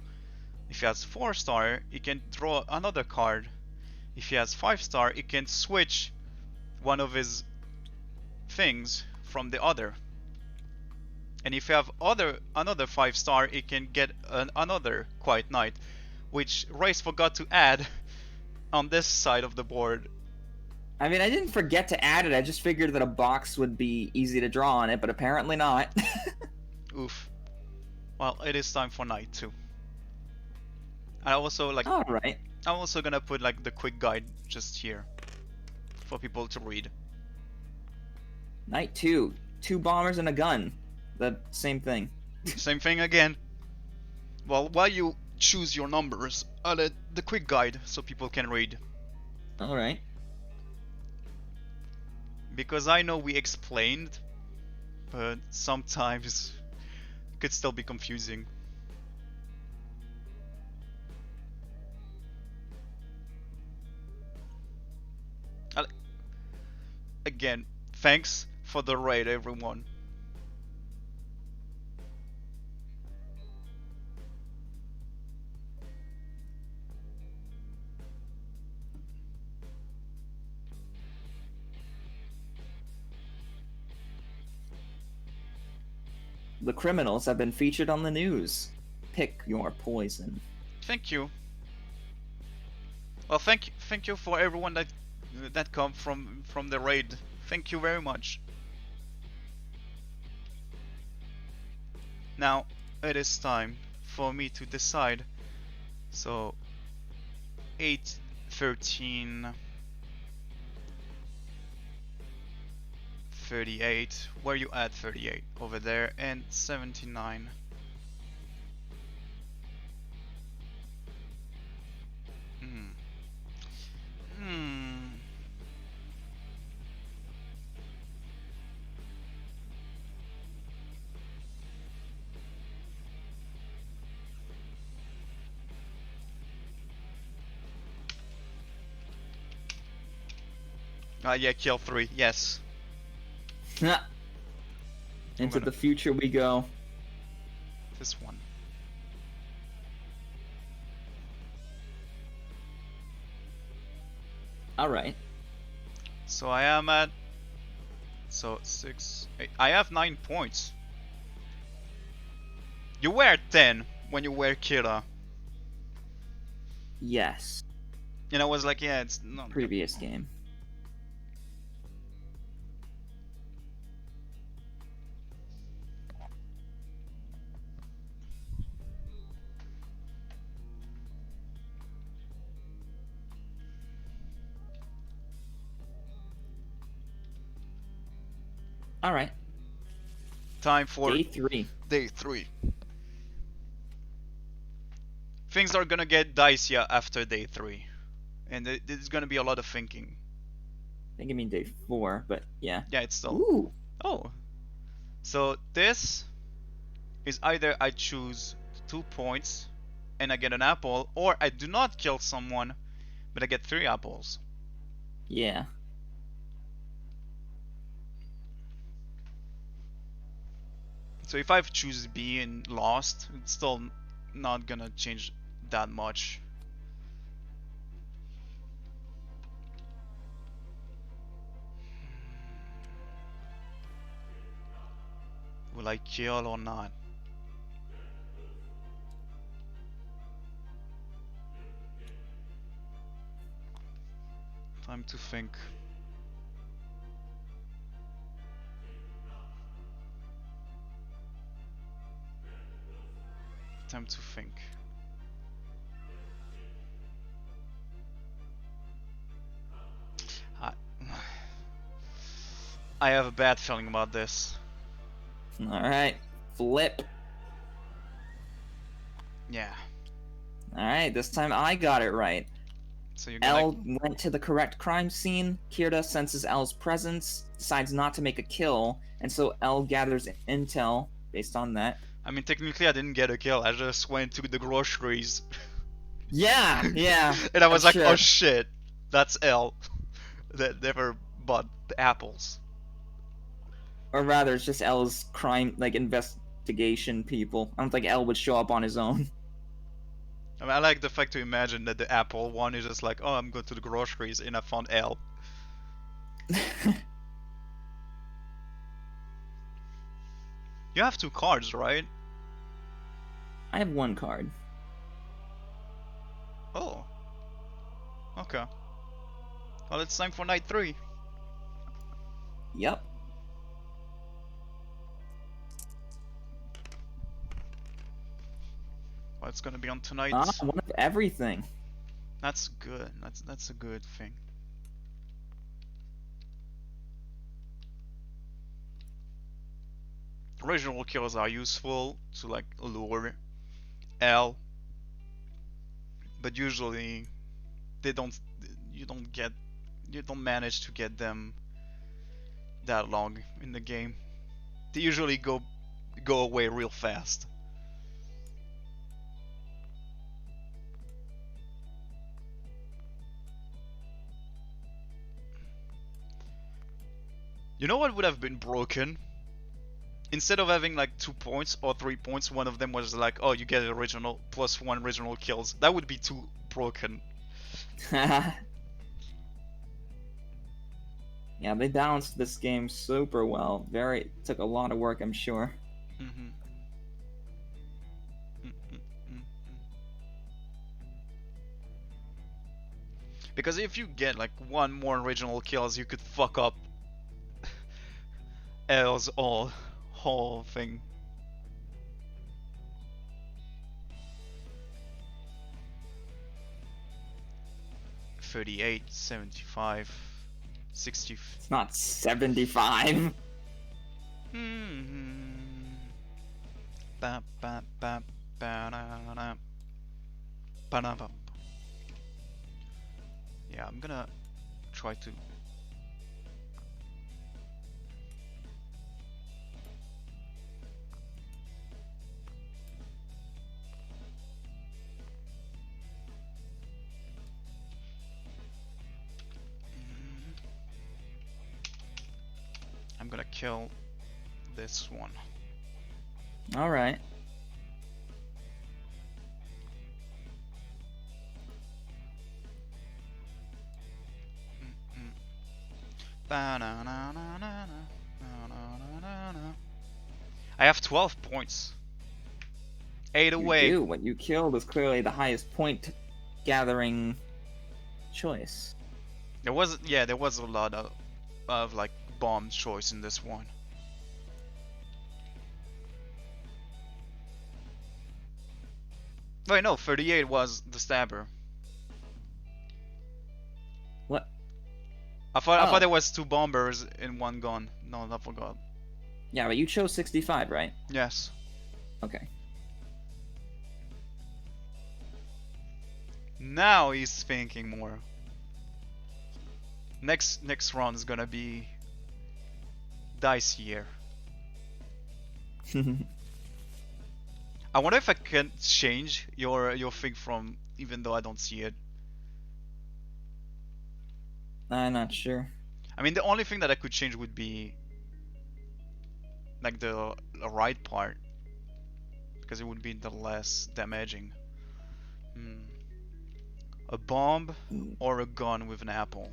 If he has 4 star, he can draw another card. If he has 5 star, he can switch one of his things from the other. And if you have another 5 star, he can get another Quiet Night, which Race forgot to add on this side of the board. I mean, I didn't forget to add it, I just figured that a box would be easy to draw on it, but apparently not. Oof. Well, it is time for night 2. I also like. Alright. I'm also gonna put like the quick guide just here for people to read. Night 2. 2 bombers and a gun. The same thing. Same thing again. Well, while you choose your numbers, I'll add the quick guide so people can read. Alright. Because I know we explained, but sometimes it could still be confusing. Again, thanks for the raid, everyone. The criminals have been featured on the news. Pick your poison. Thank you. Well, thank you for everyone that come from the raid. Thank you very much. Now it is time for me to decide. So 8, 13, 38. Where you at 38? Over there, and 79. Yeah, kill 3, yes. Into the future we go. This one. Alright. So I am at... So 6, 8. I have 9 points. You were 10 when you were Kira. Yes. And I was like, yeah, it's not... Previous game. Alright. Time for Day 3. Day 3. Things are gonna get dicier after Day 3. And there's gonna be a lot of thinking. I think I mean Day 4, but yeah. Yeah, it's still... Ooh! Oh. So this is either I choose 2 points and I get an apple, or I do not kill someone, but I get 3 apples. Yeah. So if I choose B and lost, it's still not gonna change that much. Will I kill or not? Time to think. Time to think. I have a bad feeling about this. Alright. Flip. Yeah. Alright, this time I got it right. So you're L went to the correct crime scene. Kirta senses L's presence, decides not to make a kill, and so L gathers intel based on that. I mean, technically I didn't get a kill, I just went to the groceries. Yeah, yeah. And I was like, sure. oh shit, that's L. That never bought the apples. Or rather, it's just L's crime, like, investigation people. I don't think L would show up on his own. I mean, I like the fact to imagine that the apple one is just like, oh, I'm going to the groceries and I found L. You have 2 cards, right? I have 1 card. Oh. Okay. Well, it's time for night 3. Yep. Well, it's gonna be on tonight. One of everything. That's good. That's a good thing. Original kills are useful to like lure L, but usually they don't. You don't manage to get them that long in the game. They usually go away real fast. You know what would have been broken? Instead of having like 2 points or 3 points, one of them was like, oh, you get original plus 1 original kills. That would be too broken. Yeah, they balanced this game super well. Took a lot of work, I'm sure. Mm-hmm. Because if you get like 1 more original kills, you could fuck up L's whole thing. $38, $75, $60. It's not 75. Ba ba ba ba da da. Ba da ba. Yeah, I'm gonna try to. gonna kill this one. All right. I have 12 points. 8 away. You do. What you killed is clearly the highest point gathering choice. There was a lot of like bomb choice in this one. Wait, no, 38 was the stabber. What? I thought there was 2 bombers in one gun. No, I forgot. Yeah, but you chose 65, right? Yes. Okay. Now he's thinking more. Next round is gonna be dicier. I wonder if I can change your thing from, even though I don't see it. I'm not sure. I mean, the only thing that I could change would be like the right part, because it would be the less damaging. A bomb or a gun with an apple?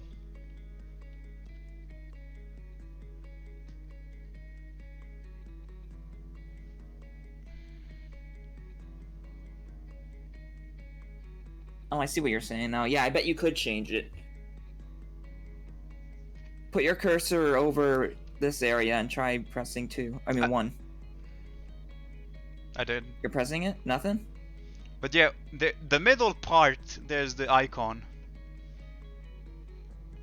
Oh, I see what you're saying now. Yeah, I bet you could change it. Put your cursor over this area and try pressing 2. I mean 1. I did. You're pressing it? Nothing? But yeah, the middle part, there's the icon.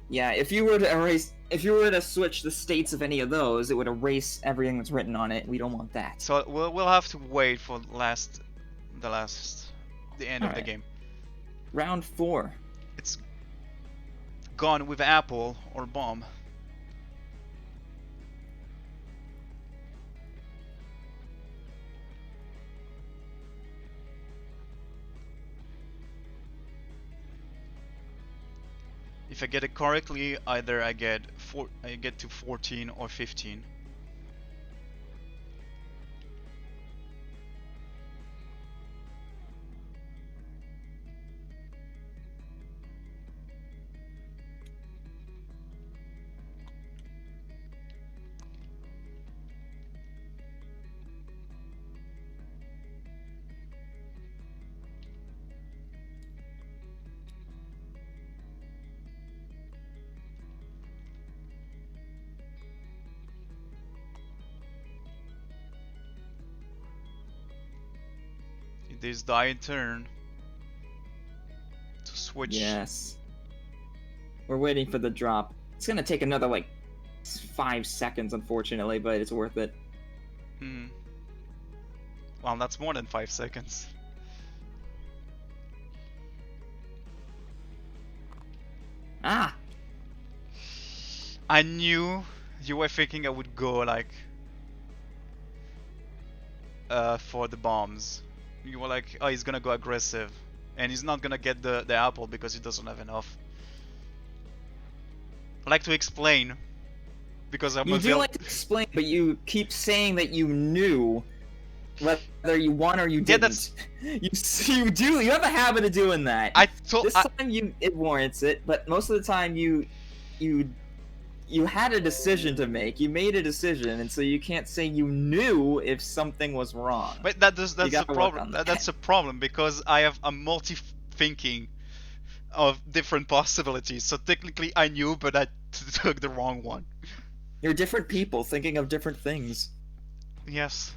Yeah, if you were to switch the states of any of those, it would erase everything that's written on it. We don't want that. So we'll have to wait for the end of the game. Round 4. It's gun with apple or bomb. If I get it correctly, either I get to 14 or 15. It is thy turn to switch. Yes. We're waiting for the drop. It's gonna take another like 5 seconds, unfortunately, but it's worth it. Well, that's more than 5 seconds. Ah! I knew you were thinking I would go like for the bombs. You were like, oh, he's gonna go aggressive, and he's not gonna get the apple because he doesn't have enough. I like to explain because I'm You do like to explain, but you keep saying that you knew whether you won or you didn't. Yeah, you do. You have a habit of doing that. This time it warrants it, but most of the time you had a decision to make. You made a decision, and so you can't say you knew if something was wrong. But that's the problem. That's a problem because I'm multi-thinking of different possibilities. So technically I knew, but I took the wrong one. You're different people thinking of different things. Yes.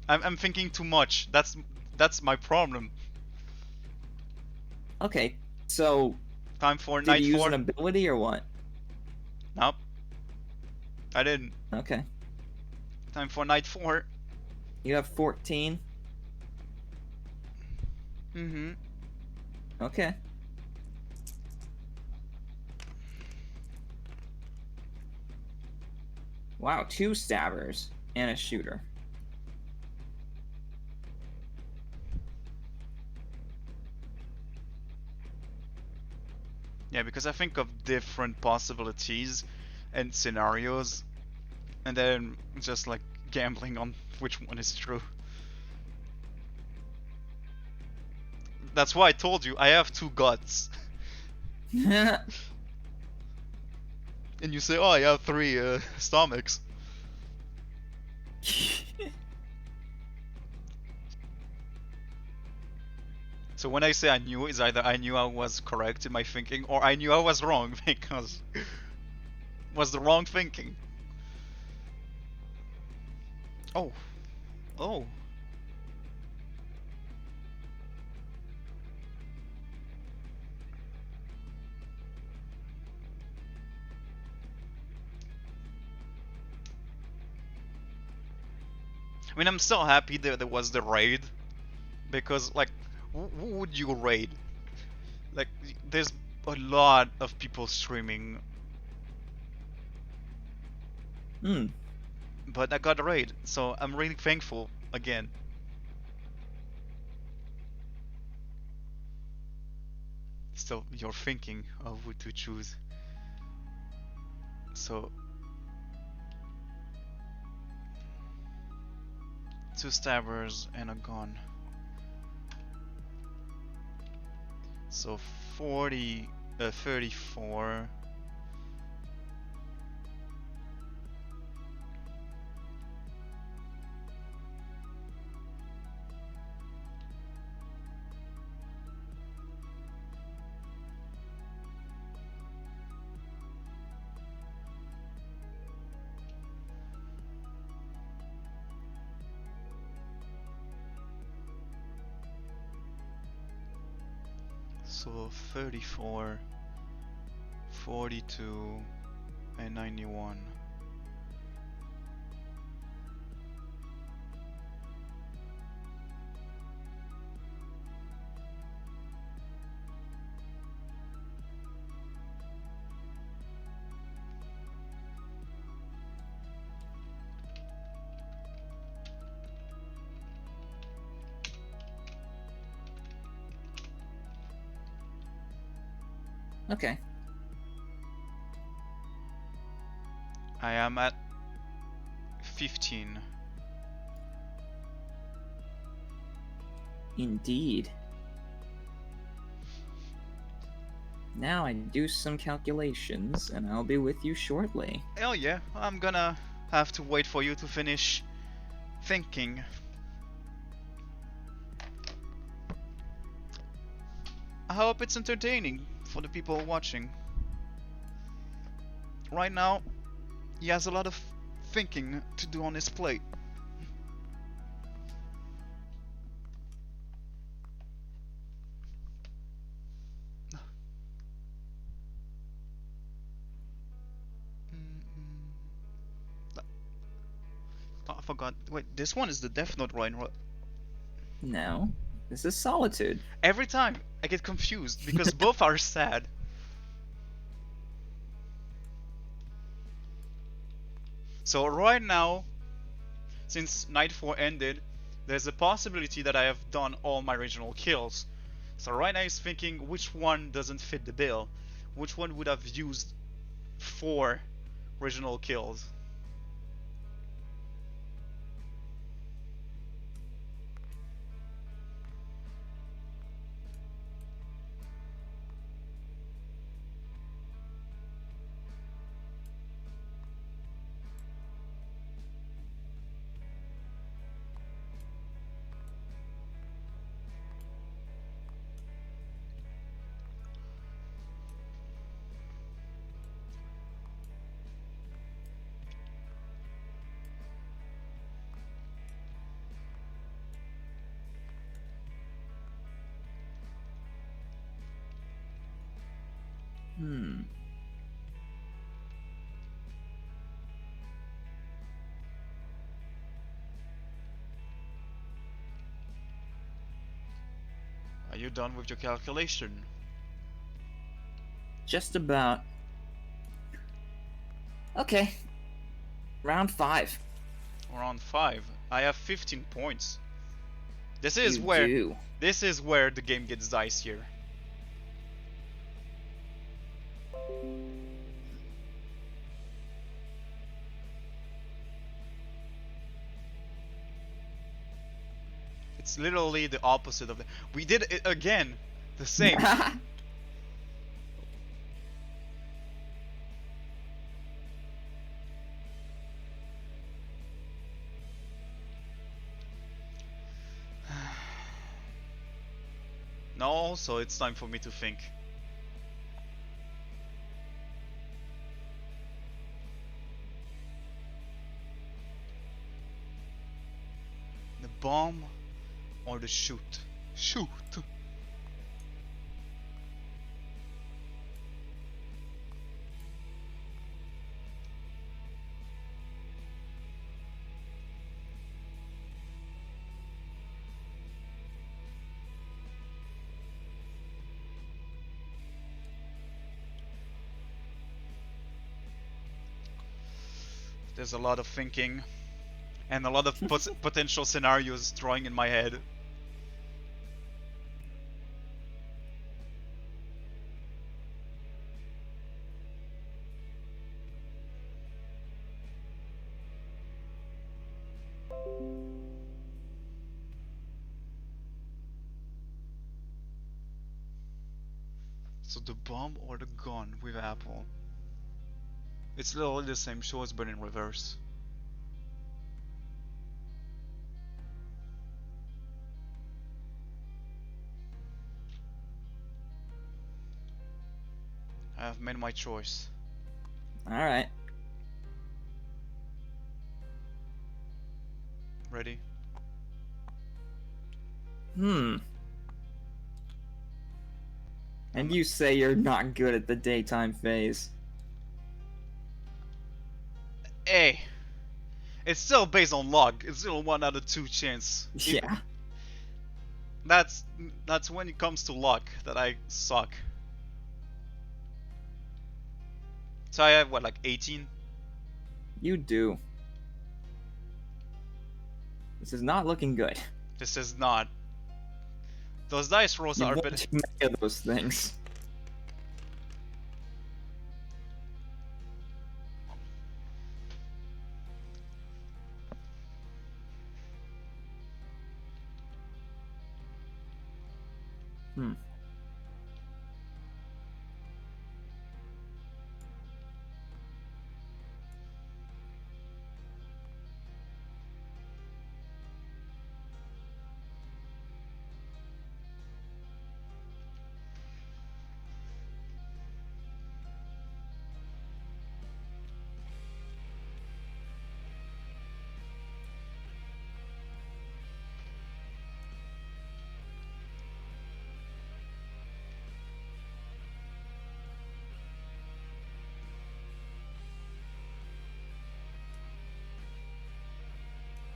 I'm thinking too much. That's my problem. Okay, so time for did night you 4. use an ability or what? Nope. I didn't. Okay. Time for night 4. You have 14. Okay. Wow, 2 stabbers and a shooter. Yeah, because I think of different possibilities. and scenarios, and then just like gambling on which one is true. That's why I told you I have 2 guts. And you say, oh, I have 3 stomachs. So when I say I knew, it's either I knew I was correct in my thinking, or I knew I was wrong because was the wrong thinking. Oh. Oh. I mean, I'm still happy that there was the raid, because like, who would you raid? Like, there's a lot of people streaming. But I got a raid, so I'm really thankful again. Still, you're thinking of who to choose. So, 2 stabbers and a gun. So 34. So 34, 42, and 91. Okay. I am at 15. Indeed. Now I do some calculations, and I'll be with you shortly. Hell yeah, I'm gonna have to wait for you to finish thinking. I hope it's entertaining for the people watching. Right now, he has a lot of thinking to do on his plate. Oh, I forgot. Wait, this one is the Death Note, right? No, this is Solitude. Every time I get confused because both are sad. So right now, since Night 4 ended, there's a possibility that I have done all my original kills. So right now he's thinking which one doesn't fit the bill, which one would have used 4 original kills. Are you done with your calculation? Just about. Okay. Round 5. Round 5. I have 15 points. This is where the game gets dicier. It's literally the opposite of that. We did it again. The same. No, so it's time for me to think. The bomb or the shoot? Shoot! There's a lot of thinking and a lot of potential scenarios drawing in my head. So the bomb or the gun with Apple? It's literally the same shows but in reverse. I have made my choice. Alright. Ready? And you say you're not good at the daytime phase. Hey! It's still based on luck. It's still 1 out of 2 chance. Yeah. That's when it comes to luck that I suck. So I have what, like 18? You do. This is not looking good. This is not. Those dice rolls are better. Too many of those things.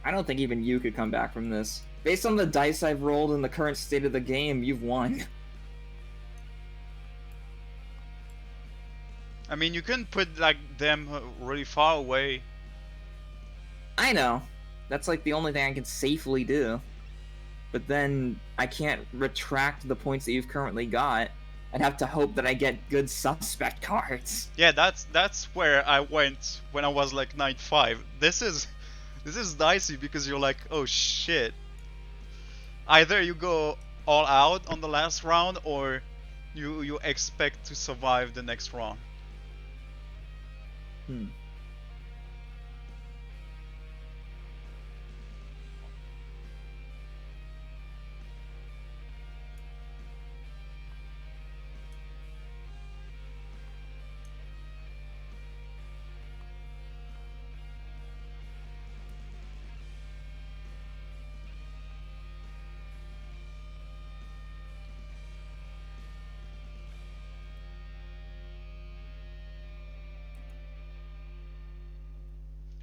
I don't think even you could come back from this. Based on the dice I've rolled and the current state of the game, you've won. I mean, you can put like them really far away. I know. That's like the only thing I can safely do. But then I can't retract the points that you've currently got. I'd have to hope that I get good suspect cards. Yeah, that's where I went when I was like 9-5. This is dicey because you're like, oh shit. Either you go all out on the last round or you expect to survive the next round.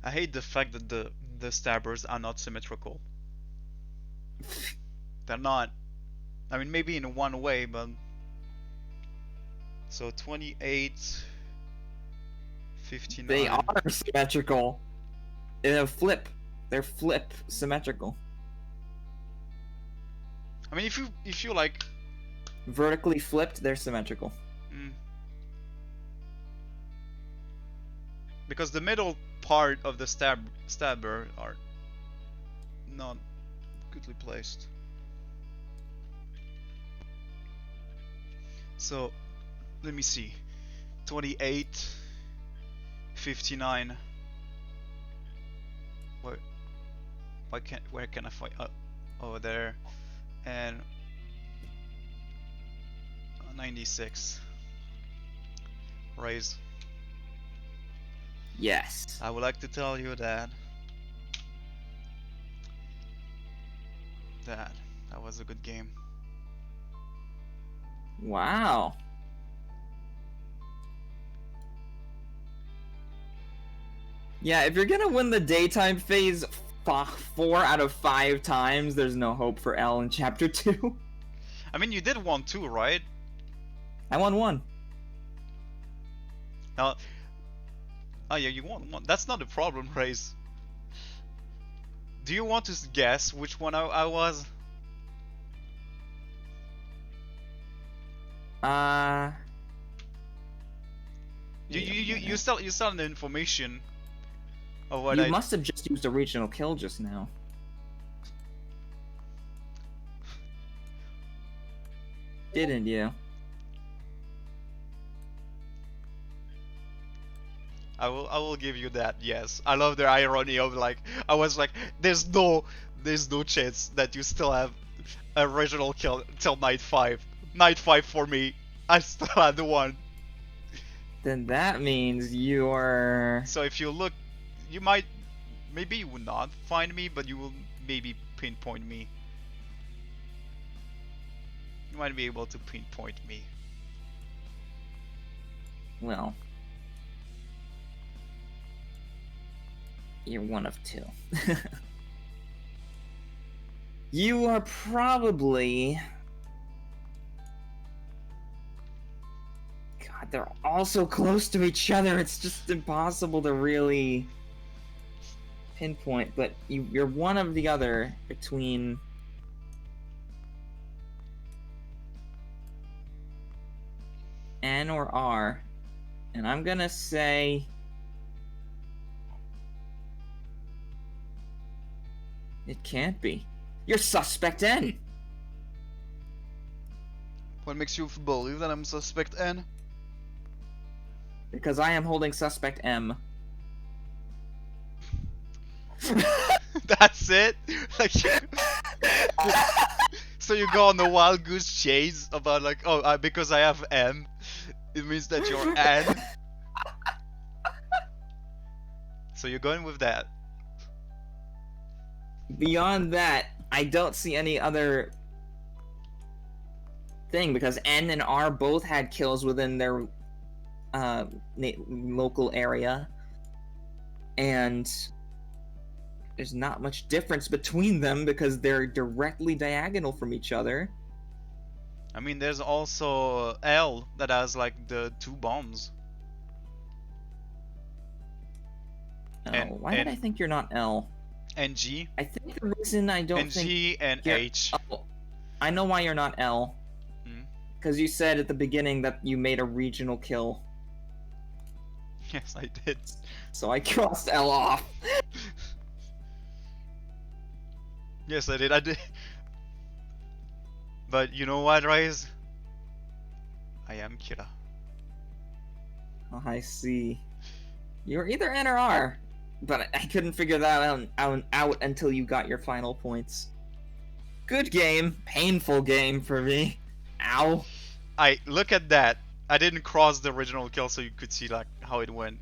I hate the fact that the stabbers are not symmetrical. They're not. I mean, maybe in one way, but so 28, 59. They are symmetrical. In a flip, they're flip symmetrical. I mean, if you like vertically flipped, they're symmetrical. Because the middle part of the stabber are not goodly placed. So let me see. 28, 59. Where can I find? Over there, and 96. Raise. Yes. I would like to tell you that that was a good game. Wow. Yeah, if you're gonna win the daytime phase 4 out of 5 times, there's no hope for L in Chapter 2. I mean, you did 1-2, right? I won 1. Oh yeah, you won 1. That's not a problem, Raze. Do you want to guess which one I was? You still the information of what you must have just used a regional kill just now. Didn't you? I will give you that. Yes, I love the irony of like I was like, there's no chance that you still have a regional kill till night 5. Night 5 for me. I still had the one. Then that means you're. So if you look, you maybe you would not find me, but you will maybe pinpoint me. You might be able to pinpoint me. Well, you're one of 2. You are probably. God, they're all so close to each other. It's just impossible to really pinpoint. But you're one of the other between. N or R, and I'm gonna say it can't be. You're suspect N. What makes you believe that I'm suspect N? Because I am holding suspect M. That's it? Like so you go on the wild goose chase about like, oh, because I have M, it means that you're N. So you're going with that. Beyond that, I don't see any other thing because N and R both had kills within their local area, and there's not much difference between them because they're directly diagonal from each other. I mean, there's also L that has like the 2 bombs. Oh, why did I think you're not L? And G. I think the reason I don't and think G and H. Oh, I know why you're not L. Because you said at the beginning that you made a regional kill. Yes, I did. So I crossed L off. Yes, I did. But you know what, Rise? I am Kira. Oh, I see. You're either N or R, but I couldn't figure that out until you got your final points. Good game, painful game for me. Ow. Look at that. I didn't cross the original kill, so you could see like how it went.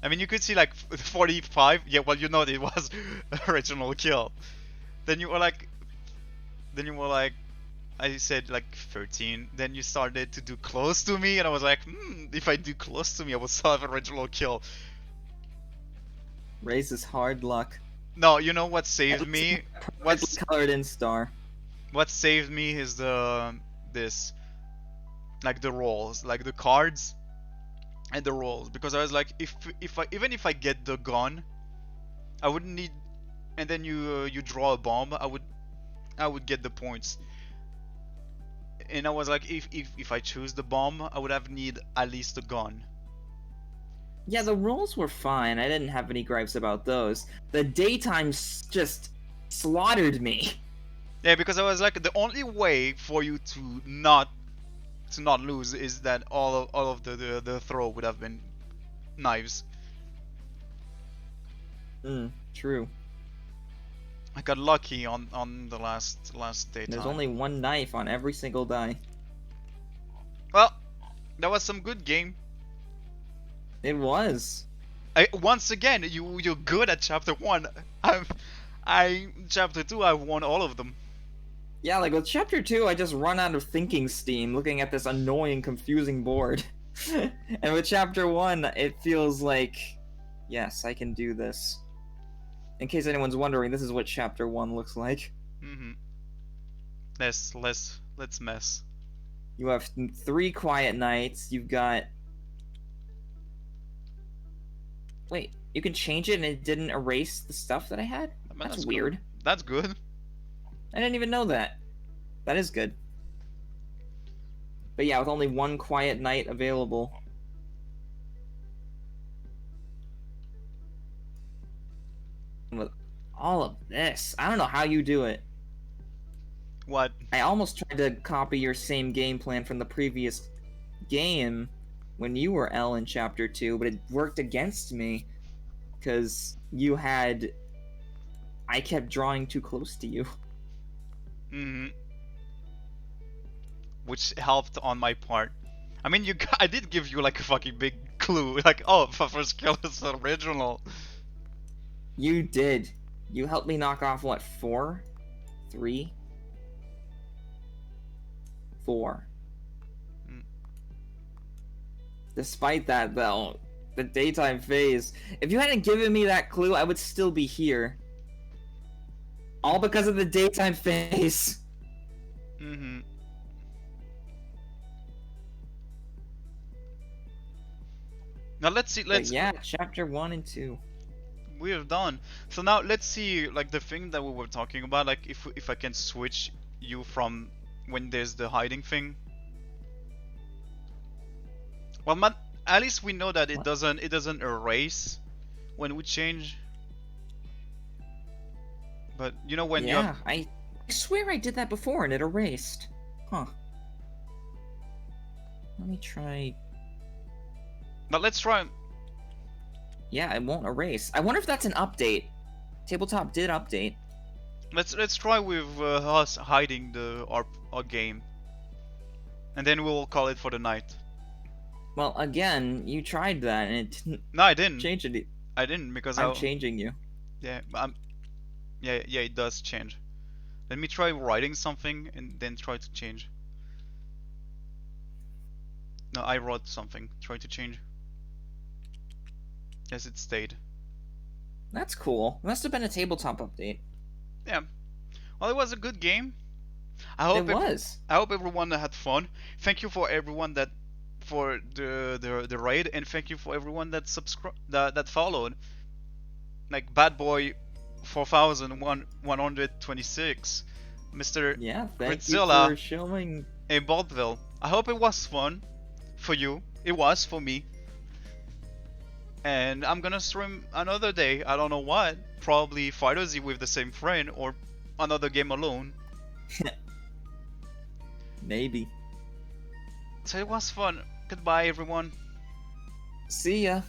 I mean, you could see like 45. Yeah, well, you know it was original kill. Then you were like, I said like 13. Then you started to do close to me, and I was like, if I do close to me, I will still have original kill. Raises hard luck. No, you know what saved me? What's colored in star? What saved me is like the rolls, like the cards and the rolls, because I was like, even if I get the gun, I wouldn't need, and then you draw a bomb, I would get the points. And I was like, if I choose the bomb, I would have need at least a gun. Yeah, the rolls were fine. I didn't have any gripes about those. The daytime just slaughtered me. Yeah, because I was like, the only way for you to not lose is that all of the throw would have been knives. True. I got lucky on the last daytime. There's only one knife on every single die. Well, that was some good game. It was. Once again, you're good at chapter 1. Chapter 2, I've won all of them. Yeah, like with chapter 2, I just run out of thinking steam looking at this annoying, confusing board. And with chapter 1, it feels like, yes, I can do this. In case anyone's wondering, this is what chapter 1 looks like. Let's mess. You have 3 quiet nights. You've got... Wait, you can change it and it didn't erase the stuff that I had? That's weird. Good. That's good. I didn't even know that. That is good. But yeah, with only 1 quiet night available. With all of this, I don't know how you do it. What? I almost tried to copy your same game plan from the previous game when you were L in chapter 2, but it worked against me because you had... I kept drawing too close to you. Which helped on my part. I mean, I did give you like a fucking big clue, like, oh, first kill is original. You did. You helped me knock off, what, 4? 3? 4. Despite that, though, the daytime phase, if you hadn't given me that clue, I would still be here. All because of the daytime phase. Now let's see, But yeah, chapter 1 and 2. We're done. So now let's see, like, the thing that we were talking about, like, if I can switch you from when there's the hiding thing. Well, at least we know that it doesn't erase when we change. But you know when yeah, I swear I did that before and it erased. Huh. Let me try. But let's try. Yeah, it won't erase. I wonder if that's an update. Tabletop did update. Let's try with us hiding our game, and then we'll call it for the night. Well, again, you tried that and it didn't. No, I didn't. Change it. I didn't because I'm changing you. Yeah, yeah, it does change. Let me try writing something and then try to change. No, I wrote something. Try to change. Yes, it stayed. That's cool. Must have been a tabletop update. Yeah. Well, it was a good game. I hope I hope everyone had fun. Thank you for everyone for the raid, and thank you for everyone that that followed. Like Bad Boy 4126, Mr. Thank you for showing. And Baldville. I hope it was fun for you. It was for me. And I'm gonna stream another day. I don't know what. Probably FighterZ with the same friend, or another game alone. Maybe. So it was fun. Goodbye, everyone. See ya.